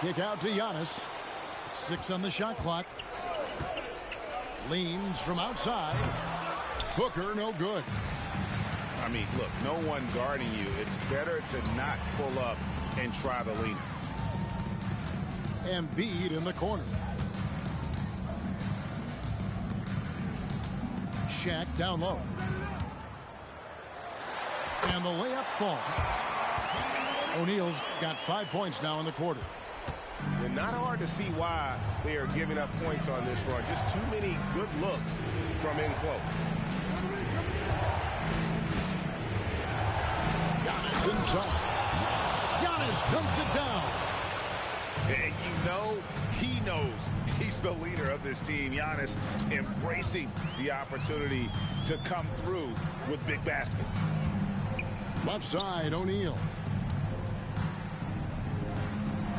Kick out to Giannis. 6 on the shot clock. Leans from outside. Booker, no good. I mean, look, no one guarding you. It's better to not pull up and try the lean. Embiid in the corner. Shaq down low. And the layup falls. O'Neal's got 5 points now in the quarter. And not hard to see why they are giving up points on this run. Just too many good looks from in close. Giannis inside. Giannis dunks it down. And you know, he knows he's the leader of this team. Giannis embracing the opportunity to come through with big baskets. Left side, O'Neal.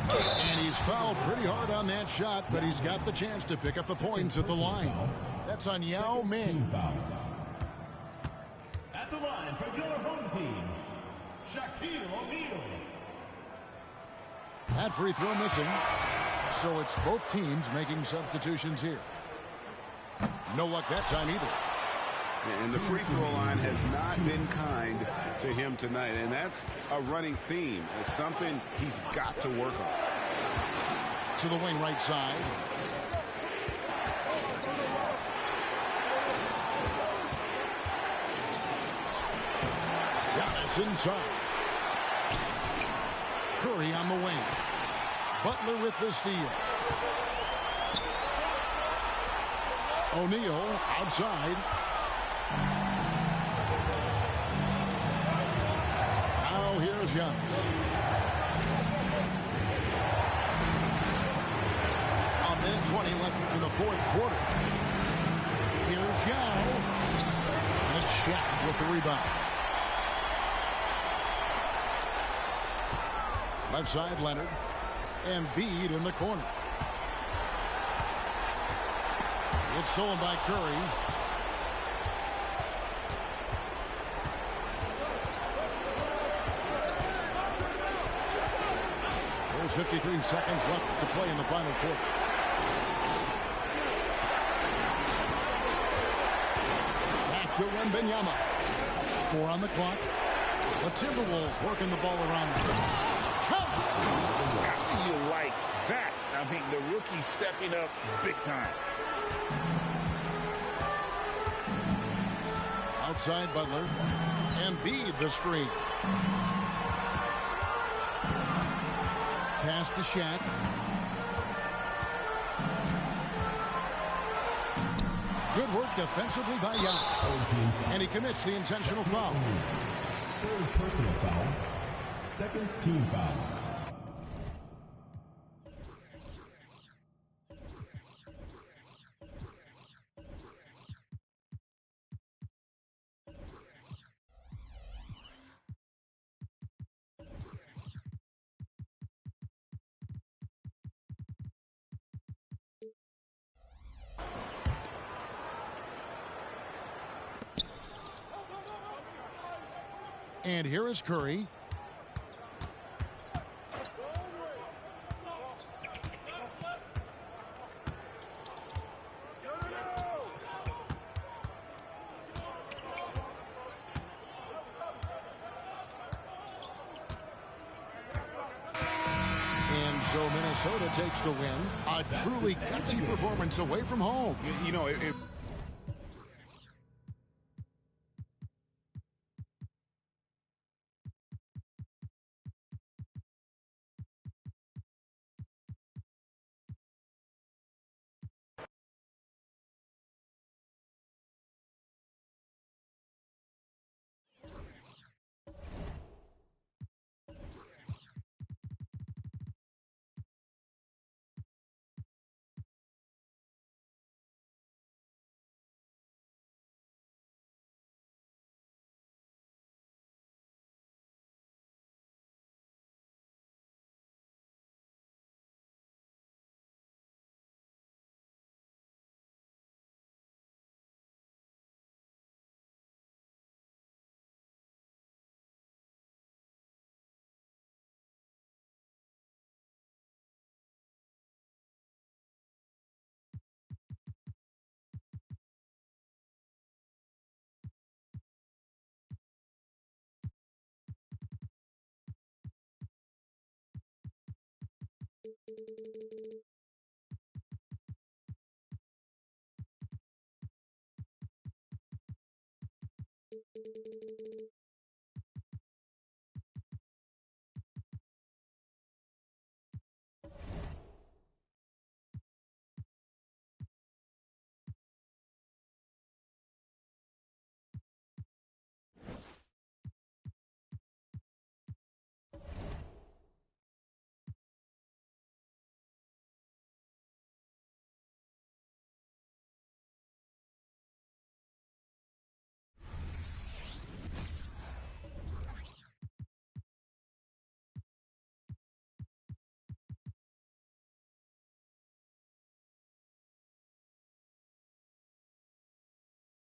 And he's fouled pretty hard on that shot, but he's got the chance to pick up the points at the line. That's on Yao Ming. At the line for your home team, Shaquille O'Neal. That free throw missing. So it's both teams making substitutions here. No luck that time either. And the free throw line has not been kind to him tonight. And that's a running theme. It's something he's got to work on. To the wing right side. Pass inside. Curry on the wing. Butler with the steal. O'Neal outside. Now here's Giannis. A minute 20 left in the fourth quarter. Here's Yao. And it's Shaq with the rebound. Left side, Leonard. Embiid in the corner. It's stolen by Curry. There's 53 seconds left to play in the final quarter. Back to Wembanyama. 4 on the clock. The Timberwolves working the ball around. How do you like that? I mean, the rookie stepping up big time. Outside Butler. Embiid the screen. Pass to Shaq. Good work defensively by Yao. And he commits the intentional foul. Third personal foul. Second team foul. And here is Curry. And so Minnesota takes the win. A truly gutsy performance away from home. You know, it